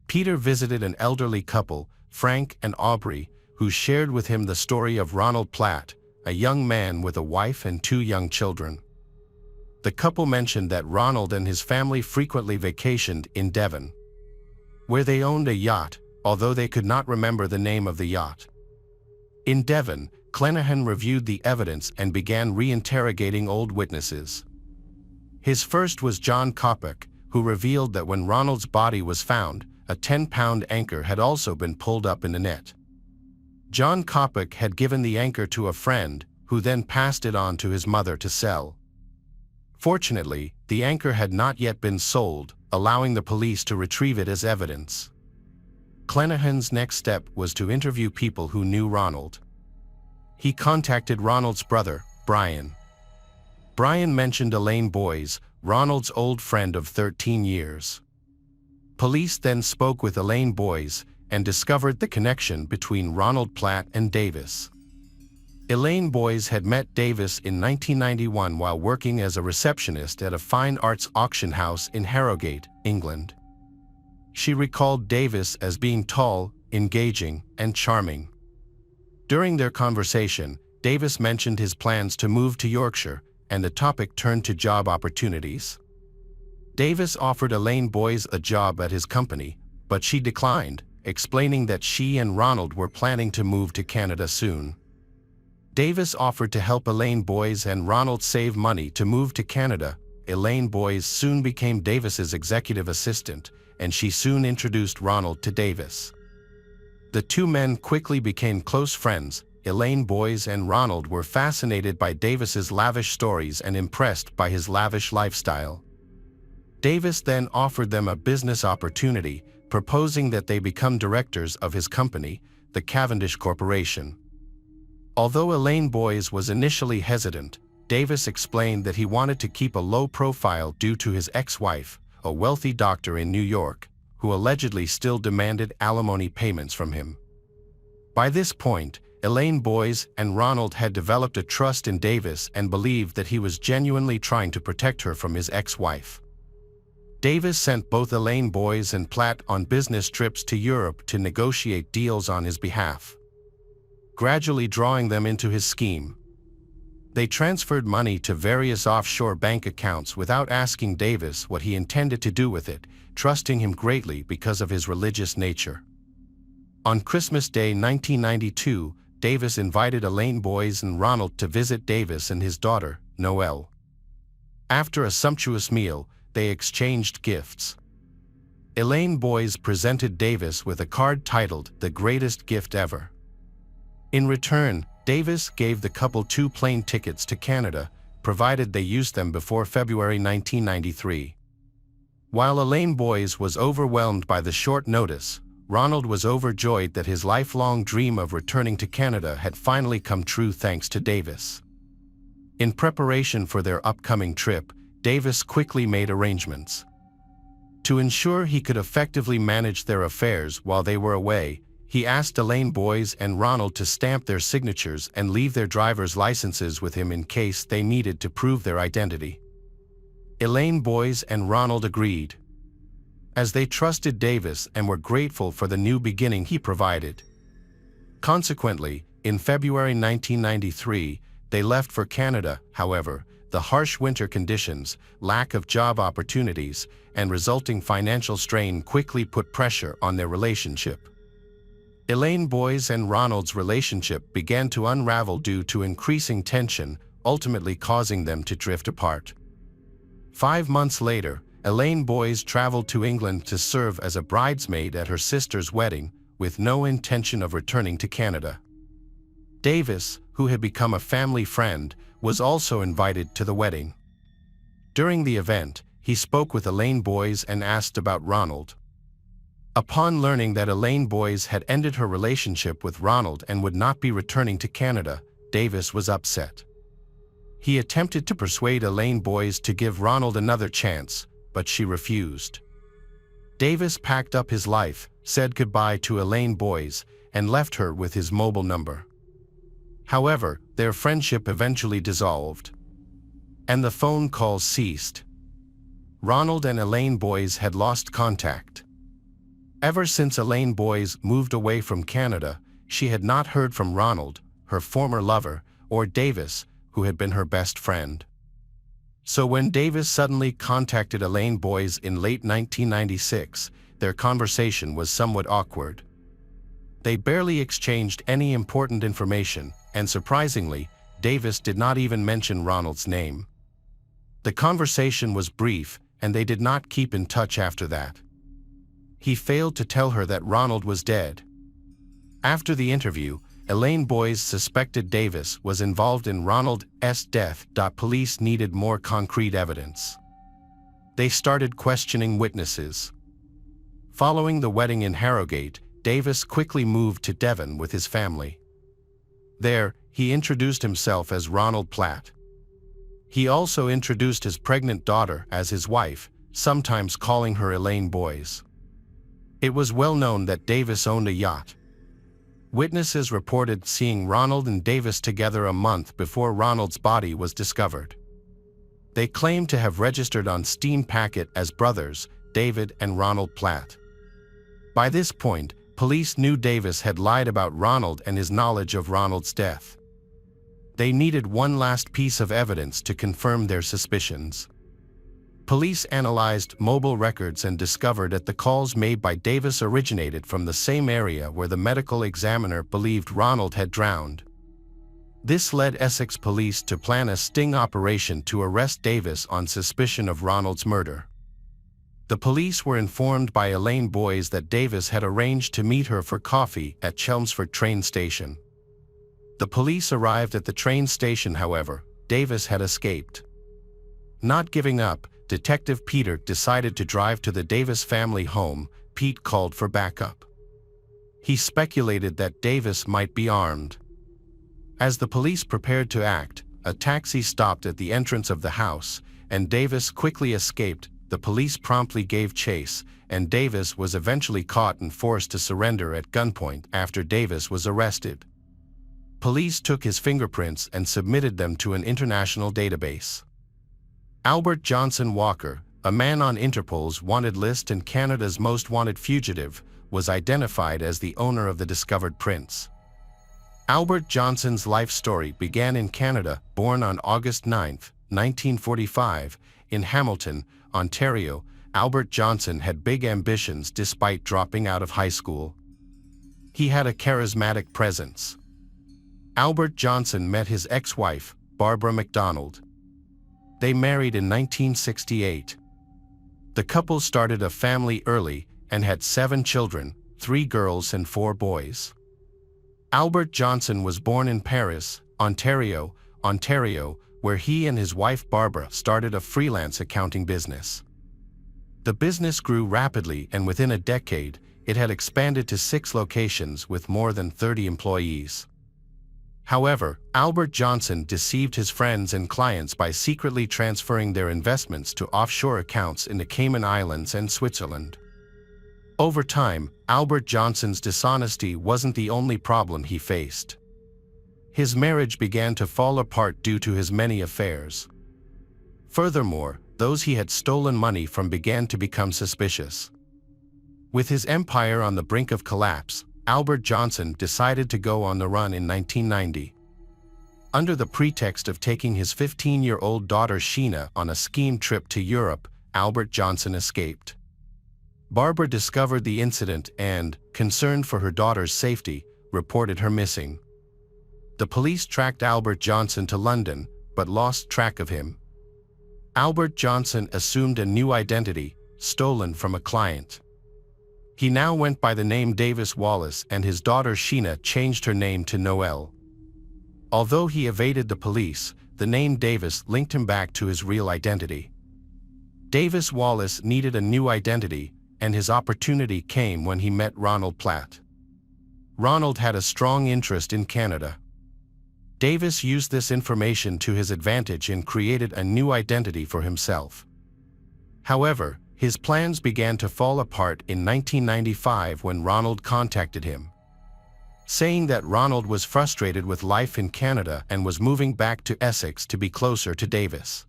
Peter visited an elderly couple, Frank and Aubrey, who shared with him the story of Ronald Platt, a young man with a wife and 2 young children. The couple mentioned that Ronald and his family frequently vacationed in Devon, where they owned a yacht, although they could not remember the name of the yacht. In Devon, Clenaghan reviewed the evidence and began reinterrogating old witnesses. His first was John Coppock, who revealed that when Ronald's body was found, a 10-pound anchor had also been pulled up in the net. John Coppock had given the anchor to a friend, who then passed it on to his mother to sell. Fortunately, the anchor had not yet been sold, allowing the police to retrieve it as evidence. Clenaghan's next step was to interview people who knew Ronald. He contacted Ronald's brother, Brian. Brian mentioned Elaine Boyes, Ronald's old friend of 13 years. Police then spoke with Elaine Boyes and discovered the connection between Ronald Platt and Davis. Elaine Boyes had met Davis in 1991 while working as a receptionist at a fine arts auction house in Harrogate, England. She recalled Davis as being tall, engaging, and charming. During their conversation, Davis mentioned his plans to move to Yorkshire, and the topic turned to job opportunities. Davis offered Elaine Boyes a job at his company, but she declined, explaining that she and Ronald were planning to move to Canada soon. Davis offered to help Elaine Boyes and Ronald save money to move to Canada. Elaine Boyes soon became Davis's executive assistant, and she soon introduced Ronald to Davis. The two men quickly became close friends. Elaine Boyes and Ronald were fascinated by Davis's lavish stories and impressed by his lavish lifestyle. Davis then offered them a business opportunity, proposing that they become directors of his company, the Cavendish Corporation. Although Elaine Boyes was initially hesitant, Davis explained that he wanted to keep a low profile due to his ex-wife, a wealthy doctor in New York, who allegedly still demanded alimony payments from him. By this point, Elaine Boyes and Ronald had developed a trust in Davis and believed that he was genuinely trying to protect her from his ex-wife. Davis sent both Elaine Boyes and Platt on business trips to Europe to negotiate deals on his behalf, gradually drawing them into his scheme. They transferred money to various offshore bank accounts without asking Davis what he intended to do with it, trusting him greatly because of his religious nature. On Christmas Day 1992, Davis invited Elaine Boyes and Ronald to visit Davis and his daughter, Noelle. After a sumptuous meal, they exchanged gifts. Elaine Boyes presented Davis with a card titled "The Greatest Gift Ever." In return, Davis gave the couple 2 plane tickets to Canada, provided they used them before February 1993. While Elaine Boyes was overwhelmed by the short notice, Ronald was overjoyed that his lifelong dream of returning to Canada had finally come true thanks to Davis. In preparation for their upcoming trip, Davis quickly made arrangements. To ensure he could effectively manage their affairs while they were away, he asked Elaine Boyes and Ronald to stamp their signatures and leave their driver's licenses with him in case they needed to prove their identity. Elaine Boyes and Ronald agreed, as they trusted Davis and were grateful for the new beginning he provided. Consequently, in February 1993, they left for Canada. However, the harsh winter conditions, lack of job opportunities, and resulting financial strain quickly put pressure on their relationship. Elaine Boyes and Ronald's relationship began to unravel due to increasing tension, ultimately causing them to drift apart. 5 months later, Elaine Boyes traveled to England to serve as a bridesmaid at her sister's wedding, with no intention of returning to Canada. Davis, who had become a family friend, was also invited to the wedding. During the event, he spoke with Elaine Boyes and asked about Ronald. Upon learning that Elaine Boyes had ended her relationship with Ronald and would not be returning to Canada, Davis was upset. He attempted to persuade Elaine Boyes to give Ronald another chance, but she refused. Davis packed up his life, said goodbye to Elaine Boyes, and left her with his mobile number. However, their friendship eventually dissolved, and the phone calls ceased. Ronald and Elaine Boyes had lost contact. Ever since Elaine Boyes moved away from Canada, she had not heard from Ronald, her former lover, or Davis, who had been her best friend. So when Davis suddenly contacted Elaine Boyes in late 1996, their conversation was somewhat awkward. They barely exchanged any important information, and surprisingly, Davis did not even mention Ronald's name. The conversation was brief, and they did not keep in touch after that. He failed to tell her that Ronald was dead. After the interview, Elaine Boyes suspected Davis was involved in Ronald's death. Police needed more concrete evidence. They started questioning witnesses. Following the wedding in Harrogate, Davis quickly moved to Devon with his family. There, he introduced himself as Ronald Platt. He also introduced his pregnant daughter as his wife, sometimes calling her Elaine Boyes. It was well known that Davis owned a yacht. Witnesses reported seeing Ronald and Davis together a month before Ronald's body was discovered. They claimed to have registered on Steam Packet as brothers, David and Ronald Platt. By this point, police knew Davis had lied about Ronald and his knowledge of Ronald's death. They needed one last piece of evidence to confirm their suspicions. Police analyzed mobile records and discovered that the calls made by Davis originated from the same area where the medical examiner believed Ronald had drowned. This led Essex police to plan a sting operation to arrest Davis on suspicion of Ronald's murder. The police were informed by Elaine Boyes that Davis had arranged to meet her for coffee at Chelmsford train station. The police arrived at the train station, however, Davis had escaped. Not giving up, Detective Peter decided to drive to the Davis family home. Pete called for backup. He speculated that Davis might be armed. As the police prepared to act, a taxi stopped at the entrance of the house, and Davis quickly escaped. The police promptly gave chase, and Davis was eventually caught and forced to surrender at gunpoint after Davis was arrested. Police took his fingerprints and submitted them to an international database. Albert Johnson Walker, a man on Interpol's wanted list and Canada's most wanted fugitive, was identified as the owner of the discovered prints. Albert Johnson's life story began in Canada. Born on August 9, 1945, in Hamilton, Ontario, Albert Johnson had big ambitions despite dropping out of high school. He had a charismatic presence. Albert Johnson met his ex-wife, Barbara MacDonald. They married in 1968. The couple started a family early and had 7 children, 3 girls and 4 boys. Albert Johnson was born in Paris, Ontario, where he and his wife Barbara started a freelance accounting business. The business grew rapidly, and within a decade, it had expanded to 6 locations with more than 30 employees. However, Albert Johnson deceived his friends and clients by secretly transferring their investments to offshore accounts in the Cayman Islands and Switzerland. Over time, Albert Johnson's dishonesty wasn't the only problem he faced. His marriage began to fall apart due to his many affairs. Furthermore, those he had stolen money from began to become suspicious. With his empire on the brink of collapse, Albert Johnson decided to go on the run in 1990. Under the pretext of taking his 15-year-old daughter Sheena on a skiing trip to Europe, Albert Johnson escaped. Barbara discovered the incident and, concerned for her daughter's safety, reported her missing. The police tracked Albert Johnson to London, but lost track of him. Albert Johnson assumed a new identity, stolen from a client. He now went by the name Davis Wallace, and his daughter Sheena changed her name to Noelle. Although he evaded the police, the name Davis linked him back to his real identity. Davis Wallace needed a new identity, and his opportunity came when he met Ronald Platt. Ronald had a strong interest in Canada. Davis used this information to his advantage and created a new identity for himself. However, his plans began to fall apart in 1995 when Ronald contacted him, saying that Ronald was frustrated with life in Canada and was moving back to Essex to be closer to Davis.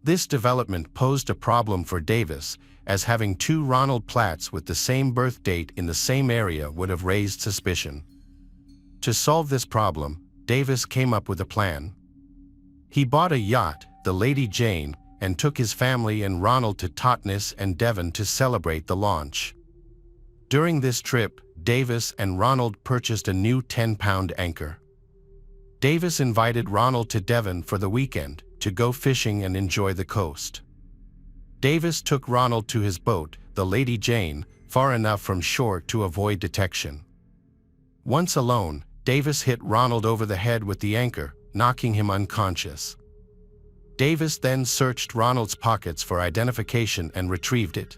This development posed a problem for Davis, as having 2 Ronald Platts with the same birth date in the same area would have raised suspicion. To solve this problem, Davis came up with a plan. He bought a yacht, the Lady Jane, and took his family and Ronald to Totnes and Devon to celebrate the launch. During this trip, Davis and Ronald purchased a new 10-pound anchor. Davis invited Ronald to Devon for the weekend to go fishing and enjoy the coast. Davis took Ronald to his boat, the Lady Jane, far enough from shore to avoid detection. Once alone, Davis hit Ronald over the head with the anchor, knocking him unconscious. Davis then searched Ronald's pockets for identification and retrieved it.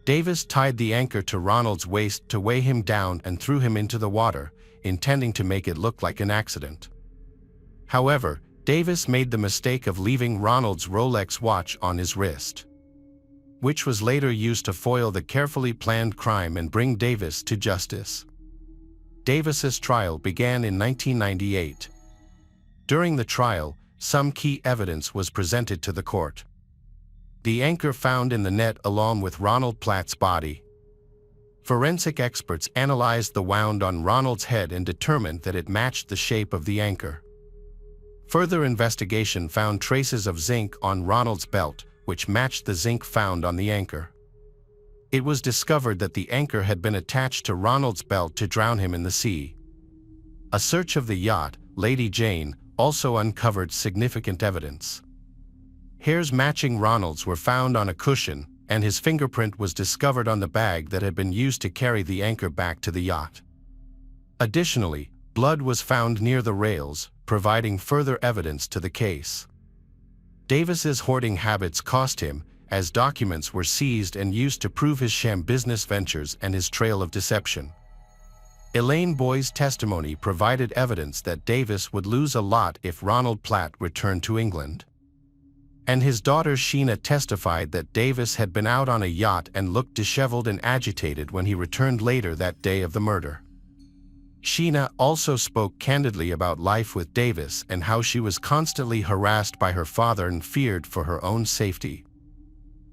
Davis tied the anchor to Ronald's waist to weigh him down and threw him into the water, intending to make it look like an accident. However, Davis made the mistake of leaving Ronald's Rolex watch on his wrist, which was later used to foil the carefully planned crime and bring Davis to justice. Davis's trial began in 1998. During the trial, some key evidence was presented to the court. The anchor found in the net along with Ronald Platt's body. Forensic experts analyzed the wound on Ronald's head and determined that it matched the shape of the anchor. Further investigation found traces of zinc on Ronald's belt, which matched the zinc found on the anchor. It was discovered that the anchor had been attached to Ronald's belt to drown him in the sea. A search of the yacht, Lady Jane, also uncovered significant evidence. Hairs matching Ronald's were found on a cushion, and his fingerprint was discovered on the bag that had been used to carry the anchor back to the yacht. Additionally, blood was found near the rails, providing further evidence to the case. Davis's hoarding habits cost him, as documents were seized and used to prove his sham business ventures and his trail of deception. Elaine Boy's testimony provided evidence that Davis would lose a lot if Ronald Platt returned to England. And his daughter Sheena testified that Davis had been out on a yacht and looked disheveled and agitated when he returned later that day of the murder. Sheena also spoke candidly about life with Davis and how she was constantly harassed by her father and feared for her own safety.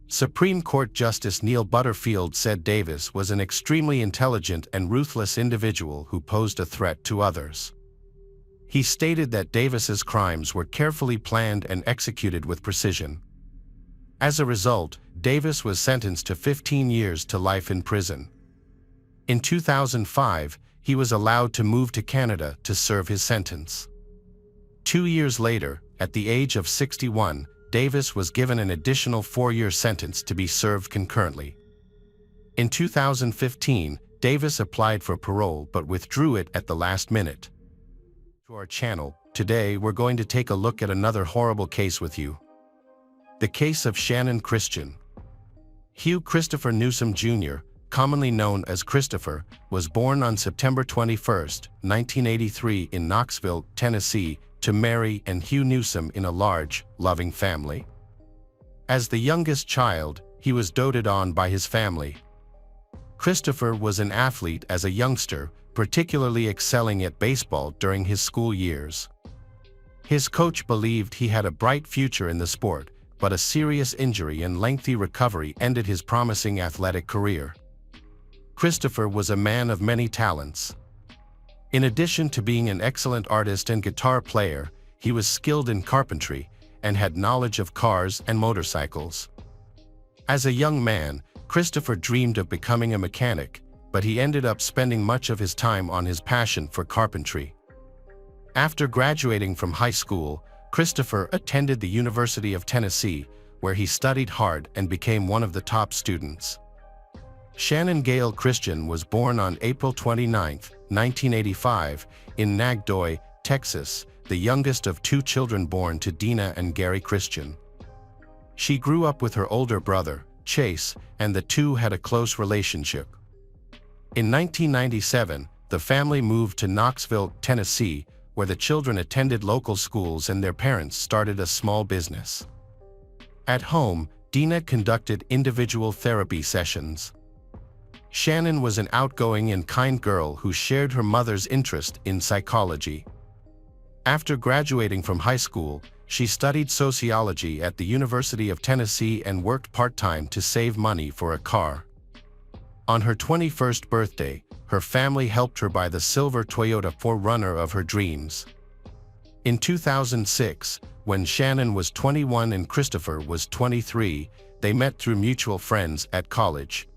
Supreme Court Justice Neil Butterfield said Davis was an extremely intelligent and ruthless individual who posed a threat to others. He stated that Davis's crimes were carefully planned and executed with precision. As a result, Davis was sentenced to 15 years to life in prison. In 2005, he was allowed to move to Canada to serve his sentence. 2 years later, at the age of 61, Davis was given an additional 4-year sentence to be served concurrently. In 2015, Davis applied for parole but withdrew it at the last minute. To our channel, today we're going to take a look at another horrible case with you. The case of Shannon Christian. Hugh Christopher Newsom Jr., commonly known as Christopher, was born on September 21, 1983 in Knoxville, Tennessee, to Mary and Hugh Newsom in a large, loving family. As the youngest child, he was doted on by his family. Christopher was an athlete as a youngster, particularly excelling at baseball during his school years. His coach believed he had a bright future in the sport, but a serious injury and lengthy recovery ended his promising athletic career. Christopher was a man of many talents. In addition to being an excellent artist and guitar player, he was skilled in carpentry and had knowledge of cars and motorcycles. As a young man, Christopher dreamed of becoming a mechanic, but he ended up spending much of his time on his passion for carpentry. After graduating from high school, Christopher attended the University of Tennessee, where he studied hard and became one of the top students. Shannon Gale Christian was born on April 29, 1985, in Nagdoy, Texas, the youngest of 2 children born to Dina and Gary Christian. She grew up with her older brother, Chase, and the two had a close relationship. In 1997, the family moved to Knoxville, Tennessee, where the children attended local schools and their parents started a small business. At home, Dina conducted individual therapy sessions. Shannon was an outgoing and kind girl who shared her mother's interest in psychology. After graduating from high school, she studied sociology at the University of Tennessee and worked part-time to save money for a car. On her 21st birthday, her family helped her buy the silver Toyota 4Runner of her dreams. In 2006, when Shannon was 21 and Christopher was 23, they met through mutual friends at college.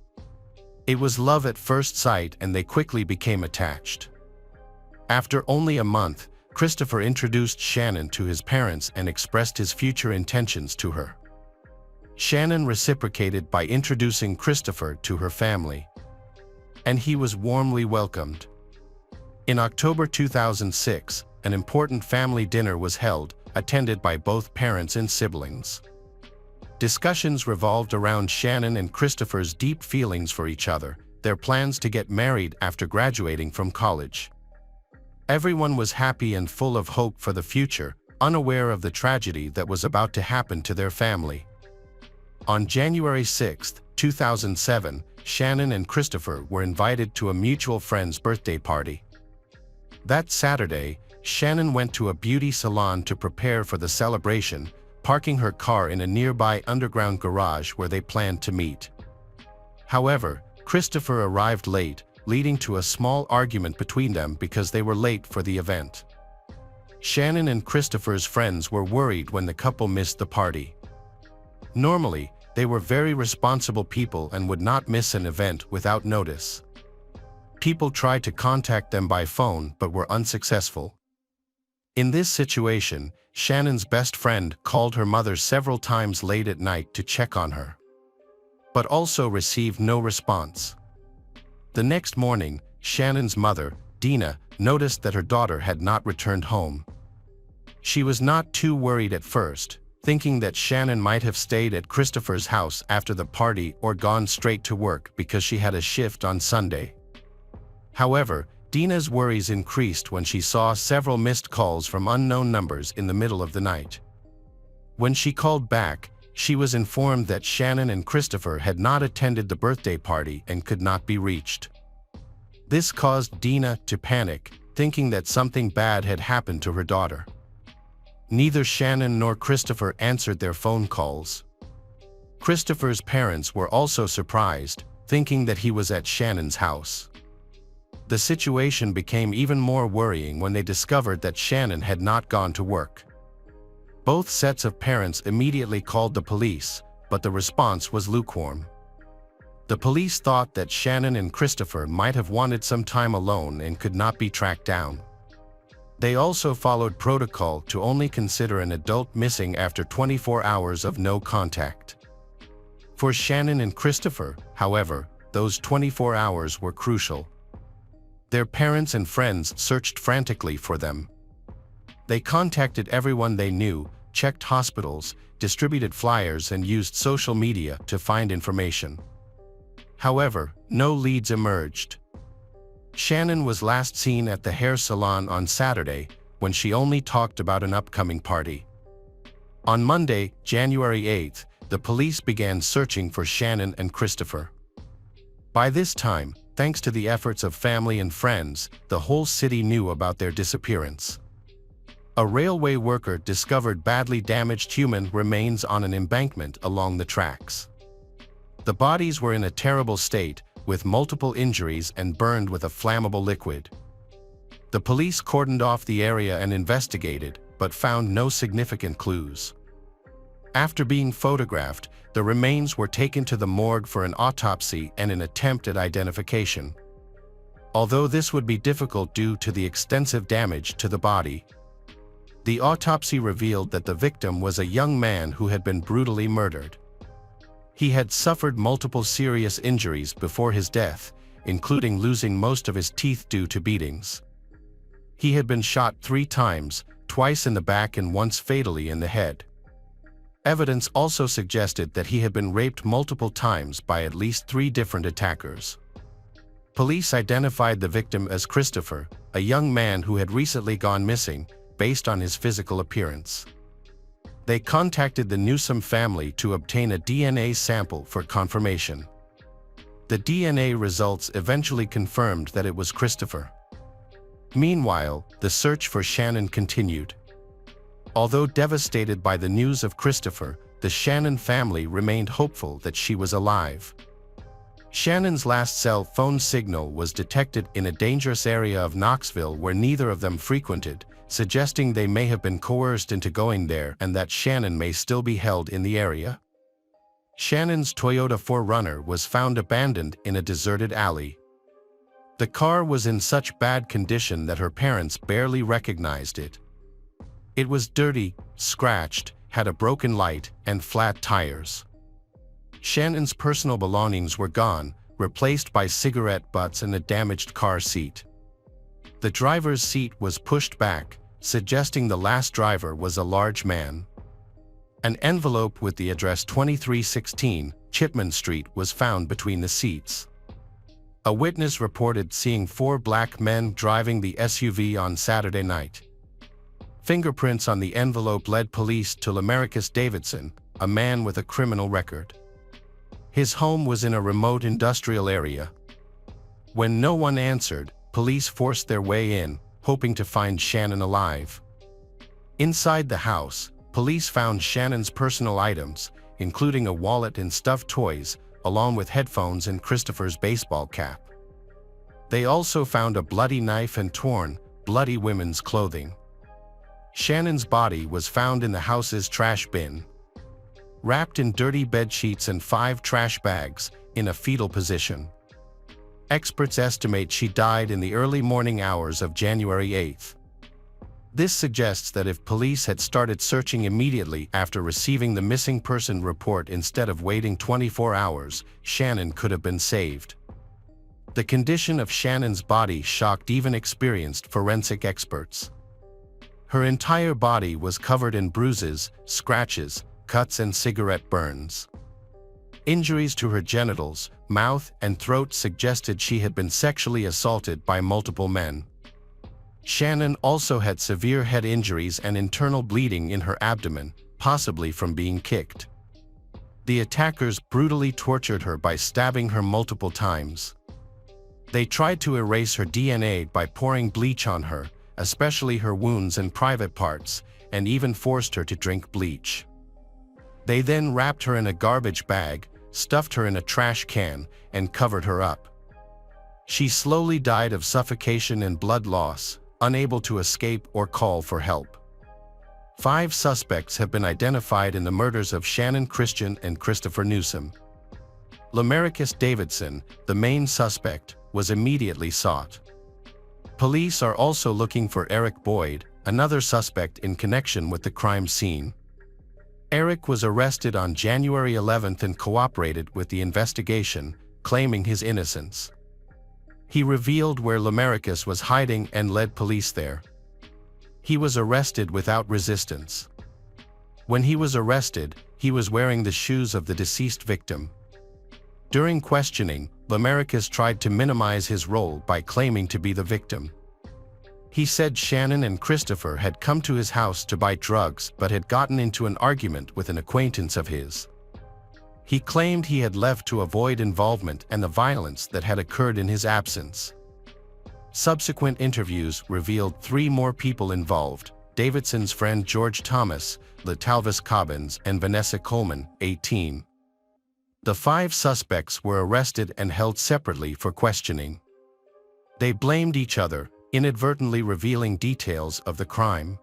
It was love at first sight and they quickly became attached. After only a month, Christopher introduced Shannon to his parents and expressed his future intentions to her. Shannon reciprocated by introducing Christopher to her family. And he was warmly welcomed. In October 2006, an important family dinner was held, attended by both parents and siblings. Discussions revolved around Shannon and Christopher's deep feelings for each other, their plans to get married after graduating from college. Everyone was happy and full of hope for the future, unaware of the tragedy that was about to happen to their family. On January 6, 2007, Shannon and Christopher were invited to a mutual friend's birthday party. That Saturday, Shannon went to a beauty salon to prepare for the celebration, parking her car in a nearby underground garage where they planned to meet. However, Christopher arrived late, leading to a small argument between them because they were late for the event. Shannon and Christopher's friends were worried when the couple missed the party. Normally, they were very responsible people and would not miss an event without notice. People tried to contact them by phone but were unsuccessful. In this situation, Shannon's best friend called her mother several times late at night to check on her. but also received no response. The next morning, Shannon's mother, Dina, noticed that her daughter had not returned home. She was not too worried at first, thinking that Shannon might have stayed at Christopher's house after the party or gone straight to work because she had a shift on Sunday. However, Dina's worries increased when she saw several missed calls from unknown numbers in the middle of the night. When she called back, she was informed that Shannon and Christopher had not attended the birthday party and could not be reached. This caused Dina to panic, thinking that something bad had happened to her daughter. Neither Shannon nor Christopher answered their phone calls. Christopher's parents were also surprised, thinking that he was at Shannon's house. The situation became even more worrying when they discovered that Shannon had not gone to work. Both sets of parents immediately called the police, but the response was lukewarm. The police thought that Shannon and Christopher might have wanted some time alone and could not be tracked down. They also followed protocol to only consider an adult missing after 24 hours of no contact. For Shannon and Christopher, however, those 24 hours were crucial. Their parents and friends searched frantically for them. They contacted everyone they knew, checked hospitals, distributed flyers, and used social media to find information. However, no leads emerged. Shannon was last seen at the hair salon on Saturday, when she only talked about an upcoming party. On Monday, January 8th, the police began searching for Shannon and Christopher. By this time, thanks to the efforts of family and friends, the whole city knew about their disappearance. A railway worker discovered badly damaged human remains on an embankment along the tracks. The bodies were in a terrible state, with multiple injuries and burned with a flammable liquid. The police cordoned off the area and investigated, but found no significant clues. After being photographed, the remains were taken to the morgue for an autopsy and an attempt at identification. Although this would be difficult due to the extensive damage to the body. The autopsy revealed that the victim was a young man who had been brutally murdered. He had suffered multiple serious injuries before his death, including losing most of his teeth due to beatings. He had been shot 3 times, twice in the back and once fatally in the head. Evidence also suggested that he had been raped multiple times by at least 3 different attackers. Police identified the victim as Christopher, a young man who had recently gone missing, based on his physical appearance. They contacted the Newsom family to obtain a DNA sample for confirmation. The DNA results eventually confirmed that it was Christopher. Meanwhile, the search for Shannon continued. Although devastated by the news of Christopher, the Shannon family remained hopeful that she was alive. Shannon's last cell phone signal was detected in a dangerous area of Knoxville where neither of them frequented, suggesting they may have been coerced into going there and that Shannon may still be held in the area. Shannon's Toyota 4Runner was found abandoned in a deserted alley. The car was in such bad condition that her parents barely recognized it. It was dirty, scratched, had a broken light, and flat tires. Shannon's personal belongings were gone, replaced by cigarette butts and a damaged car seat. The driver's seat was pushed back, suggesting the last driver was a large man. An envelope with the address 2316 Chipman Street was found between the seats. A witness reported seeing 4 black men driving the SUV on Saturday night. Fingerprints on the envelope led police to Lamarcus Davidson, a man with a criminal record. His home was in a remote industrial area. When no one answered, police forced their way in, hoping to find Shannon alive. Inside the house, police found Shannon's personal items, including a wallet and stuffed toys, along with headphones and Christopher's baseball cap. They also found a bloody knife and torn, bloody women's clothing. Shannon's body was found in the house's trash bin, wrapped in dirty bed sheets and 5 trash bags, in a fetal position. Experts estimate she died in the early morning hours of January 8th. This suggests that if police had started searching immediately after receiving the missing person report instead of waiting 24 hours, Shannon could have been saved. The condition of Shannon's body shocked even experienced forensic experts. Her entire body was covered in bruises, scratches, cuts, and cigarette burns. Injuries to her genitals, mouth, and throat suggested she had been sexually assaulted by multiple men. Shannon also had severe head injuries and internal bleeding in her abdomen, possibly from being kicked. The attackers brutally tortured her by stabbing her multiple times. They tried to erase her DNA by pouring bleach on her, especially her wounds and private parts, and even forced her to drink bleach. They then wrapped her in a garbage bag, stuffed her in a trash can, and covered her up. She slowly died of suffocation and blood loss, unable to escape or call for help. 5 suspects have been identified in the murders of Shannon Christian and Christopher Newsom. Lamarcus Davidson, the main suspect, was immediately sought. Police are also looking for Eric Boyd, another suspect in connection with the crime scene. Eric was arrested on January 11 and cooperated with the investigation, claiming his innocence. He revealed where Lamarcus was hiding and led police there. He was arrested without resistance. When he was arrested, he was wearing the shoes of the deceased victim. During questioning, Lamarcus tried to minimize his role by claiming to be the victim. He said Shannon and Christopher had come to his house to buy drugs but had gotten into an argument with an acquaintance of his. He claimed he had left to avoid involvement and the violence that had occurred in his absence. Subsequent interviews revealed 3 more people involved: Davidson's friend George Thomas, LaTalvis Cobbins, and Vanessa Coleman, 18. The 5 suspects were arrested and held separately for questioning. They blamed each other, inadvertently revealing details of the crime.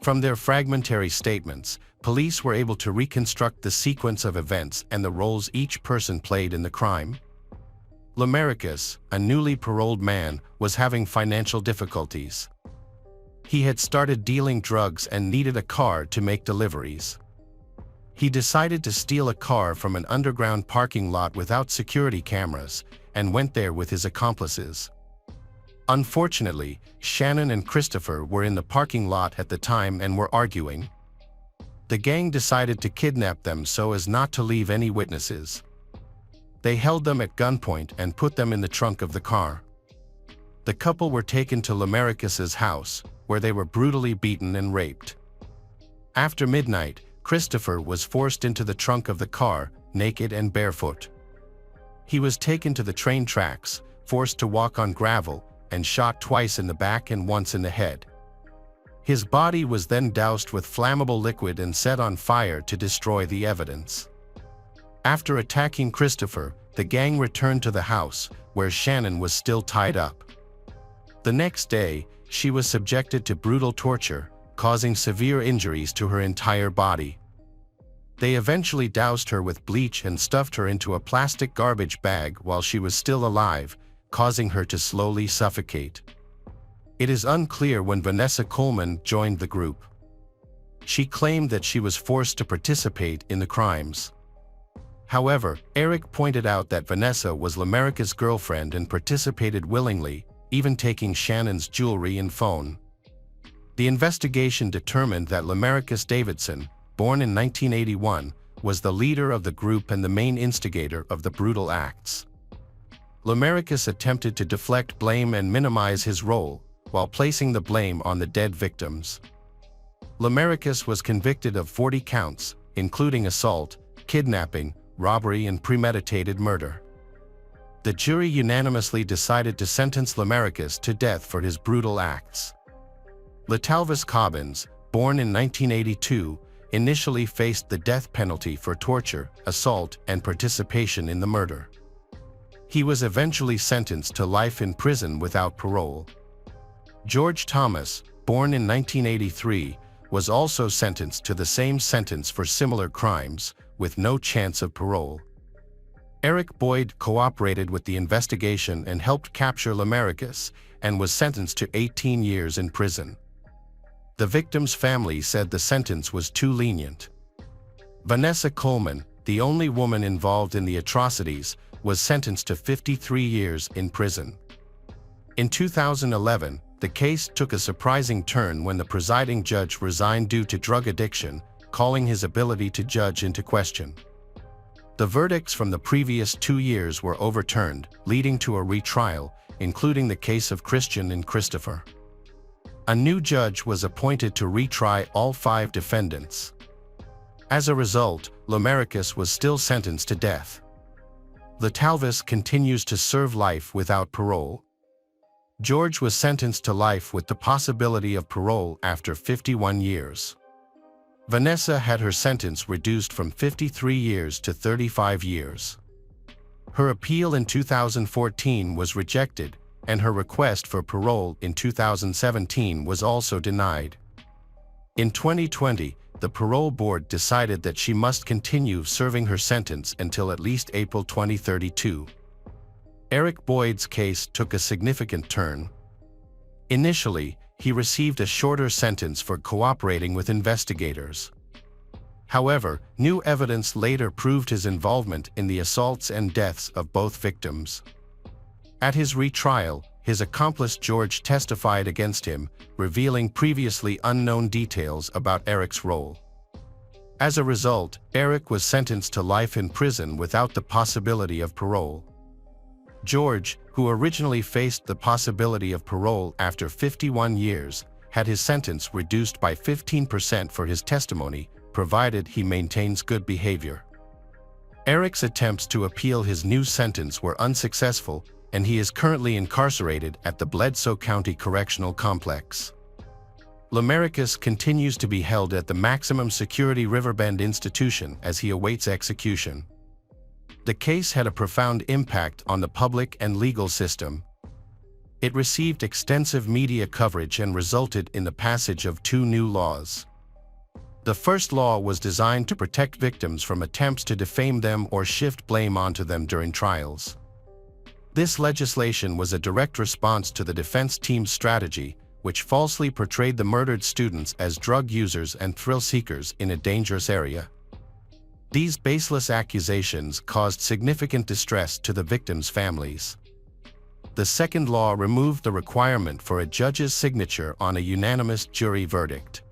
From their fragmentary statements, police were able to reconstruct the sequence of events and the roles each person played in the crime. Lamarcus, a newly paroled man, was having financial difficulties. He had started dealing drugs and needed a car to make deliveries. He decided to steal a car from an underground parking lot without security cameras and went there with his accomplices. Unfortunately, Shannon and Christopher were in the parking lot at the time and were arguing. The gang decided to kidnap them so as not to leave any witnesses. They held them at gunpoint and put them in the trunk of the car. The couple were taken to Lamarcus's house, where they were brutally beaten and raped. After midnight, Christopher was forced into the trunk of the car, naked and barefoot. He was taken to the train tracks, forced to walk on gravel, and shot twice in the back and once in the head. His body was then doused with flammable liquid and set on fire to destroy the evidence. After attacking Christopher, the gang returned to the house, where Shannon was still tied up. The next day, she was subjected to brutal torture, causing severe injuries to her entire body. They eventually doused her with bleach and stuffed her into a plastic garbage bag while she was still alive, causing her to slowly suffocate. It is unclear when Vanessa Coleman joined the group. She claimed that she was forced to participate in the crimes. However, Eric pointed out that Vanessa was Lamarcus' girlfriend and participated willingly, even taking Shannon's jewelry and phone. The investigation determined that Lamarcus Davidson, born in 1981, was the leader of the group and the main instigator of the brutal acts. Lamarcus attempted to deflect blame and minimize his role, while placing the blame on the dead victims. Lamarcus was convicted of 40 counts, including assault, kidnapping, robbery, and premeditated murder. The jury unanimously decided to sentence Lamarcus to death for his brutal acts. LaTalvis Cobbins, born in 1982, initially faced the death penalty for torture, assault, and participation in the murder. He was eventually sentenced to life in prison without parole. George Thomas, born in 1983, was also sentenced to the same sentence for similar crimes, with no chance of parole. Eric Boyd cooperated with the investigation and helped capture Lamarcus, and was sentenced to 18 years in prison. The victim's family said the sentence was too lenient. Vanessa Coleman, the only woman involved in the atrocities, was sentenced to 53 years in prison. In 2011, the case took a surprising turn when the presiding judge resigned due to drug addiction, calling his ability to judge into question. The verdicts from the previous 2 years were overturned, leading to a retrial, including the case of Christian and Christopher. A new judge was appointed to retry all 5 defendants. As a result, Lamaricus was still sentenced to death. Latalvis continues to serve life without parole. George was sentenced to life with the possibility of parole after 51 years. Vanessa had her sentence reduced from 53 years to 35 years. Her appeal in 2014 was rejected, and her request for parole in 2017 was also denied. In 2020, the parole board decided that she must continue serving her sentence until at least April 2032. Eric Boyd's case took a significant turn. Initially, he received a shorter sentence for cooperating with investigators. However, new evidence later proved his involvement in the assaults and deaths of both victims. At his retrial, his accomplice George testified against him, revealing previously unknown details about Eric's role. As a result, Eric was sentenced to life in prison without the possibility of parole. George, who originally faced the possibility of parole after 51 years, had his sentence reduced by 15% for his testimony, provided he maintains good behavior. Eric's attempts to appeal his new sentence were unsuccessful, and he is currently incarcerated at the Bledsoe County Correctional Complex. Lamaricus continues to be held at the maximum security Riverbend institution as he awaits execution. The case had a profound impact on the public and legal system. It received extensive media coverage and resulted in the passage of 2 new laws. The first law was designed to protect victims from attempts to defame them or shift blame onto them during trials. This legislation was a direct response to the defense team's strategy, which falsely portrayed the murdered students as drug users and thrill seekers in a dangerous area. These baseless accusations caused significant distress to the victims' families. The second law removed the requirement for a judge's signature on a unanimous jury verdict.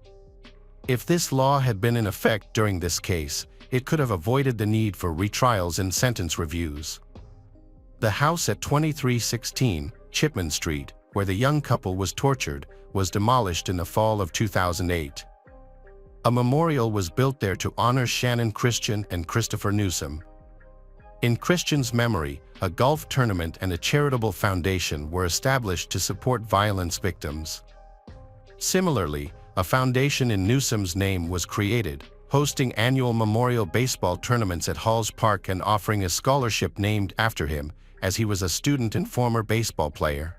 If this law had been in effect during this case, it could have avoided the need for retrials and sentence reviews. The house at 2316 Chipman Street, where the young couple was tortured, was demolished in the fall of 2008. A memorial was built there to honor Shannon Christian and Christopher Newsom. In Christian's memory, a golf tournament and a charitable foundation were established to support violence victims. Similarly, a foundation in Newsom's name was created, hosting annual memorial baseball tournaments at Halls Park and offering a scholarship named after him, as he was a student and former baseball player.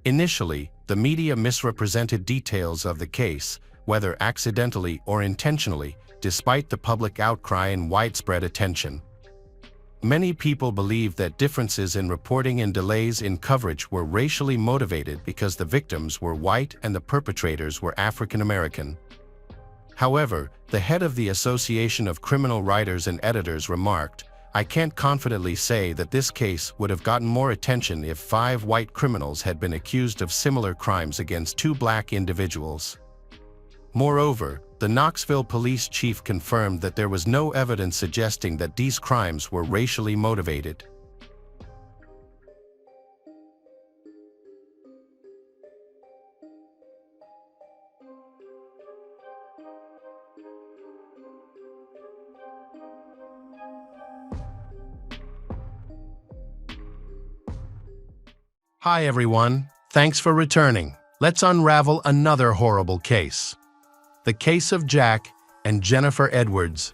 Initially, the media misrepresented details of the case, whether accidentally or intentionally, despite the public outcry and widespread attention. Many people believed that differences in reporting and delays in coverage were racially motivated because the victims were white and the perpetrators were African American. However, the head of the Association of Criminal Writers and Editors remarked, "I can't confidently say that this case would have gotten more attention if 5 white criminals had been accused of similar crimes against 2 black individuals." Moreover, the Knoxville police chief confirmed that there was no evidence suggesting that these crimes were racially motivated. Hi everyone, thanks for returning. Let's unravel another horrible case. The case of Jack and Jennifer Edwards.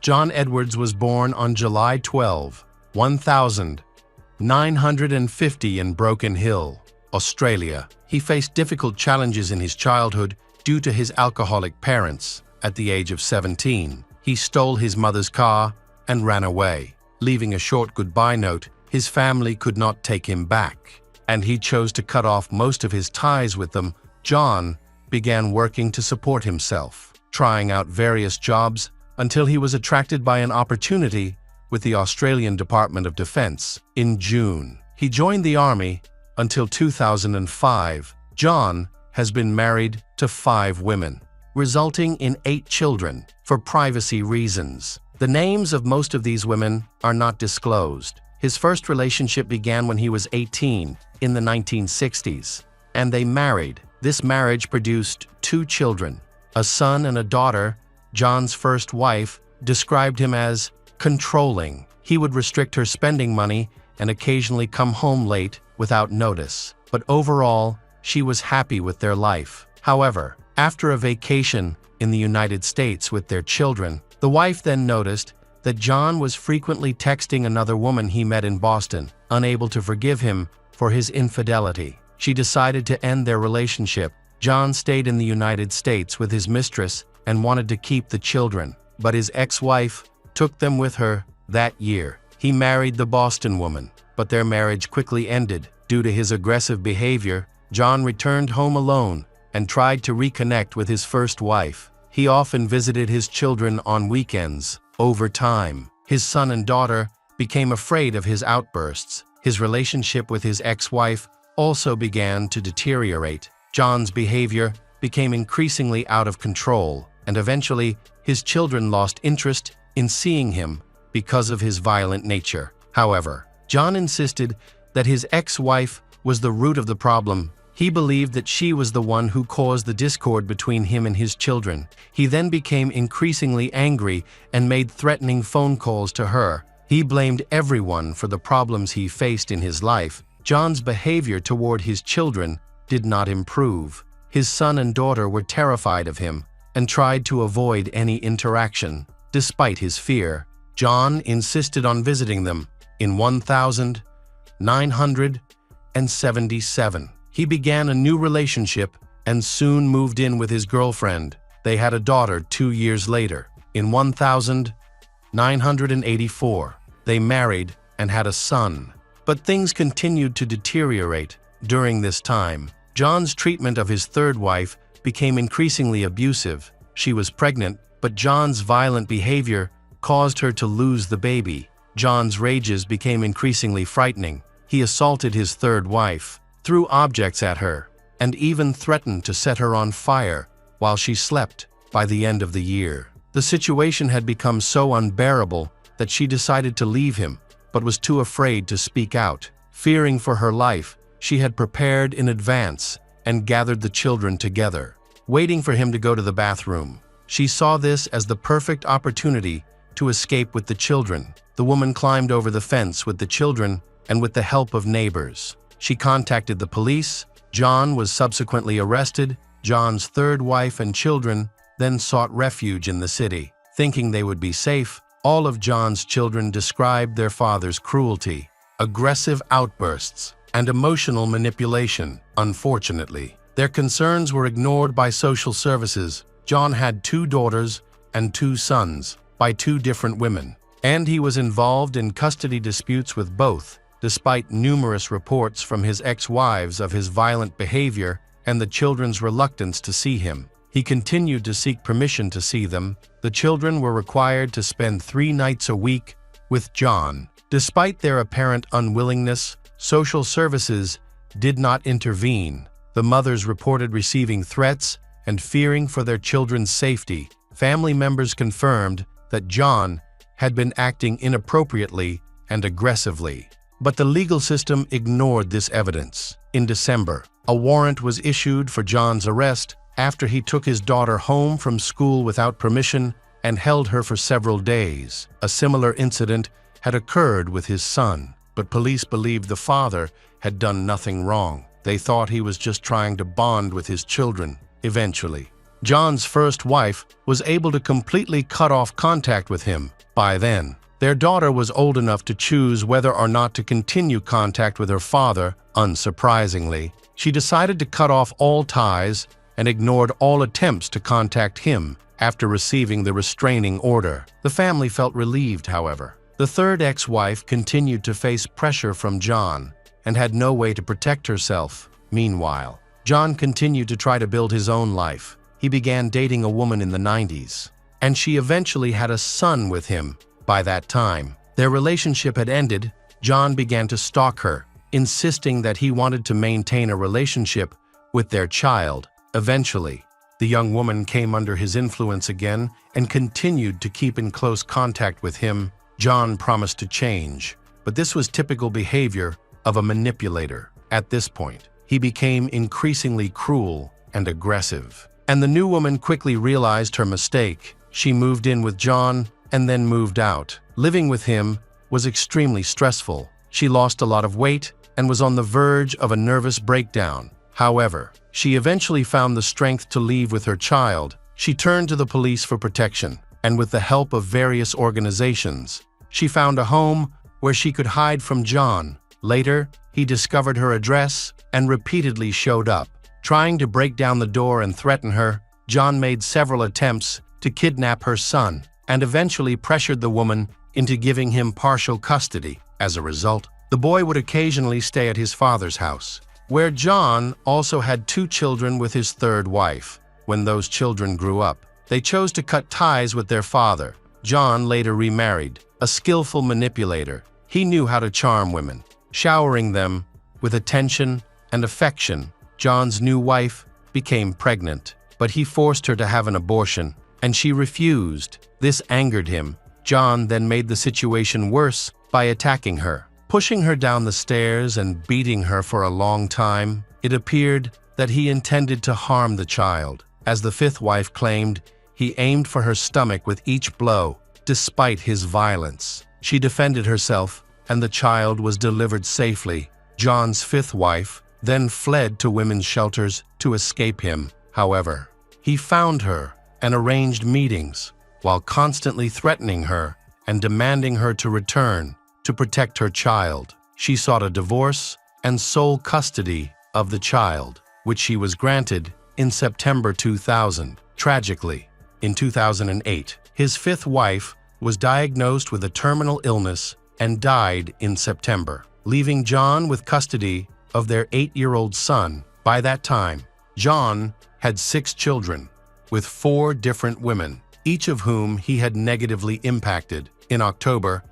John Edwards was born on July 12, 1950 in Broken Hill, Australia. He faced difficult challenges in his childhood due to his alcoholic parents. At the age of 17, he stole his mother's car and ran away. Leaving a short goodbye note, his family could not take him back, and he chose to cut off most of his ties with them. John began working to support himself, trying out various jobs until he was attracted by an opportunity with the Australian Department of Defence. In June, he joined the army until 2005. John has been married to 5 women, resulting in 8 children. For privacy reasons, the names of most of these women are not disclosed. His first relationship began when he was 18 in the 1960s, and they married. This marriage produced 2 children, a son and a daughter. John's first wife described him as controlling. He would restrict her spending money and occasionally come home late without notice. But overall, she was happy with their life. However, after a vacation in the United States with their children, the wife then noticed that John was frequently texting another woman he met in Boston. Unable to forgive him for his infidelity, she decided to end their relationship. John stayed in the United States with his mistress and wanted to keep the children, but his ex-wife took them with her that year. He married the Boston woman, but their marriage quickly ended. Due to his aggressive behavior, John returned home alone and tried to reconnect with his first wife. He often visited his children on weekends. Over time, his son and daughter became afraid of his outbursts. His relationship with his ex-wife also began to deteriorate. John's behavior became increasingly out of control, and eventually his children lost interest in seeing him because of his violent nature. However, John insisted that his ex-wife was the root of the problem. He believed that she was the one who caused the discord between him and his children. He then became increasingly angry and made threatening phone calls to her. He blamed everyone for the problems he faced in his life. John's behavior toward his children did not improve. His son and daughter were terrified of him and tried to avoid any interaction. Despite his fear, John insisted on visiting them. In 1977, he began a new relationship and soon moved in with his girlfriend. They had a daughter 2 years later. In 1984, they married and had a son. But things continued to deteriorate. During this time, John's treatment of his third wife became increasingly abusive. She was pregnant, but John's violent behavior caused her to lose the baby. John's rages became increasingly frightening. He assaulted his third wife, threw objects at her, and even threatened to set her on fire while she slept. By the end of the year, the situation had become so unbearable that she decided to leave him, but was too afraid to speak out. Fearing for her life, she had prepared in advance and gathered the children together, waiting for him to go to the bathroom. She saw this as the perfect opportunity to escape with the children. The woman climbed over the fence with the children and with the help of neighbors. She contacted the police. John was subsequently arrested. John's third wife and children then sought refuge in the city. Thinking they would be safe, all of John's children described their father's cruelty, aggressive outbursts, and emotional manipulation. Unfortunately, their concerns were ignored by social services. John had 2 daughters and 2 sons by 2 different women, and he was involved in custody disputes with both. Despite numerous reports from his ex-wives of his violent behavior and the children's reluctance to see him, he continued to seek permission to see them. The children were required to spend 3 nights a week with John. Despite their apparent unwillingness, social services did not intervene. The mothers reported receiving threats and fearing for their children's safety. Family members confirmed that John had been acting inappropriately and aggressively. But the legal system ignored this evidence. In December, a warrant was issued for John's arrest after he took his daughter home from school without permission and held her for several days. A similar incident had occurred with his son, but police believed the father had done nothing wrong. They thought he was just trying to bond with his children. Eventually, John's first wife was able to completely cut off contact with him. By then, their daughter was old enough to choose whether or not to continue contact with her father. Unsurprisingly, she decided to cut off all ties and ignored all attempts to contact him after receiving the restraining order. The family felt relieved, however. The third ex-wife continued to face pressure from John and had no way to protect herself. Meanwhile, John continued to try to build his own life. He began dating a woman in the 90s, and she eventually had a son with him. By that time, their relationship had ended. John began to stalk her, insisting that he wanted to maintain a relationship with their child. Eventually, the young woman came under his influence again and continued to keep in close contact with him. John promised to change, but this was typical behavior of a manipulator. At this point, he became increasingly cruel and aggressive, and the new woman quickly realized her mistake. She moved in with John and then moved out. Living with him was extremely stressful. She lost a lot of weight and was on the verge of a nervous breakdown. However, she eventually found the strength to leave with her child. She turned to the police for protection, and with the help of various organizations, she found a home where she could hide from John. Later, he discovered her address and repeatedly showed up. Trying to break down the door and threaten her, John made several attempts to kidnap her son and eventually pressured the woman into giving him partial custody. As a result, the boy would occasionally stay at his father's house, where John also had 2 children with his third wife. When those children grew up, they chose to cut ties with their father. John later remarried, a skillful manipulator. He knew how to charm women, showering them with attention and affection. John's new wife became pregnant, but he forced her to have an abortion, and she refused. This angered him. John then made the situation worse by attacking her, pushing her down the stairs and beating her for a long time. It appeared that he intended to harm the child. As the 5th wife claimed, he aimed for her stomach with each blow. Despite his violence, she defended herself, and the child was delivered safely. John's 5th wife then fled to women's shelters to escape him. However, he found her and arranged meetings while constantly threatening her and demanding her to return to protect her child. She sought a divorce and sole custody of the child, which she was granted in September 2000. Tragically, in 2008, his 5th wife was diagnosed with a terminal illness and died in September, leaving John with custody of their 8-year-old son. By that time, John had 6 children with 4 different women, each of whom he had negatively impacted. In October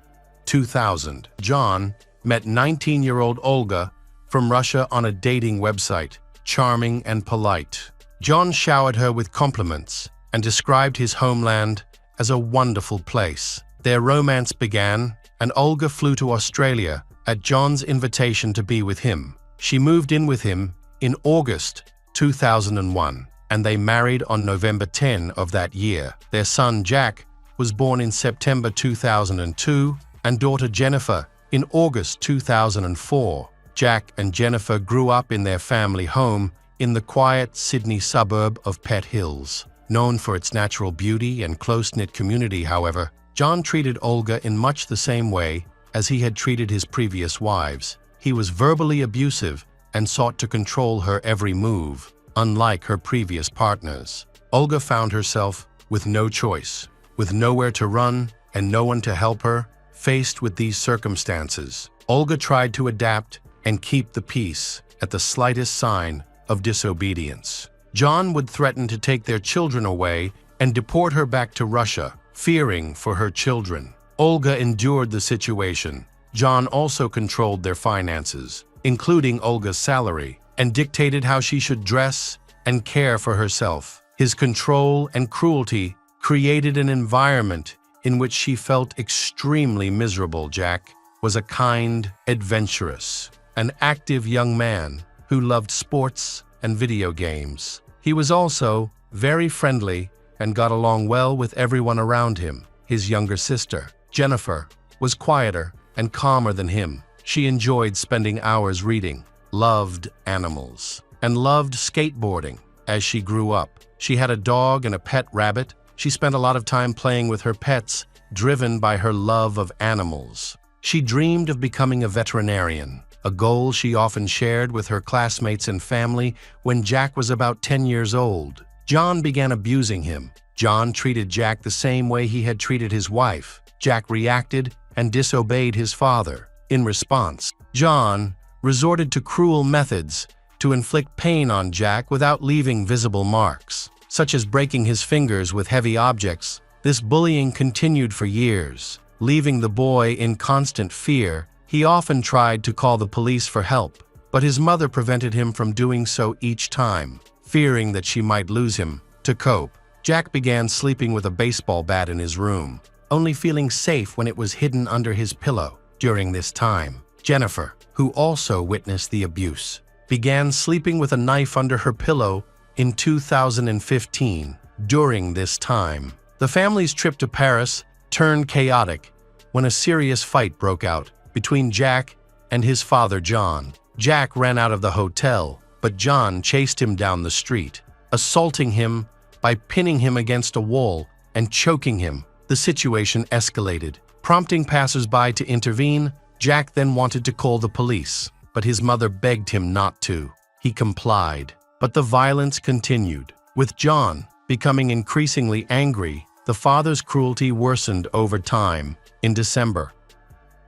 2000, John met 19-year-old Olga from Russia on a dating website. Charming and polite, John showered her with compliments and described his homeland as a wonderful place. Their romance began, and Olga flew to Australia at John's invitation to be with him. She moved in with him in August 2001, and they married on November 10 of that year. Their son Jack was born in September 2002, and daughter Jennifer in August 2004. Jack and Jennifer grew up in their family home in the quiet Sydney suburb of Pett Hills. Known for its natural beauty and close-knit community, however, John treated Olga in much the same way as he had treated his previous wives. He was verbally abusive and sought to control her every move. Unlike her previous partners, Olga found herself with no choice, with nowhere to run and no one to help her. Faced with these circumstances, Olga tried to adapt and keep the peace at the slightest sign of disobedience. John would threaten to take their children away and deport her back to Russia, fearing for her children. Olga endured the situation. John also controlled their finances, including Olga's salary, and dictated how she should dress and care for herself. His control and cruelty created an environment in which she felt extremely miserable. Jack was a kind, adventurous, an active young man who loved sports and video games. He was also very friendly and got along well with everyone around him. His younger sister, Jennifer, was quieter and calmer than him. She enjoyed spending hours reading, loved animals, and loved skateboarding. As she grew up, she had a dog and a pet rabbit. She spent a lot of time playing with her pets, driven by her love of animals. She dreamed of becoming a veterinarian, a goal she often shared with her classmates and family. When Jack was about 10 years old, John began abusing him. John treated Jack the same way he had treated his wife. Jack reacted and disobeyed his father. In response, John resorted to cruel methods to inflict pain on Jack without leaving visible marks, such as breaking his fingers with heavy objects. This bullying continued for years, leaving the boy in constant fear. He often tried to call the police for help, but his mother prevented him from doing so each time, fearing that she might lose him. To cope, Jack began sleeping with a baseball bat in his room, only feeling safe when it was hidden under his pillow. During this time, Jennifer, who also witnessed the abuse, began sleeping with a knife under her pillow in 2015. During this time, the family's trip to Paris turned chaotic when a serious fight broke out between Jack and his father John. Jack ran out of the hotel, but John chased him down the street, assaulting him by pinning him against a wall and choking him. The situation escalated, prompting passers-by to intervene. Jack then wanted to call the police, but his mother begged him not to. He complied, but the violence continued. With John becoming increasingly angry, the father's cruelty worsened over time. In December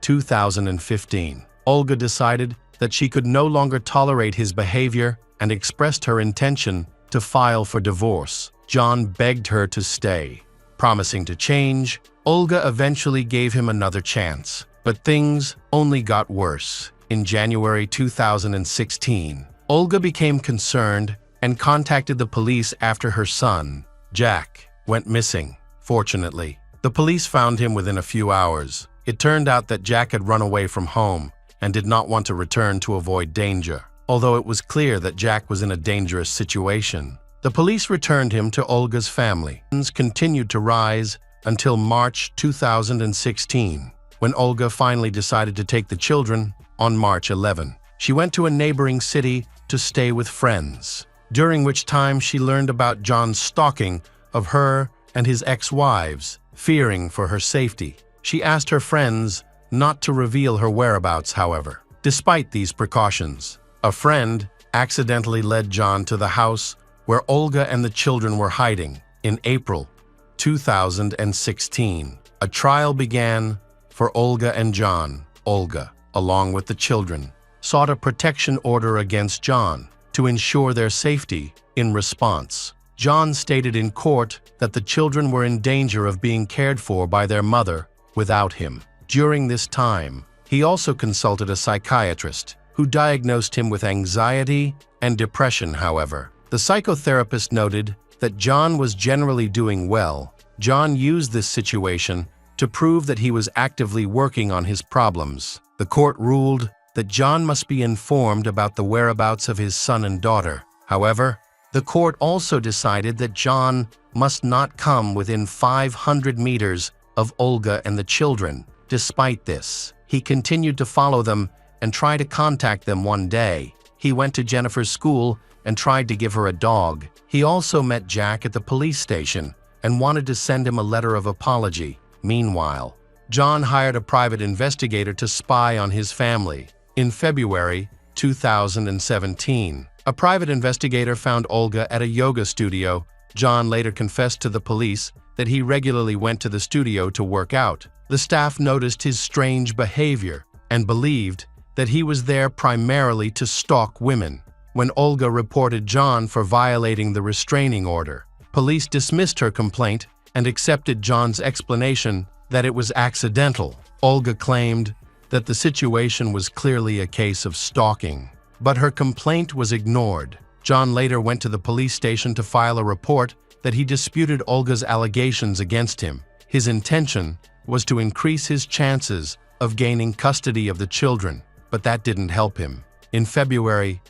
2015, Olga decided that she could no longer tolerate his behavior and expressed her intention to file for divorce. John begged her to stay, promising to change. Olga eventually gave him another chance, but things only got worse. In January 2016, Olga became concerned and contacted the police after her son, Jack, went missing. Fortunately, the police found him within a few hours. It turned out that Jack had run away from home and did not want to return to avoid danger. Although it was clear that Jack was in a dangerous situation, the police returned him to Olga's family. Tensions continued to rise until March 2016, when Olga finally decided to take the children. On March 11, she went to a neighboring city to stay with friends, during which time she learned about John's stalking of her and his ex-wives. Fearing for her safety, she asked her friends not to reveal her whereabouts. However, despite these precautions, a friend accidentally led John to the house where Olga and the children were hiding. In April 2016, a trial began for Olga and John. Olga, along with the children, sought a protection order against John to ensure their safety. In response, John stated in court that the children were in danger of being cared for by their mother without him. During this time, he also consulted a psychiatrist who diagnosed him with anxiety and depression. However, the psychotherapist noted that John was generally doing well. John used this situation to prove that he was actively working on his problems. The court ruled that John must be informed about the whereabouts of his son and daughter. However, the court also decided that John must not come within 500 meters of Olga and the children. Despite this, he continued to follow them and try to contact them. One day, he went to Jennifer's school and tried to give her a dog. He also met Jack at the police station and wanted to send him a letter of apology. Meanwhile, John hired a private investigator to spy on his family. In February 2017, a private investigator found Olga at a yoga studio. John later confessed to the police that he regularly went to the studio to work out. The staff noticed his strange behavior and believed that he was there primarily to stalk women. When Olga reported John for violating the restraining order, police dismissed her complaint and accepted John's explanation that it was accidental. Olga claimed that the situation was clearly a case of stalking, but her complaint was ignored. John later went to the police station to file a report that he disputed Olga's allegations against him. His intention was to increase his chances of gaining custody of the children, but that didn't help him. In February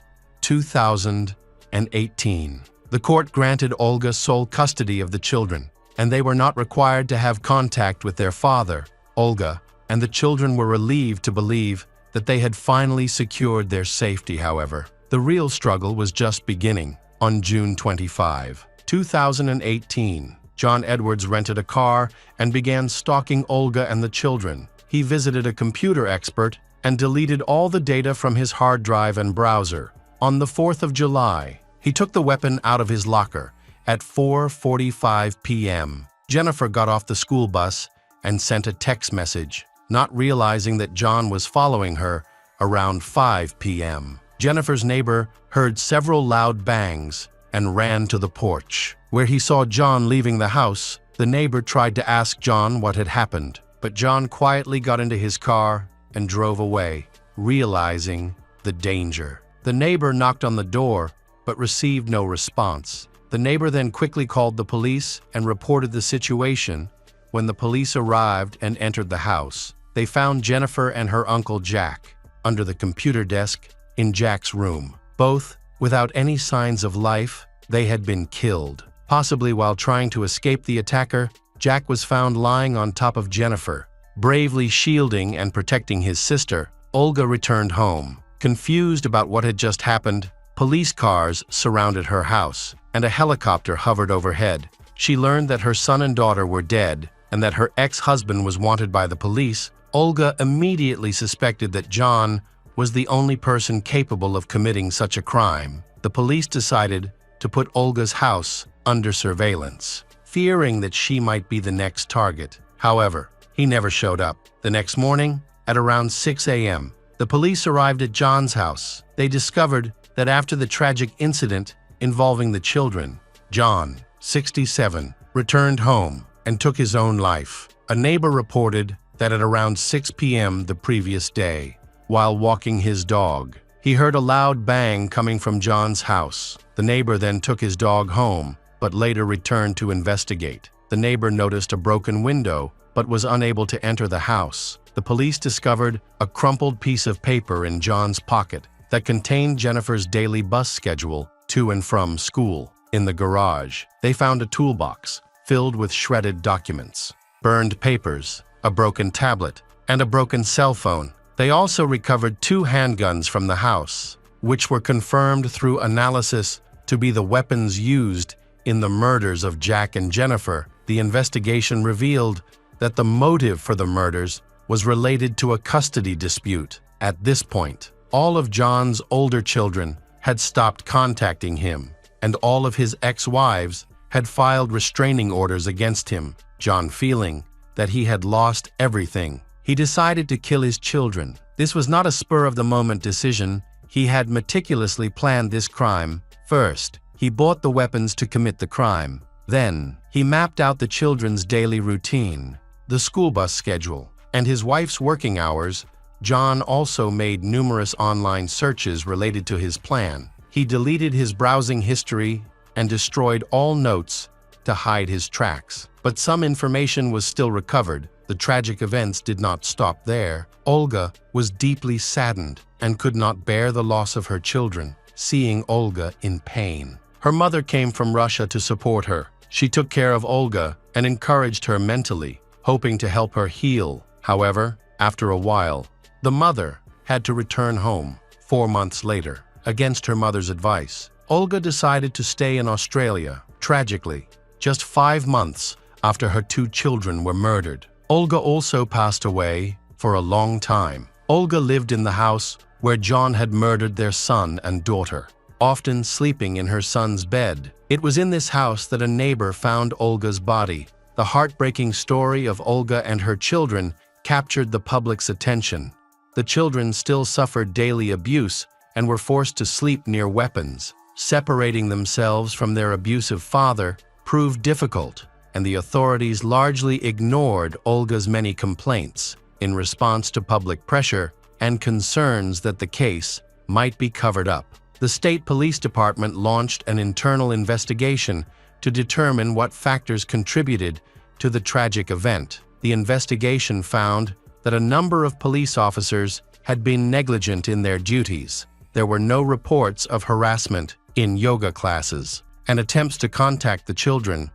2018, the court granted Olga sole custody of the children, and they were not required to have contact with their father. Olga and the children were relieved to believe that they had finally secured their safety. However, the real struggle was just beginning. On June 25, 2018, John Edwards rented a car and began stalking Olga and the children. He visited a computer expert and deleted all the data from his hard drive and browser. On the 4th of July, he took the weapon out of his locker at 4:45 p.m. Jennifer got off the school bus and sent a text message, not realizing that John was following her. Around 5 p.m., Jennifer's neighbor heard several loud bangs and ran to the porch. Where he saw John leaving the house, the neighbor tried to ask John what had happened, but John quietly got into his car and drove away, realizing the danger. The neighbor knocked on the door, but received no response. The neighbor then quickly called the police and reported the situation. When the police arrived and entered the house, they found Jennifer and her uncle Jack under the computer desk in Jack's room. Both without any signs of life. They had been killed. Possibly while trying to escape the attacker, Jack was found lying on top of Jennifer. Bravely shielding and protecting his sister, Olga returned home. Confused about what had just happened, police cars surrounded her house, and a helicopter hovered overhead. She learned that her son and daughter were dead, and that her ex-husband was wanted by the police. Olga immediately suspected that John was the only person capable of committing such a crime. The police decided to put Olga's house under surveillance, fearing that she might be the next target. However, he never showed up. The next morning, at around 6 a.m., the police arrived at John's house. They discovered that after the tragic incident involving the children, John, 67, returned home and took his own life. A neighbor reported that at around 6 p.m. the previous day, while walking his dog, he heard a loud bang coming from John's house. The neighbor then took his dog home, but later returned to investigate. The neighbor noticed a broken window, but was unable to enter the house. The police discovered a crumpled piece of paper in John's pocket that contained Jennifer's daily bus schedule to and from school. In the garage, they found a toolbox filled with shredded documents, burned papers, a broken tablet, and a broken cell phone. They also recovered 2 handguns from the house, which were confirmed through analysis to be the weapons used in the murders of Jack and Jennifer. The investigation revealed that the motive for the murders was related to a custody dispute. At this point, all of John's older children had stopped contacting him, and all of his ex-wives had filed restraining orders against him. John, feeling that he had lost everything, he decided to kill his children. This was not a spur-of-the-moment decision. He had meticulously planned this crime. First, he bought the weapons to commit the crime. Then, he mapped out the children's daily routine, the school bus schedule, and his wife's working hours. John also made numerous online searches related to his plan. He deleted his browsing history and destroyed all notes to hide his tracks. But some information was still recovered. The tragic events did not stop there. Olga was deeply saddened and could not bear the loss of her children, seeing Olga in pain. Her mother came from Russia to support her. She took care of Olga and encouraged her mentally, hoping to help her heal. However, after a while, the mother had to return home. 4 months later, against her mother's advice, Olga decided to stay in Australia. Tragically, just 5 months after her 2 children were murdered, Olga also passed away for a long time. Olga lived in the house where John had murdered their son and daughter, often sleeping in her son's bed. It was in this house that a neighbor found Olga's body. The heartbreaking story of Olga and her children captured the public's attention. The children still suffered daily abuse and were forced to sleep near weapons. Separating themselves from their abusive father proved difficult, and the authorities largely ignored Olga's many complaints in response to public pressure and concerns that the case might be covered up. The state police department launched an internal investigation to determine what factors contributed to the tragic event. The investigation found that a number of police officers had been negligent in their duties. There were no reports of harassment in yoga classes, and attempts to contact the children,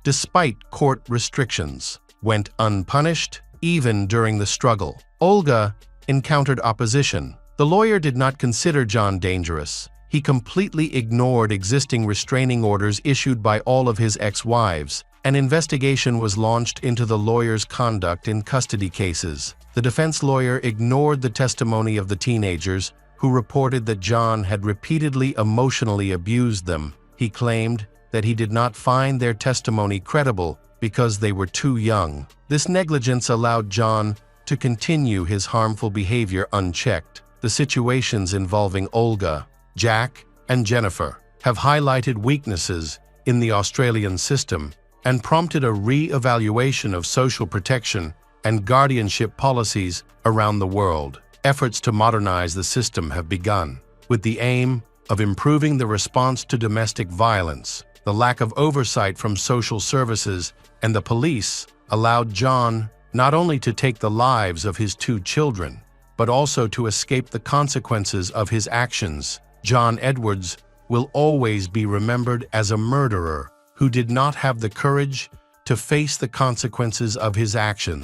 despite court restrictions, went unpunished even during the struggle. Olga encountered opposition. The lawyer did not consider John dangerous. He completely ignored existing restraining orders issued by all of his ex-wives. An investigation was launched into the lawyer's conduct in custody cases. The defense lawyer ignored the testimony of the teenagers, who reported that John had repeatedly emotionally abused them. He claimed that he did not find their testimony credible because they were too young. This negligence allowed John to continue his harmful behavior unchecked. The situations involving Olga, Jack, and Jennifer have highlighted weaknesses in the Australian system and prompted a re-evaluation of social protection and guardianship policies around the world. Efforts to modernize the system have begun, with the aim of improving the response to domestic violence. The lack of oversight from social services and the police allowed John not only to take the lives of his 2 children, but also to escape the consequences of his actions. John Edwards will always be remembered as a murderer who did not have the courage to face the consequences of his actions.